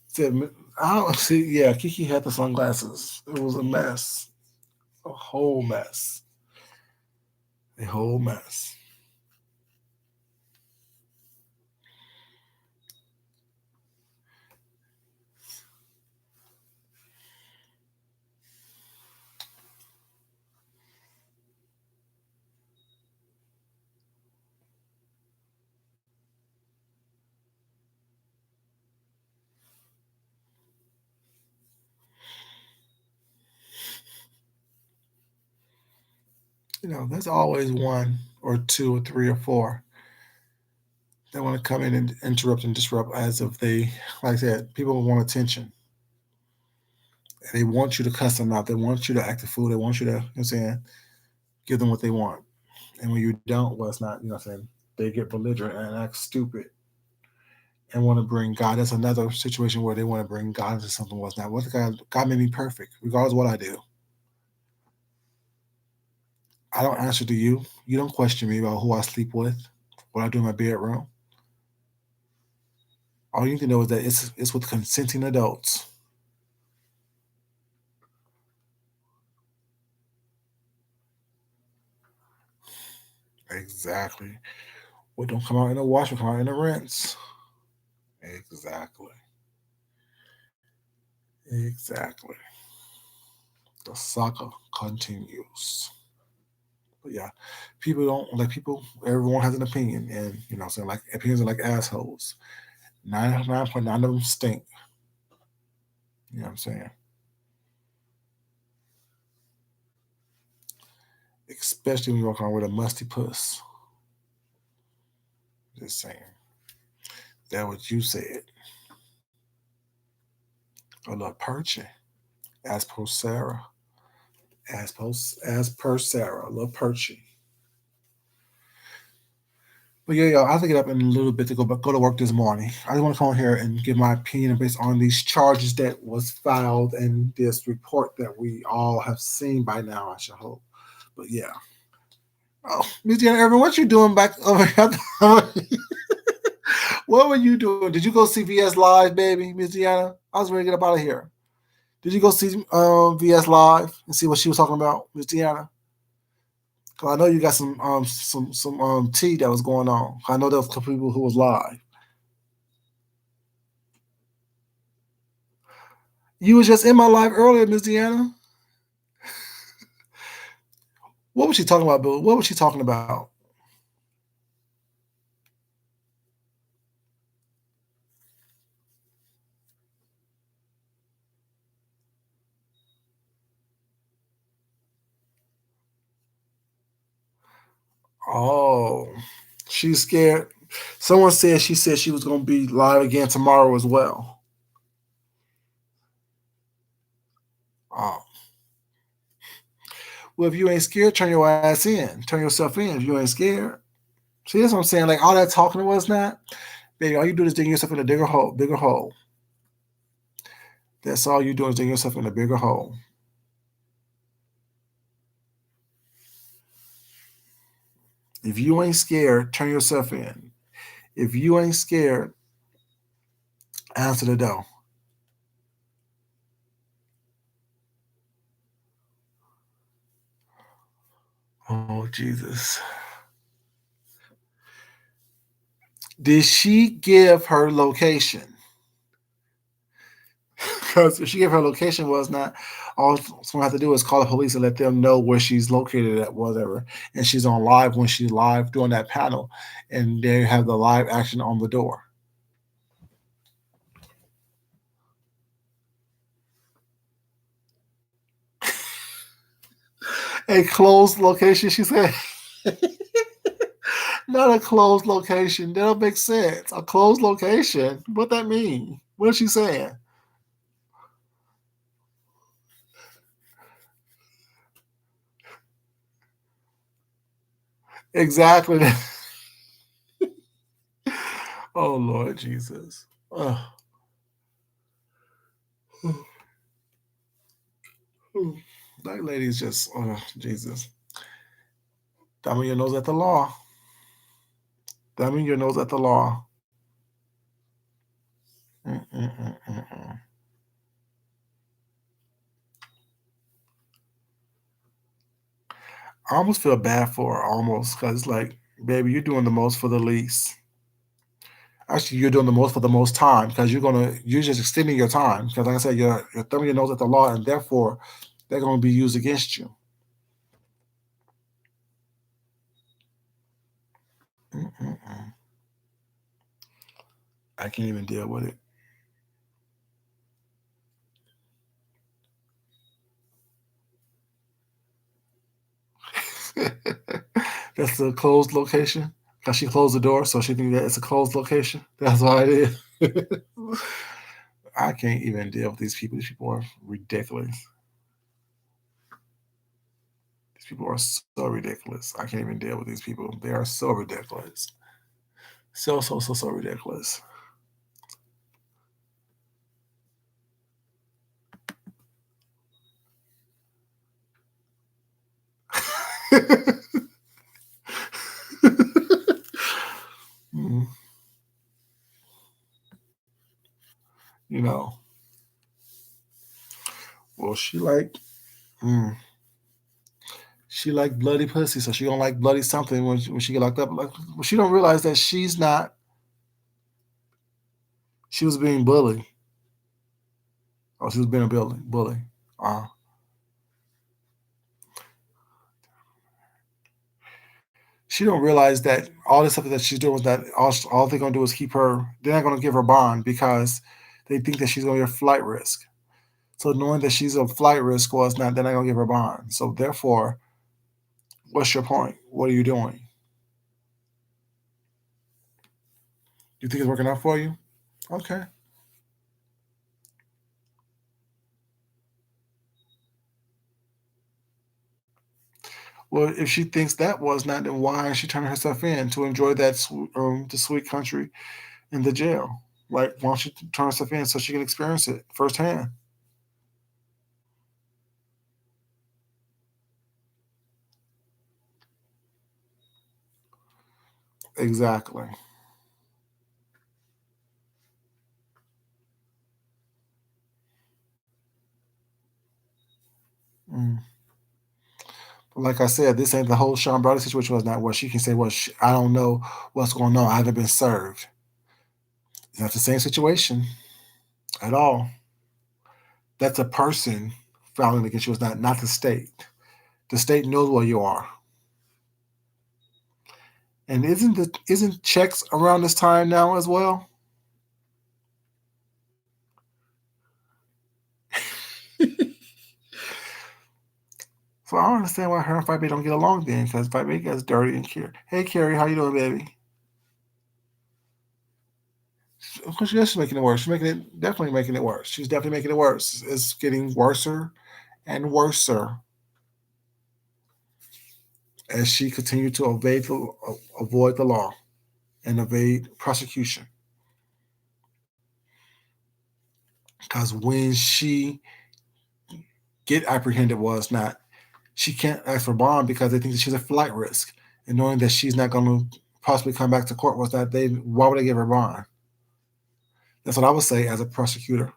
Said, I don't see. Yeah, Kiki had the sunglasses. It was a mess. A whole mess. A whole mess. There's always one or two or three or four that want to come in and interrupt and disrupt as if they, like I said, people want attention. They want you to cuss them out. They want you to act a fool. They want you to, you know what I'm saying, give them what they want. And when you don't, well, it's not, you know what I'm saying, they get belligerent and act stupid and want to bring God. That's another situation where they want to bring God into something was not. What God made me perfect, regardless of what I do. I don't answer to you. You don't question me about who I sleep with, what I do in my bedroom. All you need to know is that it's with consenting adults. Exactly. What don't come out in the wash will come out in the rinse. Exactly. Exactly. The saga continues. But yeah, people don't like people. Everyone has an opinion, and I'm saying like opinions are like assholes. 99.9 of them stink. You know what I'm saying? Especially when you walk around with a musty puss. Just saying. That what you said. A little perchy. As per Sarah. As per Sarah. A little perchy. But yeah, y'all, I have to get up in a little bit to go to work this morning. I just want to come on here and give my opinion based on these charges that was filed and this report that we all have seen by now, I should hope. But yeah. Oh, Miss Deanna Irvin, what you doing back over here? What were you doing? Did you go see VS Live, baby, Miss Deanna? I was ready to get up out of here. Did you go see VS Live and see what she was talking about, Miss Deanna? Cause I know you got some tea that was going on. I know there was a couple people who was live. You was just in my live earlier, Miss Deanna. What was she talking about, Bill? What was she talking about? Oh, she's scared. Someone said she was going to be live again tomorrow as well. Oh. Well, if you ain't scared, turn your ass in. Turn yourself in if you ain't scared. See, that's what I'm saying. Like all that talking was not. Baby, all you do is digging yourself in a bigger hole. That's all you doing is digging yourself in a bigger hole. If you ain't scared, turn yourself in. If you ain't scared, answer the door. Oh, Jesus. Did she give her location? Because if she gave her location was not, all someone have to do is call the police and let them know where she's located at, whatever. And she's on live when she's live doing that panel, and they have the live action on the door. A closed location, she said. Not a closed location. That don't make sense. A closed location. What that mean? What is she saying? Exactly. Oh Lord Jesus. Oh. That lady's just, oh Jesus. That mean your nose at the law. That mean your nose at the law. Mm-mm-mm-mm-mm. I almost feel bad for her, almost, because like, baby, you're doing the most for the least. Actually, you're doing the most for the most time because you're just extending your time. Because like I said, you're thumbing your nose at the law, and therefore they're gonna be used against you. Mm-mm-mm. I can't even deal with it. That's the closed location. Cause she closed the door, so she think that it's a closed location. That's why it is. I can't even deal with these people. These people are ridiculous. These people are so ridiculous. I can't even deal with these people. They are so ridiculous. So ridiculous. Mm, you know, well, mm, she like bloody pussy, so she don't like bloody something when she get locked up. Like, well, she don't realize that she's not. She was being bullied. Oh, she was being a bully. Uh, she don't realize that all this stuff that she's doing is that all they're gonna do is keep her. They're not gonna give her bond because they think that she's gonna be a flight risk. So knowing that she's a flight risk was not, they're not gonna give her bond. So therefore, what's your point? What are you doing? You think it's working out for you? Okay. Well, if she thinks that was not, then why is she turning herself in to enjoy the sweet country in the jail? Like, why don't she turn herself in so she can experience it firsthand? Exactly. Mm. Like I said, this ain't the whole Sean Brady situation was not where she can say, well, I don't know what's going on. I haven't been served. It's not the same situation at all. That's a person filing against you. It's not the state. The state knows where you are. And isn't checks around this time now as well? So I don't understand why her and Fight don't get along then, because Fight gets dirty and Carrie. Hey Carrie, how you doing, baby? Of course, she's making it worse. She's making it definitely making it worse. She's definitely making it worse. It's getting worser and worser as she continued to avoid the law and evade prosecution. Because when she get apprehended was not, she can't ask for bond because they think that she's a flight risk, and knowing that she's not going to possibly come back to court was that they why would they give her bond? That's what I would say as a prosecutor.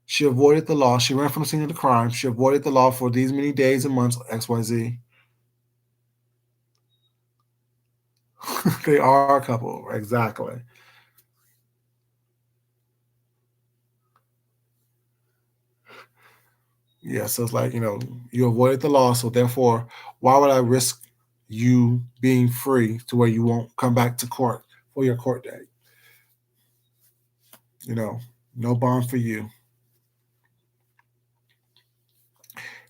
She avoided the law. She ran from the scene of the crime. She avoided the law for these many days and months. XYZ. They are a couple, exactly. Yeah, so it's like, you avoided the law, so therefore, why would I risk you being free to where you won't come back to court for your court date? You know, no bond for you.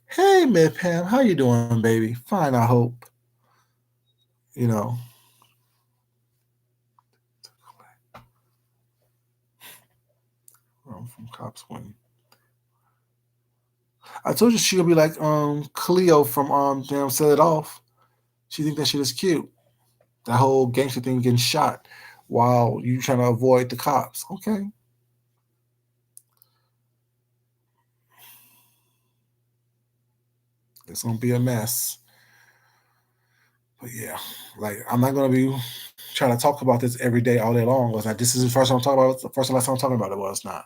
Hey, Miss Pam, how you doing, baby? Fine, I hope. You know, from Cops Wing. I told you she gonna be like Cleo from Damn Set It Off. She think that shit is cute. That whole gangster thing getting shot while you trying to avoid the cops. Okay, it's gonna be a mess. But yeah, like I'm not gonna be trying to talk about this every day all day long. Was like this is the first time I'm talking about it. The first and last time I'm talking about it was not.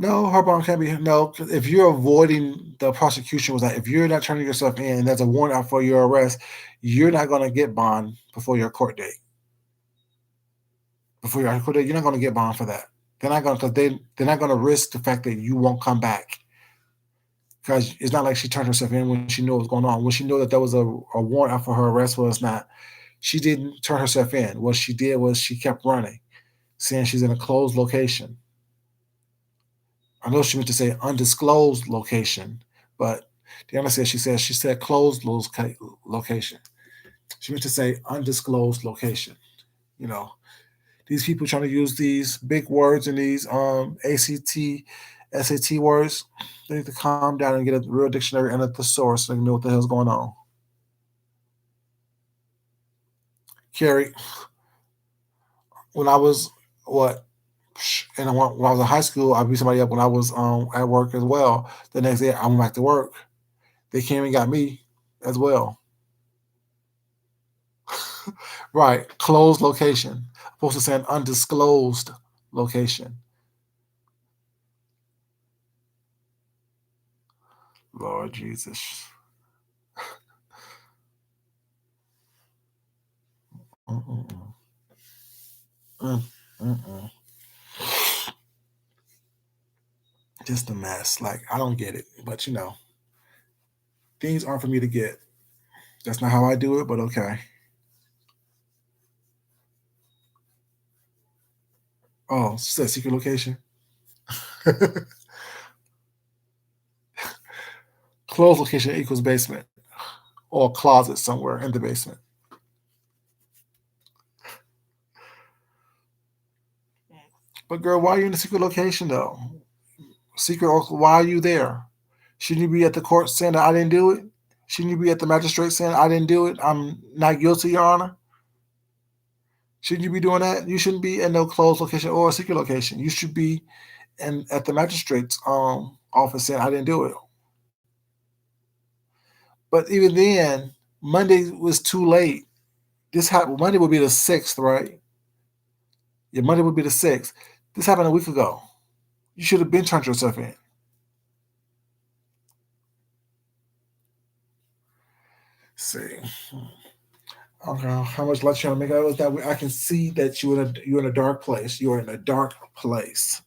No, Harbon can't be. No, 'cause if you're avoiding the prosecution, was like if you're not turning yourself in, and there's a warrant out for your arrest, you're not gonna get bond before your court date. Before your court date, you're not gonna get bond for that. They're not gonna because they're not gonna risk the fact that you won't come back because it's not like she turned herself in when she knew what was going on. When she knew that there was a warrant out for her arrest, was not. She didn't turn herself in. What she did was she kept running, saying she's in a closed location. I know she meant to say undisclosed location, but Deanna said she said closed location. She meant to say undisclosed location. You know, these people trying to use these big words and these ACT, SAT words. They need to calm down and get a real dictionary and a thesaurus so they can know what the hell's going on. Carrie, when I was what, and when I was in high school, I beat somebody up when I was at work as well. The next day, I went back to work. They came and got me as well. Right. Closed location. Opposed to saying undisclosed location. Lord Jesus. Mm-mm-mm. Mm-mm-mm. Just a mess. Like, I don't get it. But, things aren't for me to get. That's not how I do it, but okay. Oh, said secret location. Closed location equals basement or closet somewhere in the basement. But girl, why are you in the secret location though? Secret, why are you there? Shouldn't you be at the court saying that I didn't do it? Shouldn't you be at the magistrate saying I didn't do it? I'm not guilty, Your Honor. Shouldn't you be doing that? You shouldn't be in no closed location or a secret location. You should be at the magistrate's office saying I didn't do it. But even then, Monday was too late. This happened. Monday would be the 6th, right? Yeah, Monday would be the 6th. This happened a week ago. You should have been turned yourself in. Let's see. Okay, how much light you want to make? Was that I can see that you're in a dark place. You're in a dark place.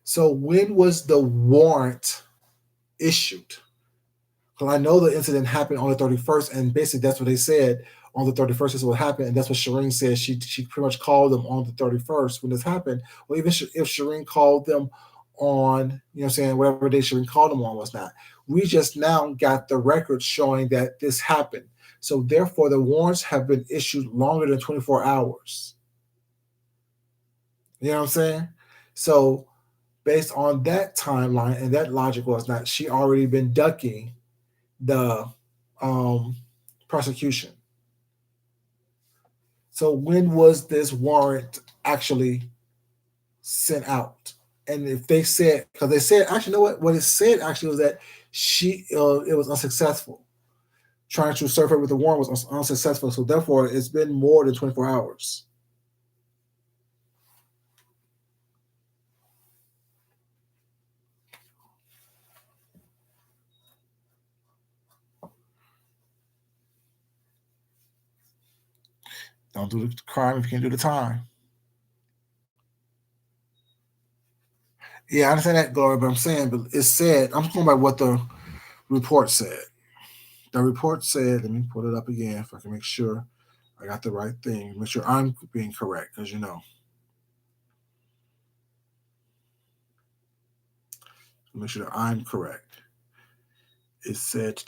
So when was the warrant issued? Because I know the incident happened on the 31st, and basically that's what they said on the 31st is what happened, and that's what Shireen said. She pretty much called them on the 31st when this happened. Well, even if Shireen called them on, saying whatever day Shireen called them on was not. We just now got the record showing that this happened. So therefore, the warrants have been issued longer than 24 hours. You know what I'm saying? So based on that timeline and that logic was not, she already been ducking the prosecution. So when was this warrant actually sent out? And if they said, because they said, actually, you know what it said actually was that it was unsuccessful. Trying to serve her with the warrant was unsuccessful. So therefore, it's been more than 24 hours. Don't do the crime if you can't do the time. Yeah, I understand that, Glory, but I'm saying, but it said, I'm going by what the report said. The report said, let me pull it up again if I can make sure I got the right thing, make sure I'm being correct, because make sure that I'm correct. It said,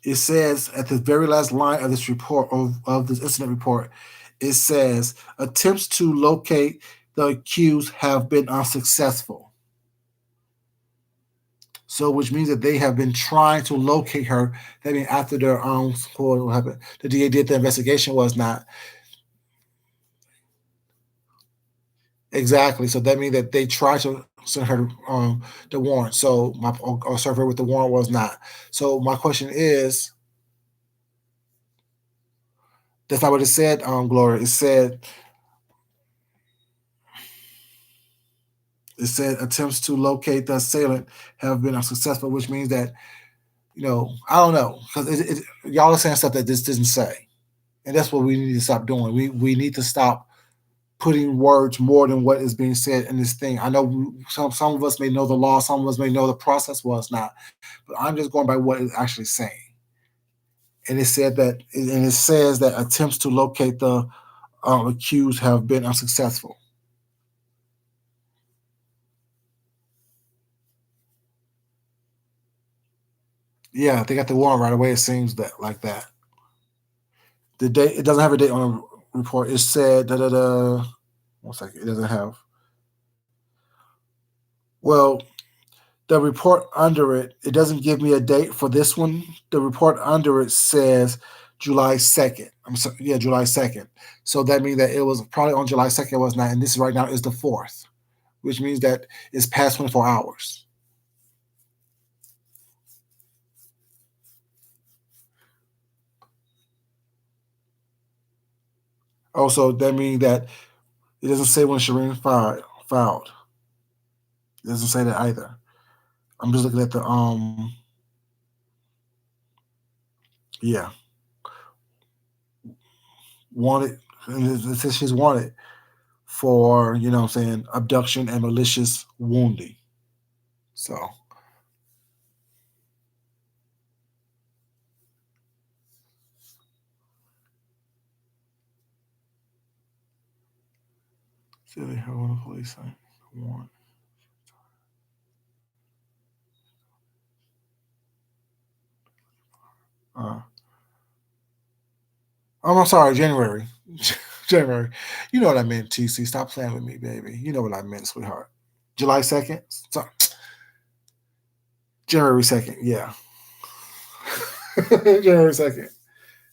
it says at the very last line of this report, of this incident report, it says attempts to locate the accused have been unsuccessful. So, which means that they have been trying to locate her. That means after their what happened, the DA did the investigation was not exactly. So that means that they tried to send her the warrant. So or serve her with the warrant was not. So my question is, that's not what it said. Gloria, it said attempts to locate the assailant have been unsuccessful, which means that I don't know, because y'all are saying stuff that this doesn't say, and that's what we need to stop doing. We need to stop putting words more than what is being said in this thing. I know some of us may know the law, some of us may know the process was not, but I'm just going by what it's actually saying. And it said that, and it says that attempts to locate the accused have been unsuccessful. Yeah, they got the warrant right away. It seems that like that. The date, it doesn't have a date on the report. It said da da da. One second, it doesn't have. Well, the report under it, it doesn't give me a date for this one. The report under it says July 2nd. I'm sorry, yeah, July 2nd. So that means that it was probably on July 2nd, it was not, and this right now is the 4th, which means that it's past 24 hours. Also, that means that it doesn't say when Shireen filed. It doesn't say that either. I'm just looking at the yeah, wanted. It says she's wanted for, you know what I'm saying, abduction and malicious wounding. So see they have on the police site. Warrant. Uh, I'm sorry, January. January. You know what I meant, TC. Stop playing with me, baby. You know what I meant, sweetheart. July 2nd? So, January 2nd, yeah. January 2nd.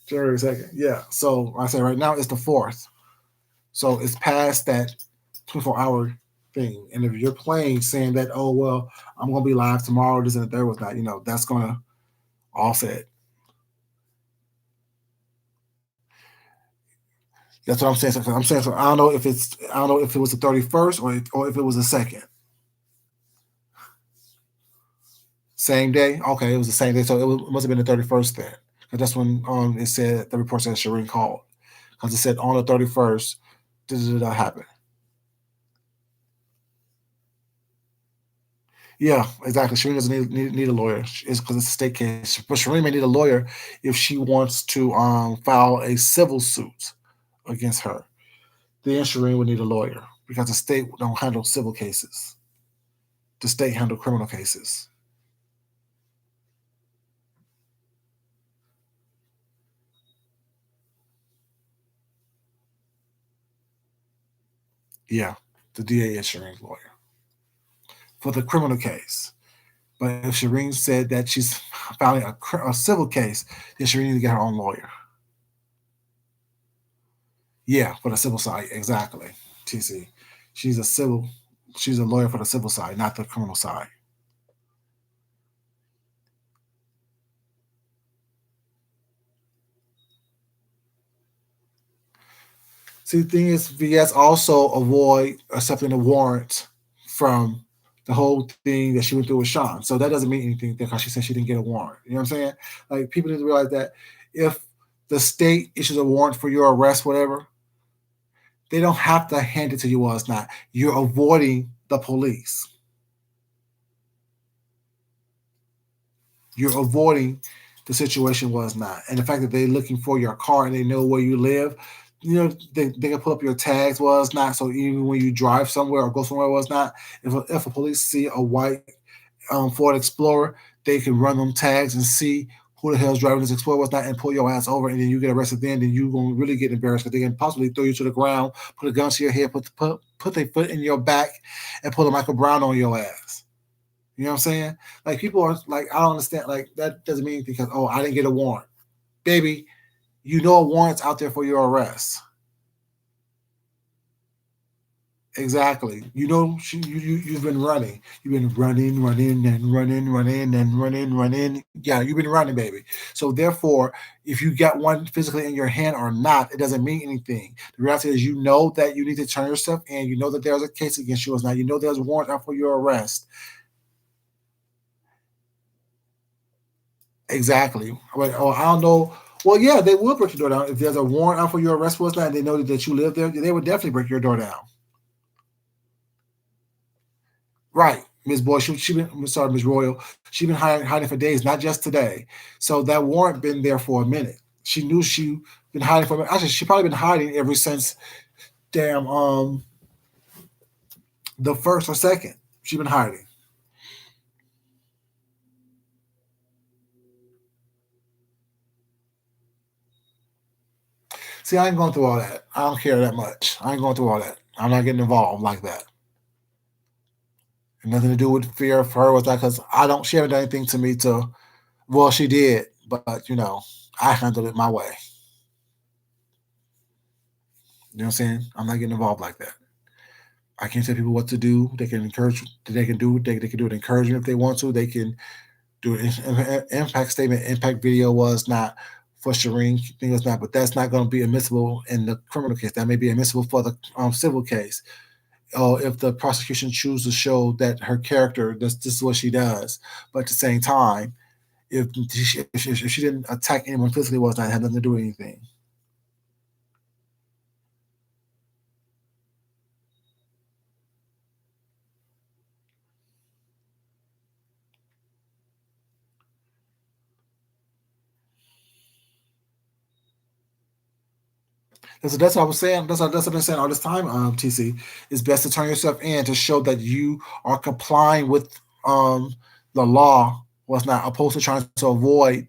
January 2nd, yeah. So I say right now it's the 4th. So it's past that 24-hour thing. And if you're playing saying that, oh, well, I'm going to be live tomorrow, this and the third was not, that's going to offset. That's what I'm saying. So I'm saying, so I don't know if it was the 31st or if it was the second. Same day? Okay, it was the same day. So it must have been the 31st then. Because that's when it said, the report said Shireen called. Because it said on the 31st, did that happen? Yeah, exactly. Shireen doesn't need a lawyer. It's because it's a state case. But Shireen may need a lawyer if she wants to file a civil suit against her. Then Shireen would need a lawyer because the state don't handle civil cases. The state handle criminal cases. Yeah, the DA is Shireen's lawyer for the criminal case. But if Shireen said that she's filing a civil case, then Shireen needs to get her own lawyer. Yeah, for the civil side, exactly. TC, she's a civil, she's a lawyer for the civil side, not the criminal side. See, the thing is, VS also avoid accepting a warrant from the whole thing that she went through with Sean. So that doesn't mean anything because she said she didn't get a warrant. You know what I'm saying? Like people need to realize that if the state issues a warrant for your arrest, whatever, they don't have to hand it to you while it's not. You're avoiding the police. You're avoiding the situation was not. And the fact that they're looking for your car and they know where you live, they can pull up your tags was not. So even when you drive somewhere or go somewhere was not, if a police see a white Ford Explorer, they can run them tags and see who the hell's driving this Explorer was not and pull your ass over, and then you get arrested. Then you're gonna really get embarrassed because they can possibly throw you to the ground, put a gun to your head, put their foot in your back, and pull a Michael Brown on your ass. You know what I'm saying? Like people are like, I don't understand. Like that doesn't mean anything because I didn't get a warrant, baby. You know a warrant's out there for your arrest. Exactly. You've been running. You've been running. Yeah, you've been running, baby. So therefore, if you got one physically in your hand or not, it doesn't mean anything. The reality is, you know that you need to turn yourself in. You know that there's a case against you or not. You know there's a warrant out for your arrest. Exactly. I don't know. Well, yeah, they will break your door down if there's a warrant out for your arrest was not. And they know that you live there. They would definitely break your door down. Right, Ms. Boy. She been. I'm sorry, Ms. Royal. She been hiding for days, not just today. So that warrant been there for a minute. She knew she been hiding for a minute. Actually, she probably been hiding ever since damn the first or second. She been hiding. See, I ain't going through all that. I don't care that much. I ain't going through all that. I'm not getting involved like that. And nothing to do with fear of her was that because I don't. She haven't done anything to me to. Well, she did, but I handled it my way. You know what I'm saying? I'm not getting involved like that. I can't tell people what to do. They can encourage. They can do. They can do an encouragement if they want to. They can do an impact statement. Impact video was not for Shireen. Thing was not, but that's not going to be admissible in the criminal case. That may be admissible for the civil case. If the prosecution chooses to show that her character, this is what she does, but at the same time, if she didn't attack anyone physically, was not had nothing to do with anything. That's what I was saying. That's what I've been saying all this time. TC, it's best to turn yourself in to show that you are complying with the law. Was not opposed to trying to avoid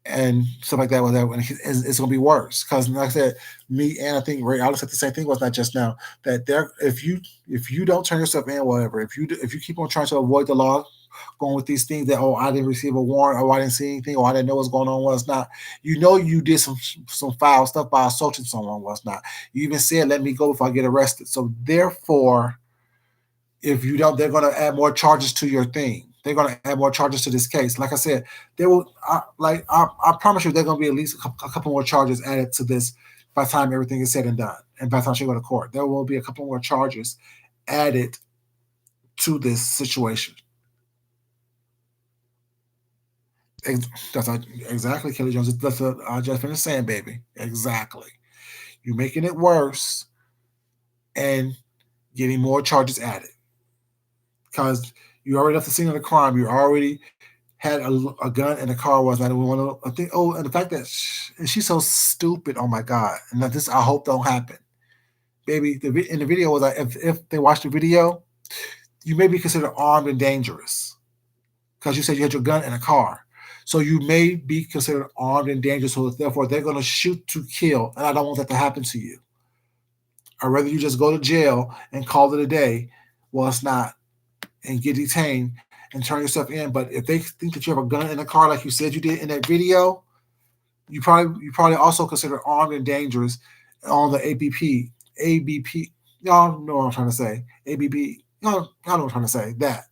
and stuff like that. When it's going to be worse because, like I said, me and I think Ray Alex said the same thing. Was not just now that there. If you don't turn yourself in, whatever. If you keep on trying to avoid the law, going with these things that I didn't receive a warrant, or I didn't see anything, or I didn't know what's going on, was not. You did some foul stuff by assaulting someone, was not. You even said, "Let me go if I get arrested." So therefore, if you don't, they're going to add more charges to your thing. They're going to add more charges to this case. Like I said, they will. I promise you, there's going to be at least a couple more charges added to this by the time everything is said and done, and by the time she go to court. There will be a couple more charges added to this situation. That's exactly, Kelly Jones. That's what I just finished saying, baby. Exactly. You're making it worse and getting more charges added because you already left the scene of the crime. You already had a gun in the car. Was not even one of the thing. Oh, and the fact that she's so stupid. Oh my god! And that this I hope don't happen, baby. In the video was like if they watch the video, you may be considered armed and dangerous because you said you had your gun in a car. So you may be considered armed and dangerous. So therefore, they're going to shoot to kill, and I don't want that to happen to you. I'd rather you just go to jail and call it a day. Well, it's not, and get detained and turn yourself in. But if they think that you have a gun in the car, like you said you did in that video, you probably also consider armed and dangerous on the ABP. ABP. Y'all know what I'm trying to say. ABP. Y'all know what I'm trying to say. That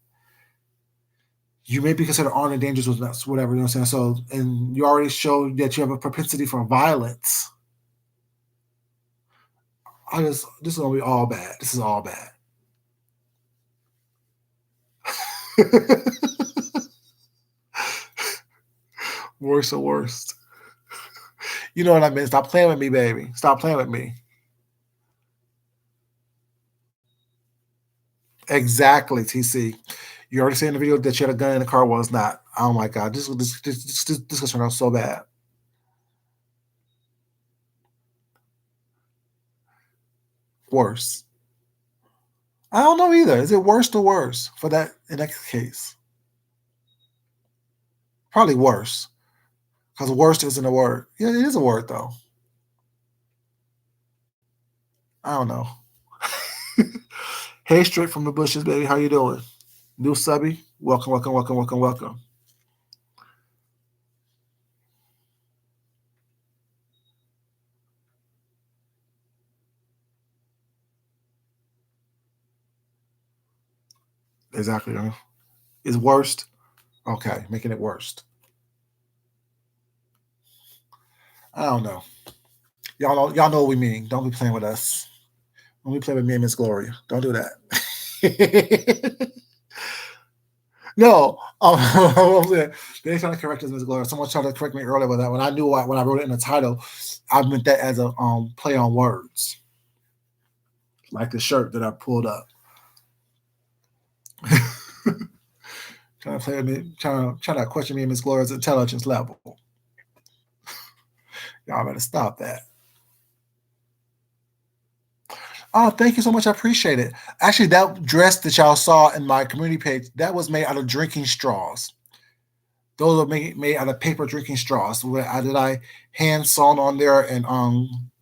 you may be considered armed and dangerous with whatever, you know what I'm saying? So, and you already showed that you have a propensity for violence. This is going to be all bad. This is all bad. Worst or worst. You know what I mean? Stop playing with me, baby. Stop playing with me. Exactly, TC. You already said in the video that you had a gun in the car. Well, it's not. Oh my god, this could turn out so bad. Worse. I don't know either. Is it worse or worse for that in that case? Probably worse because worst isn't a word. Yeah, it is a word though. I don't know. Hey, straight from the bushes, baby. How you doing? New subby. Welcome, welcome, welcome, welcome, welcome. Exactly. Is worst. Okay, making it worst. I don't know. Y'all know what we mean. Don't be playing with us. Don't be playing with me and Miss Gloria. Don't do that. No, they trying to correct us, Miss Gloria. Someone tried to correct me earlier with that. When I knew when I wrote it in the title, I meant that as a play on words, like the shirt that I pulled up. Trying to play with me, trying to question me and Miss Gloria's intelligence level. Y'all better stop that. Oh, thank you so much. I appreciate it. Actually, that dress that y'all saw in my community page, that was made out of drinking straws. Those are made out of paper drinking straws. Where I hand sewn on there and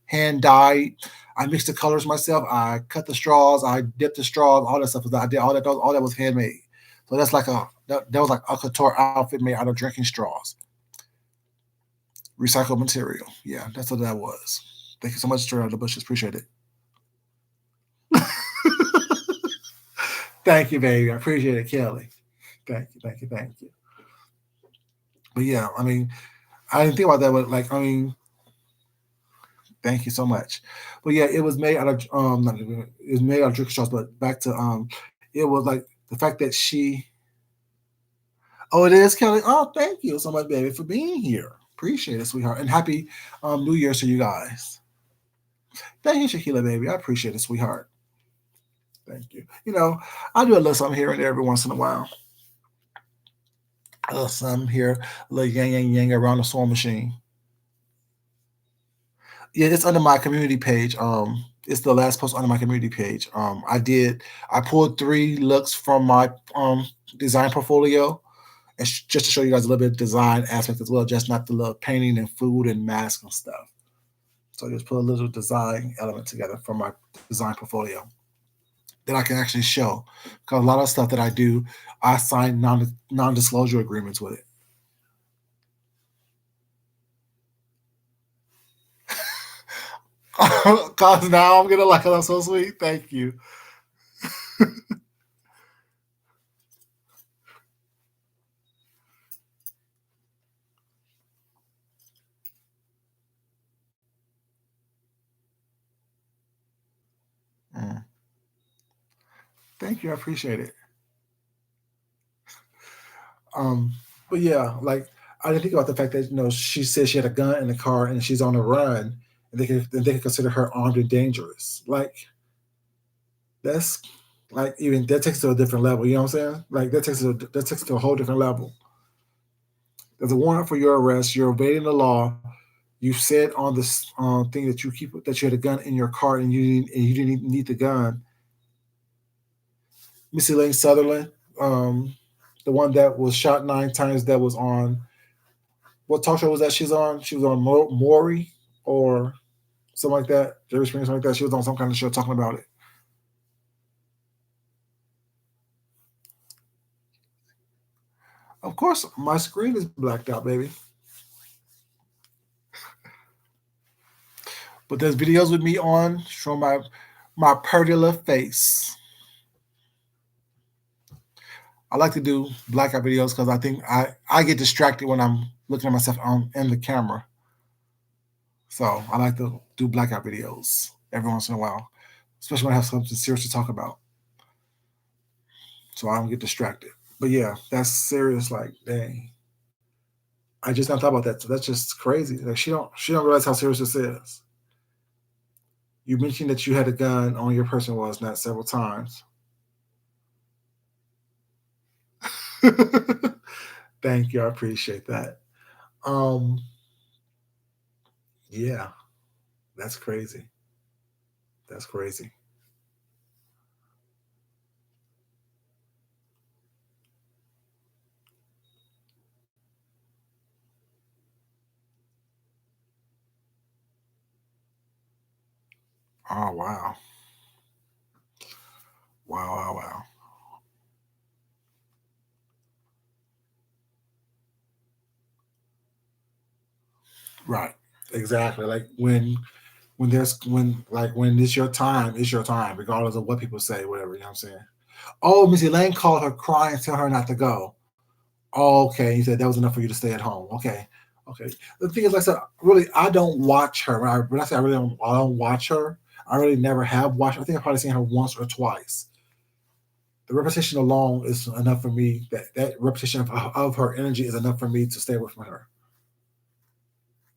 hand dyed. I mixed the colors myself. I cut the straws. I dipped the straws. All that stuff. I did all that. All that was handmade. So that's like that was like a couture outfit made out of drinking straws, recycled material. Yeah, that's what that was. Thank you so much, Straight Out of the Bushes. Appreciate it. Thank you, baby. I appreciate it, Kelly. Thank you, thank you, thank you. But yeah, I mean, I didn't think about that, but like, I mean, thank you so much. But yeah, it was made out of it was made out of drinking straws. But back to it was like the fact that she. Oh, it is Kelly. Oh, thank you so much, baby, for being here. Appreciate it, sweetheart, and happy New Year's to you guys. Thank you, Shaquila, baby. I appreciate it, sweetheart. Thank you. You know, I do a little something here and there every once in a while. A little something here, a little yang yang yang around the sewing machine. Yeah, it's under my community page. It's the last post under my community page. I pulled 3 looks from my design portfolio, and just to show you guys a little bit of design aspect as well, just not the little painting and food and mask and stuff. So I just put a little design element together from my design portfolio that I can actually show. Because a lot of stuff that I do, I sign non disclosure agreements with it. Cause now I'm gonna like it. I'm so sweet. Thank you. Mm. Thank you. I appreciate it. Um, but yeah, like I didn't think about the fact that she said she had a gun in the car and she's on the run, and they can consider her armed and dangerous. Like that's like even that takes it to a different level. You know what I'm saying? Like that takes it to a whole different level. There's a warrant for your arrest. You're evading the law. You said on this thing that you had a gun in your car and you didn't even need the gun. Missy Lane Sutherland, um, the one that was shot 9 times, that was on what talk show was that she's on? She was on Maury or something like that. Jerry Springer, something like that. She was on some kind of show talking about it. Of course, my screen is blacked out, baby. But there's videos with me on showing my pretty little face. I like to do blackout videos because I think I get distracted when I'm looking at myself on in the camera. So I like to do blackout videos every once in a while, especially when I have something serious to talk about. So I don't get distracted. But yeah, that's serious. Like, dang, I just not thought about that. So that's just crazy. Like she don't realize how serious this is. You mentioned that you had a gun on your person was not several times. Thank you. I appreciate that. Um, yeah, that's crazy. That's crazy. Oh wow. Wow, wow, wow. Right. Exactly. Like when it's your time, regardless of what people say, whatever, you know what I'm saying? Oh, Missy Lane called her crying, tell her not to go. Oh, okay. He said that was enough for you to stay at home. Okay. Okay. The thing is, like I said, really, I don't watch her. When I say I don't watch her. I really never have watched. I think I've probably seen her once or twice. The repetition alone is enough for me. That repetition of her energy is enough for me to stay away from her.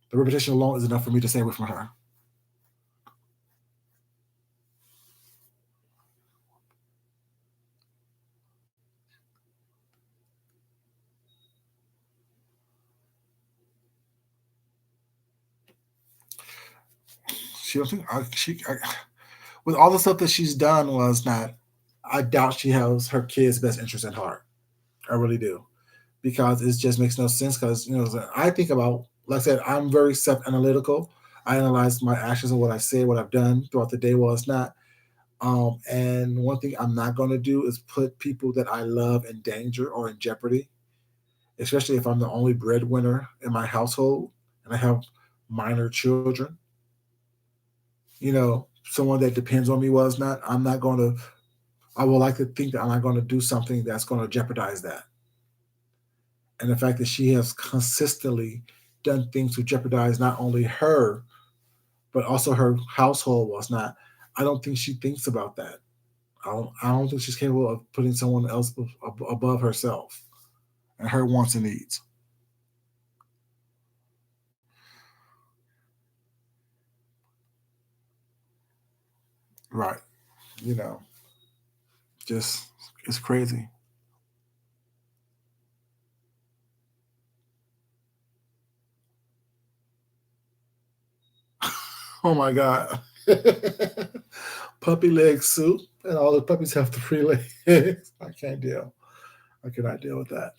The repetition alone is enough for me to stay away from her. She don't think with all the stuff that she's done was not. I doubt she has her kids' best interest at heart. I really do, because it just makes no sense. Because I think about, like I said, I'm very self-analytical. I analyze my actions and what I say, what I've done throughout the day, it's not. And one thing I'm not going to do is put people that I love in danger or in jeopardy, especially if I'm the only breadwinner in my household and I have minor children. Someone that depends on me was not. I'm not going to. I would like to think that I'm not going to do something that's going to jeopardize that. And the fact that she has consistently done things to jeopardize not only her but also her household was not. I don't think she thinks about that. I don't think she's capable of putting someone else above herself and her wants and needs. Right. You know, just it's crazy. Oh my God. Puppy leg soup, and all the puppies have 3 legs. I can't deal. I cannot deal with that.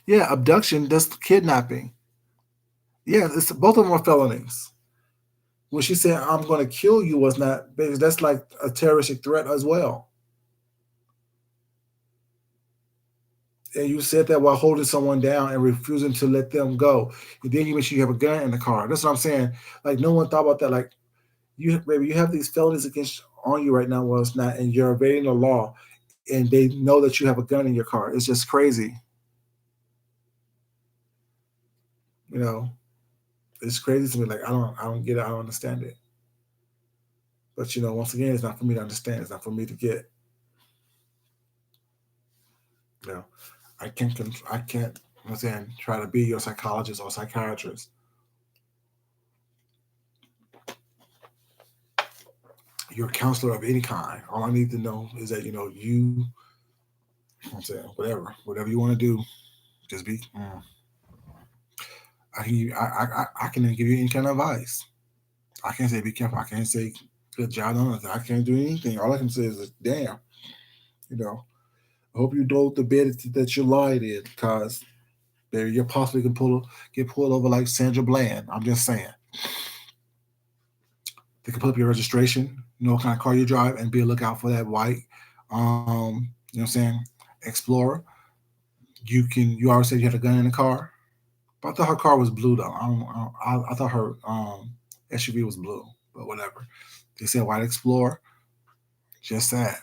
Yeah, abduction, that's kidnapping. Yeah, it's both of them are felonies. When she said I'm going to kill you was not because that's like a terroristic threat as well. And you said that while holding someone down and refusing to let them go. And then you mentioned you have a gun in the car. That's what I'm saying. Like no one thought about that. Like baby, you have these felonies against on you right now. Well, it's not, and you're evading the law, and they know that you have a gun in your car. It's just crazy. You know, it's crazy to me. Like I don't get it. I don't understand it. But once again, it's not for me to understand. It's not for me to get. You know, I can't. I'm saying try to be your psychologist or psychiatrist. You're a counselor of any kind. All I need to know is that you. I'm saying whatever you want to do, just be. I can give you any kind of advice. I can't say be careful. I can't say good job on it. I can't do anything. All I can say is damn. You know, I hope you know the bed that you lied in, because there you possibly can get pulled over like Sandra Bland. I'm just saying. They can put up your registration, what kind of car you drive, and be a lookout for that white, you know what I'm saying, Explorer. You already said you had a gun in the car, but I thought her car was blue though. I thought her SUV was blue, but whatever. They said white Explorer. Just that.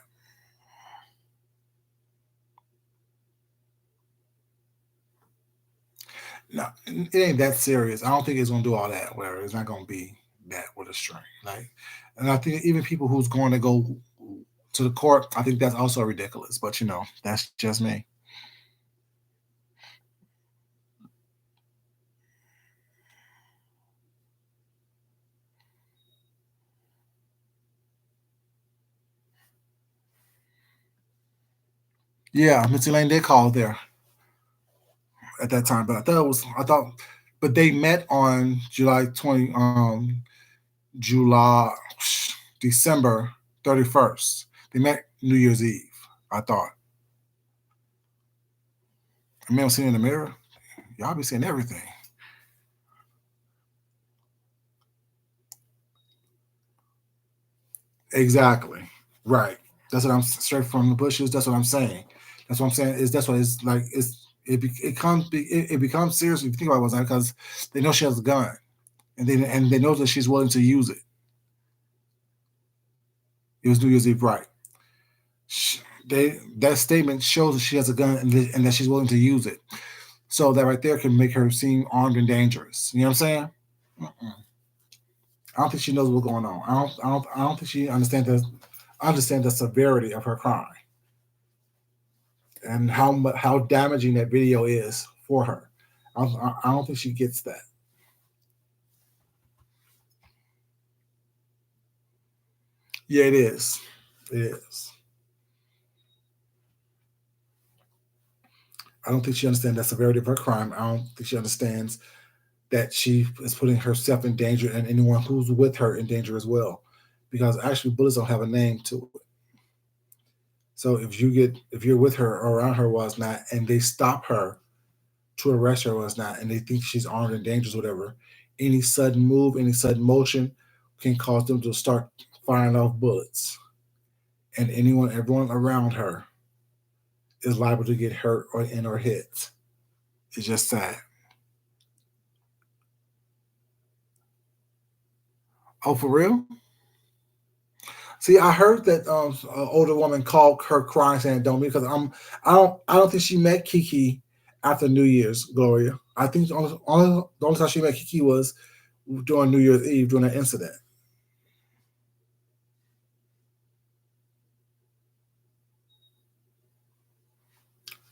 No, it ain't that serious. I don't think it's gonna do all that. Whatever. It's not gonna be that with a string. Like, and I think even people who's going to go to the court, I think that's also ridiculous. But that's just me. Yeah, Mr. Lane did call there at that time, but I thought, but they met on July 20, July, December 31st. They met New Year's Eve. I thought. I mean, I'm seeing in the mirror. Y'all be seeing everything. Exactly. Right. That's what I'm straight from the bushes. That's what I'm saying. That's what I'm saying. Is that's what it's like. It becomes serious if you think about what's that, because they know she has a gun, and they know that she's willing to use it. It was New Year's Eve, right? That statement shows that she has a gun, and that she's willing to use it. So that right there can make her seem armed and dangerous. You know what I'm saying? Mm-mm. I don't think she knows what's going on. I don't think she understand the severity of her crime and how damaging that video is for her. I don't think she gets that. Yeah, it is. It is. I don't think she understands the severity of her crime. I don't think she understands that she is putting herself in danger and anyone who's with her in danger as well. Because actually, bullets don't have a name to it. So if you're with her or around her was not, and they stop her to arrest her or it's not, and they think she's armed and dangerous, whatever. Any sudden move, any sudden motion can cause them to start firing off bullets. And everyone around her is liable to get hurt or hit. It's just sad. Oh, for real? See, I heard that an older woman called her crying saying don't because I don't think she met Kiki after New Year's, Gloria. I think the only time she met Kiki was during New Year's Eve during that incident.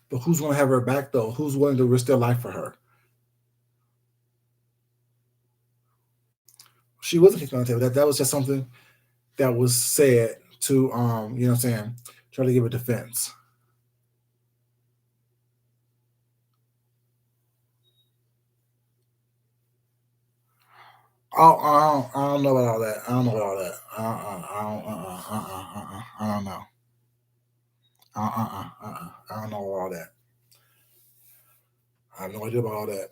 But who's going to have her back though? Who's willing to risk their life for her? She wasn't kicked on the table. That was just something that was said to you know what I'm saying, try to give a defense. Oh, I don't know about all that. I don't know about all that. I don't know. I don't know all that. I have no idea about all that.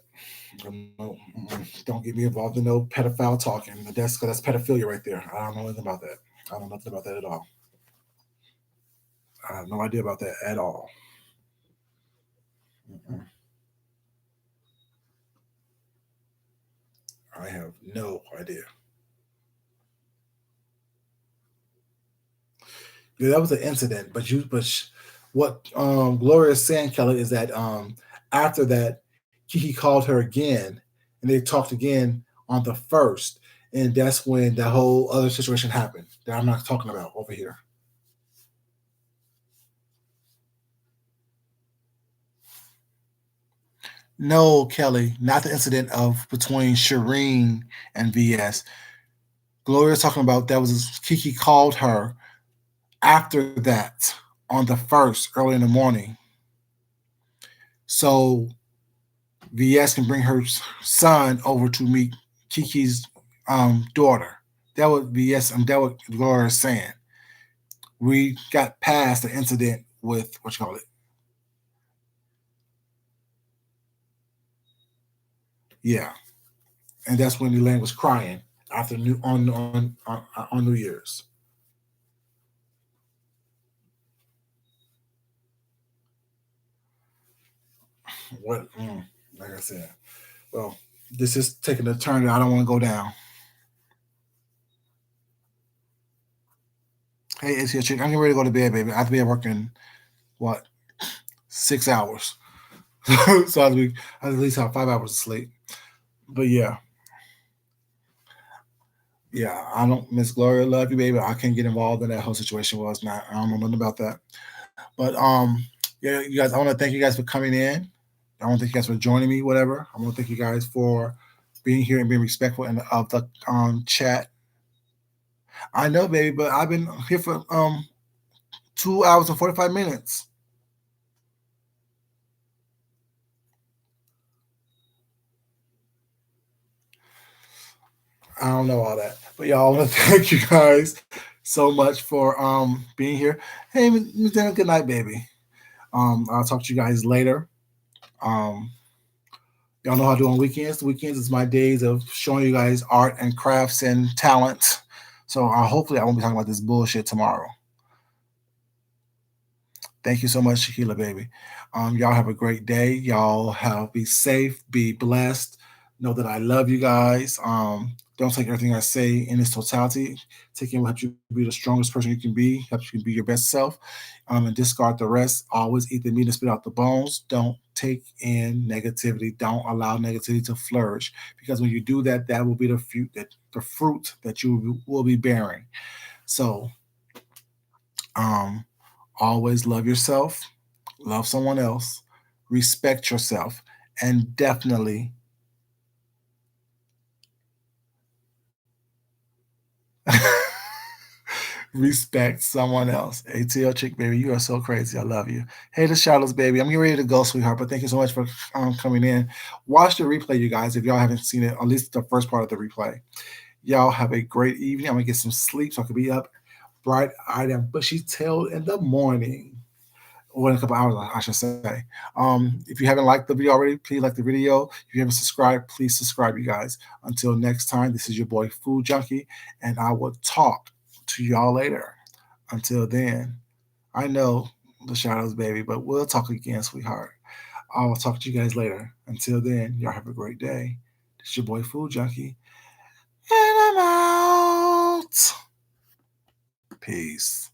Don't get me involved in no pedophile talking. That's pedophilia right there. I don't know anything about that. I don't know nothing about that at all. I have no idea about that at all. Mm-mm. I have no idea. Yeah, that was an incident, what Gloria is saying, Kelly, is that after that, Kiki called her again, and they talked again on the first, and that's when that whole other situation happened that I'm not talking about over here. No, Kelly, not the incident of between Shireen and VS. Gloria's talking about that was Kiki called her after that on the first early in the morning. So VS can bring her son over to meet Kiki's daughter. That would VS, that what Gloria is saying. We got past the incident with what you call it. Yeah, and that's when Elaine was crying after new on New Year's. What? Like I said, well, this is taking a turn that I don't want to go down. Hey, it's your chick. I'm getting ready to go to bed, baby. I have to be at work in what 6 hours, so I at least have 5 hours of sleep. But yeah, yeah, I don't Miss Gloria, love you, baby. I can't get involved in that whole situation. Was not. I don't know nothing about that. But yeah, you guys. I want to thank you guys for coming in. I want to thank you guys for joining me. Whatever. I want to thank you guys for being here and being respectful of the chat. I know, baby, but I've been here for 2 hours and 45 minutes. I don't know all that, but y'all, I want to thank you guys so much for being here. Hey, Miss Dana, good night, baby. I'll talk to you guys later. Um, y'all know how to do on weekends. The weekends is my days of showing you guys art and crafts and talent. So hopefully I won't be talking about this bullshit tomorrow. Thank you so much, Shaquila, baby. Y'all have a great day. Y'all have be safe, be blessed. Know that I love you guys. Don't take everything I say in its totality. Take in what helps you be the strongest person you can be, helps you be your best self, and discard the rest. Always eat the meat and spit out the bones. Don't take in negativity. Don't allow negativity to flourish because when you do that, that will be the fruit that you will be bearing. So, um, always love yourself, love someone else, respect yourself, and definitely respect someone else. ATL chick, baby, you are so crazy. I love you. Hey, the Charlotte's baby. I'm getting ready to go, sweetheart. But thank you so much for coming in. Watch the replay, you guys, if y'all haven't seen it, at least the first part of the replay. Y'all have a great evening. I'm gonna get some sleep so I can be up bright eyed and bushy tailed in the morning. or in a couple hours, I should say. If you haven't liked the video already, please like the video. If you haven't subscribed, please subscribe, you guys. Until next time, this is your boy Food Junkie, and I will talk to y'all later. Until then, I know the shadows, baby, but we'll talk again, sweetheart. I'll talk to you guys later. Until then, y'all have a great day. It's your boy Food Junkie, and I'm out. Peace.